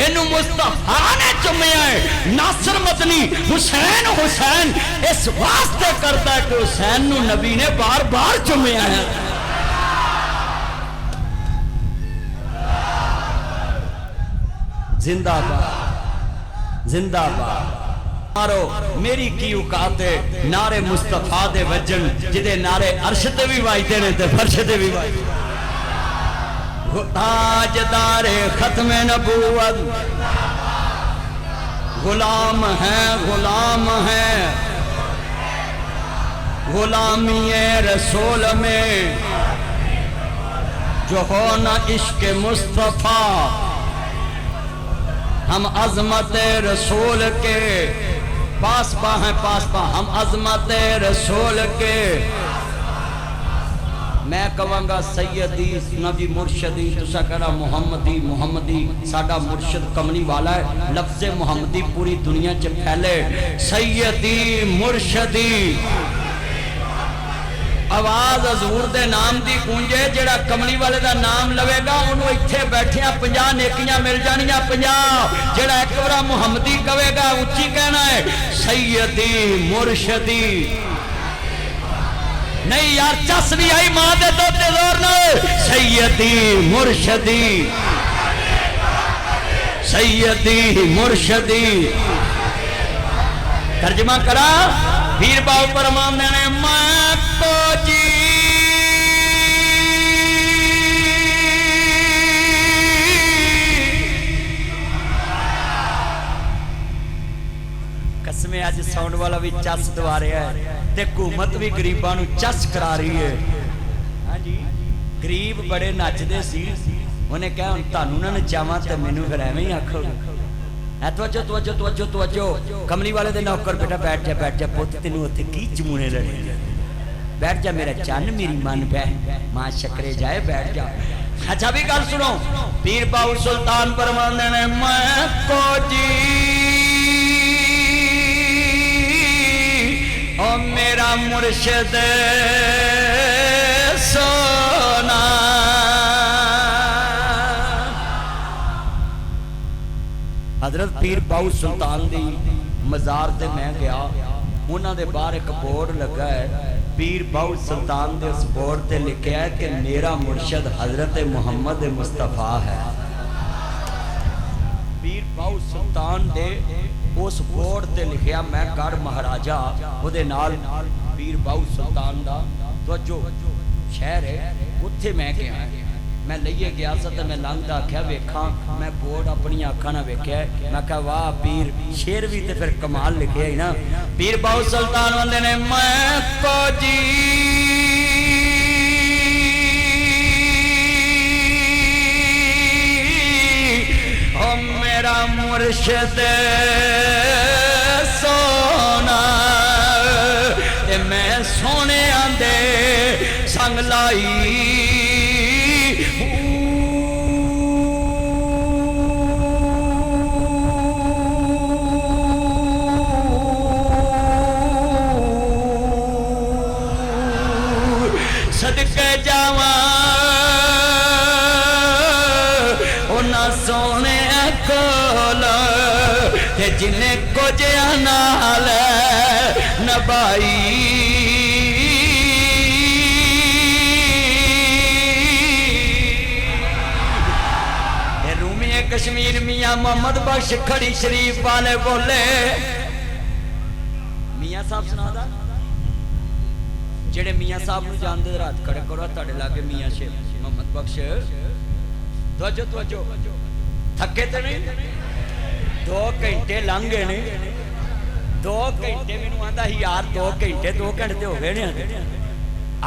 इनू मुस्तफा ने चुमिया है नासर मदनी हुसैन हुसैन इस वास्ते करता है कि हुसैन नू नबी ने बार बार चुमिया है जिंदाबाद जिंदाबाद मारो मेरी की औकात है नारे मुस्तफा दे वजन जिदे नारे अर्श ते भी वाजदे ने ते फर्श ते भी वाजदे ताजदारे खत्मे नबूवत गुलाम है गुलामी रसूल में जो हो न इश्क मुस्तफा हम अजमत रसूल के पासबा हैं पासबा हम अजमत रसूल के मैं कहूँगा सैयदी नबी मुर्शदी तुसा कहना मुहम्मदी मुहम्मदी साडा मुर्शद कमली वाला है लफ्ज़ मुहम्मदी पूरी दुनिया च फैले सैयदी मुर्शदी आवाज हजूर दे नाम दी गूंजे जेड़ा कमली वाले दा नाम लवेगा उन्होंने इत्थे बैठिया 50 नेकियां मिल जानियां 50 जेड़ा एक बार मुहम्मदी कहेगा उच्ची कहना है सैयदी मुर्शदी नहीं यार चस भी आई मां दे दोते जोर न सैयदी मुर्शदी सैयदी मुर्शदी तर्जमा करा वीर बाबू परमानंद ने मैं को जी कसमें अज साउंड वाला भी चस दवा रहा है ते हुकूमत भी गरीबां नूं चस करा रही है। हाँ जी गरीब बड़े नचदे सी उन्हें कहा हुण तुहानूं ना नचावां ते मैनूं फिर एवें ही आखोगे तवज्जो तवज्जो तवज्जो तवज्जो कमली वाले दे नौकर बेटा बैठ जा पुत्त तेनू उत्थे की चमूने लड़े बैठ जा मेरा चन्न मेरी मन बहन मां शक्रे जाए बैठ जा। अच्छा भी गल सुनो पीर बाबू सुल्तान परमानंद ने मैं को जी ओ मेरा मुर्शिद सोना हजरत पीर बाऊ सुल्तान दी मजार ते मैं गया उन्हां दे बाहर एक बोर्ड लगा है पीर बाऊ सुल्तान दे उस बोर्ड ते लिखा है कि मेरा मुर्शद हजरत मुहम्मद मुस्तफा है। पीर बाऊ सुल्तान दे उस बोर्ड ते लिखा मैं गढ़ महाराजा उहदे नाल पीर बाऊ सुल्तान दा तवज्जो शहर है उत्थे मैं गया मैं लईए गया सा तो मैं लंघदा आख्या वेखा मैं बोर्ड अपनी अखा ना वेख्या मैं कहा वाह पीर शेर भी तो फिर कमाल लिखे ही ना। पीर बाऊ सुल्तान वाले ने मैं को जी ओ मेरा मुर्शिद सोना ते मैं सोने आंदे संग लाई सदके जावा उन्हां सोने कोल ते जिन्हें कुछ नाल नभाई रूमी कश्मीर मियां मोहम्मद बख्श खड़ी शरीफ वाले बोले मियां साहब सुना जेड़े मियां साहब नूं जानदे रात खड़े करो तुहाडे लागे मियां शेख मोहम्मद बख्श तवज्जो तवज्जो थके तो नहीं 2 घंटे लंघ गए ने 2 घंटे मैनूं आंदा ही यार 2 घंटे तो हो गए ने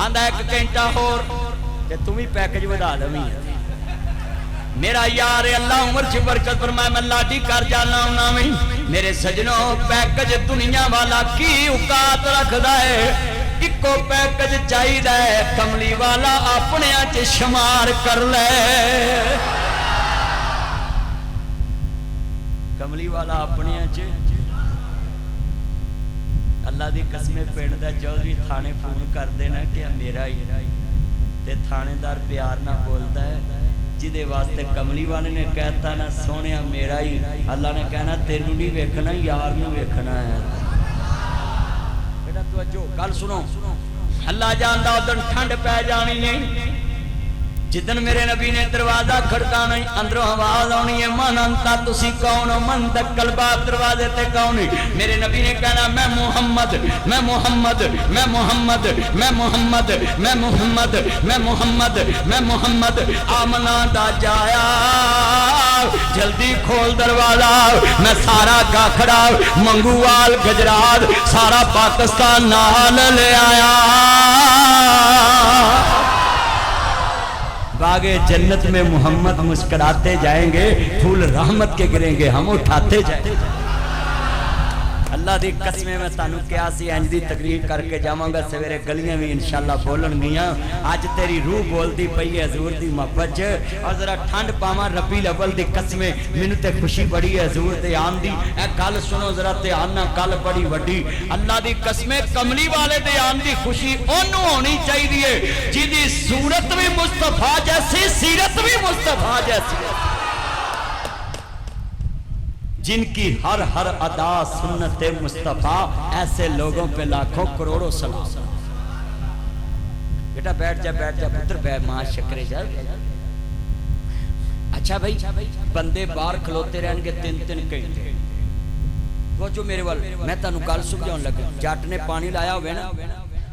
आंदा 1 घंटा होर ते तू भी पैकेज वधा लवी मेरा यार अल्लाह उम्र च बरकत फरमाए मैं लाडी कर जाना उन्हां में मेरे सजनों पैकेज दुनिया वाला की औकात रखदा है इको पैकेज चाहिए कमली वाला अपने च शुमार कर ले कमली वाला अपने च अल्लाह दी कसमें पिंड दा चौधरी थाने फोन कर देना कि मेरा ही ते थानेदार प्यार ना बोलता है जिदे वास्ते कमली वाले ने कहता ना सोने मेरा ही अल्लाह ने कहना तेनू नहीं वेखना यार नू वेखना है। गल सुनो अल्लाह जानदा उदन ठंड पै जानी है जिदन मेरे नबी ने दरवाजा खड़काना अंदरों आवाज आनी है मन अंता तुसी कौन हो मन दक्कल बाप दरवाजे ते कौन है मेरे नबी ने कहना मैं मोहम्मद मैं मोहम्मद मैं मोहम्मद मैं मोहम्मद मैं मोहम्मद मैं मोहम्मद मैं मोहम्मद आमना दा जाया जल्दी खोल दरवाजा मैं सारा गाखड़ा मंगूवाल गुजरात सारा पाकिस्तान नाल ले आया बागे जन्नत में मोहम्मद मुस्कुराते जाएंगे फूल रहमत के गिरेंगे हम उठाते जाएंगे अल्लाह दी कसम मैं तानू क्या सी इंज दी तकरीर करके जावांगा सवेरे गलियां भी इंशाअल्लाह बोलणगियां आज तेरी रूह बोलदी पई है हजूर दी मोहब्बत च और जरा ठंड पावां रबीउल अव्वल दी कसम मैनू ते खुशी बड़ी है हजूर दे आन दी ए गल सुनो जरा ध्यान नाल गल बड़ी वड्डी अल्लाह दी कसम कमली वाले दे आन दी खुशी ओनू होनी चाहिए जिहदी सूरत भी मुस्तफा जैसी सीरत भी मुस्तफा जैसी जिनकी हर हर अदा सुन्नत मुस्तफा ऐसे लोगों पे लाखों करोड़ों सलाम बेटा बैठ जा पुत्र बैठ मां शक्रे जा अच्छा भाई बंदे बाहर खलोते रहणगे 3-3 घंटे वो जो मेरे वाल मैं तानू गल समझाउण लगा जट ने पानी लाया होवे ना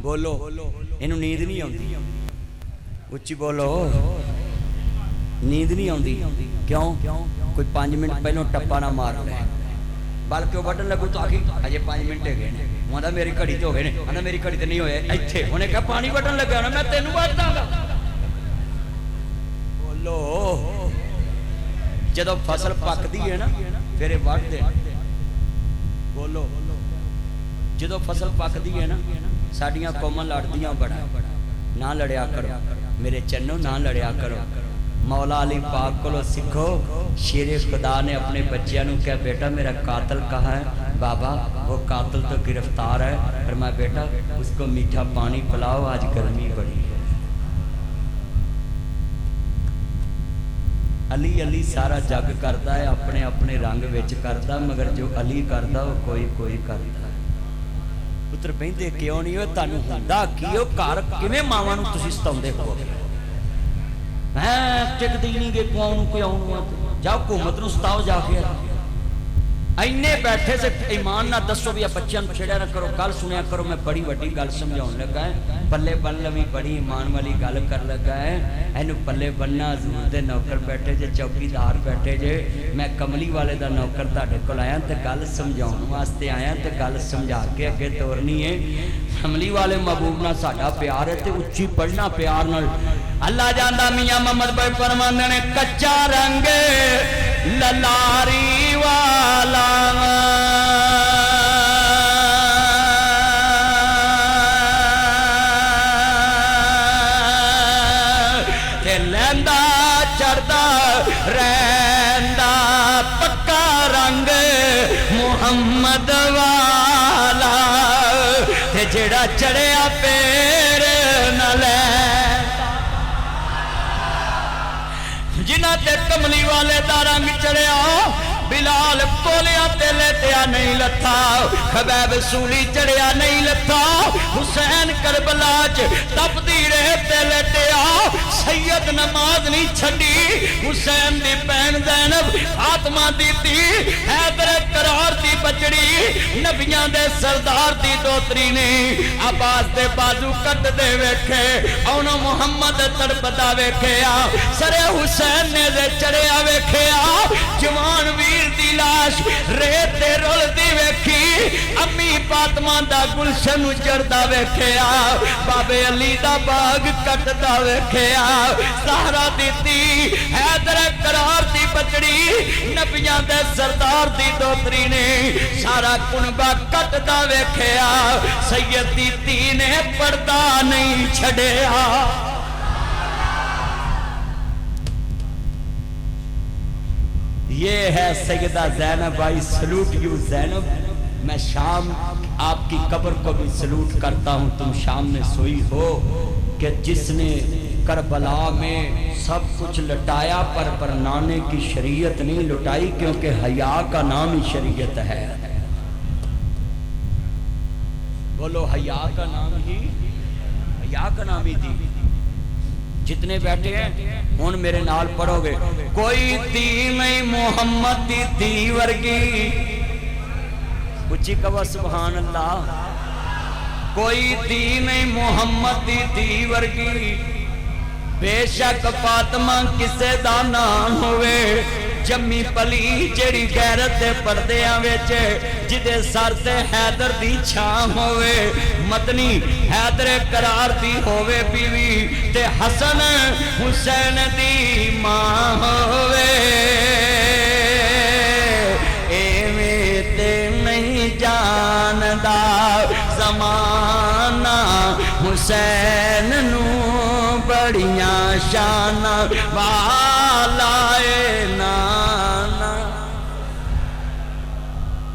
बोलो इनू नींद नहीं आउंदी उच्ची बोलो नींद नहीं आउंदी क्यों कोई 5 मिनट पहलों टप्पा ना मार ले बल्कि वड्डन लगू तो आखी अजे 5 मिनट है गए आंदा मेरी घड़ी तो हो गए आंदा मेरी घड़ी तो नहीं होए इत्थे उन्हें कहा पानी वड्डन लगा ना मैं तेनू वड्ड दांगा बोलो जदों फसल पकदी है ना फिर वड्ड दे बोलो जदों फसल पकदी है ना साडियां कौमां लड़दियां बड़ा ना लड़िया करो मेरे चन्नो ना लड़िया करो मौला अली पाक को सीखो शेरे खुदा ने अपने बच्चों को कहा बेटा मेरा कातिल कहाँ है बाबा वो कातिल तो गिरफ्तार है पर मैं बेटा उसको मीठा पानी पिलाओ आज गर्मी बड़ी है अली अली सारा जग करता है अपने अपने रंग विच करता मगर जो अली करता वो कोई कोई करता पुत्र बहिंदे क्यों नहीं हो तुहानू हुंदा की हो घर किवें मावां नूं तुसीं सताउंदे हो मैं टिकदी नहीं गे जाओ हुकूमत नूं सताओ जाके इन्ने बैठे से ईमान ना दसो भी बच्चों छेड़िया ना करो गल सुनिया करो मैं बड़ी वड्डी गल समझाउण लगा है पल्ले बन लवी बड़ी ईमान वाली गल कर लगा है इनू पल्ले बनना हजूर दे नौकर बैठे जे चौकीदार बैठे जे मैं कमली वाले दा नौकर तुहाडे कोल आया ते गल समझाउण वास्ते आया ते गल समझा के अगे तोरनी है कमली वाले महबूब नाल साडा प्यार है ते उच्ची पढ़ना प्यार नाल अल्लाह जांदा मियां मोहम्मद भाई फरमांदे ने कच्चा रंग ललारी वाला ते लैंदा चढ़दा रैंदा पक्का रंग मुहम्मद वाला ते जेड़ा चढ़िया पेड़ न लै जिन्हां ते कमली वाले दा रंग चढ़िया बिलाल कोलिया ते लेटिया नहीं लथा खबैब सूली चढ़िया नहीं लथा हुसैन करबला च तपदी रेत ते लेटिया सैयद नमाज नहीं छड़ी हुसैन दी भैन ज़ैनब फातिमा दी धी हैदर करार दी बचड़ी नबियां दे सरदार दी दोतरी ने अब्बास दे बाजू कट दे वेखे औनो मुहम्मद तड़पदा वेखिया सरे हुसैन ने दे चढ़िया वेखिया जवान वीर दी लाश रेत ते रुलदी वेखी अम्मी फातिमा दा गुलशन उजड़दा वेखिया बाबे अली दा बाग कटदा वेखिया सहारा दी हैदर करार दी बचड़ी नबियां दे सरदार दी दोतरी ने सारा कुनबा कटदा वेखिया सैयद दी धी ने पर्दा नहीं छड़िया ये है सैयदा ज़ैनब आई सलूट यू ज़ैनब मैं शाम आपकी कब्र को भी सलूट करता हूँ तुम शाम में सोई हो कि जिसने करबला में सब कुछ लुटाया पर परनाने की शरीयत नहीं लुटाई क्योंकि हया का नाम ही शरीयत है बोलो हया का नाम ही हया का नाम ही दी जितने बैठे हैं हुण मेरे नाल पढ़ोगे। कोई धी नहीं मुहम्मद दी धी वर्गी, उच्ची कहो सुभान अल्लाह। कोई धी नहीं मुहम्मद दी धी वर्गी, बेशक फातिमा किसे दा नाम होवे, जम्मी पली जेड़ी गैरत दे पर्दियां विच, जिदे सर ते हैदर दी छां होवे, मदनी हैदर करार दी होवे बीवी, ते हसन हुसैन दी मां होवे। एवें ते नहीं जानदा ज़माना हुसैन नू बड़ियां शाना वालाए नाना।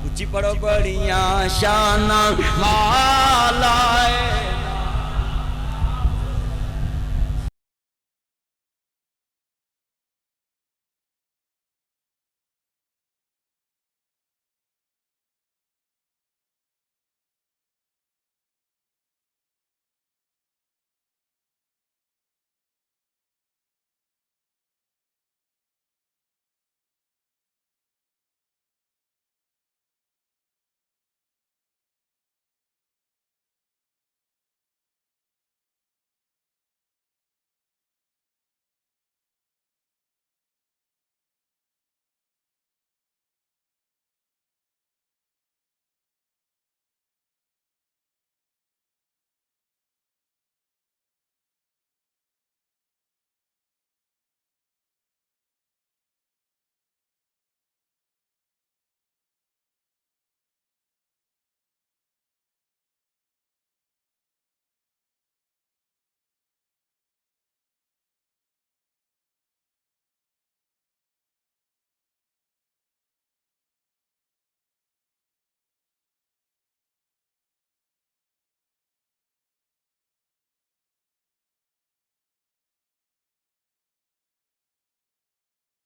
उच्ची पढ़ो, बड़ियां शाना वालाए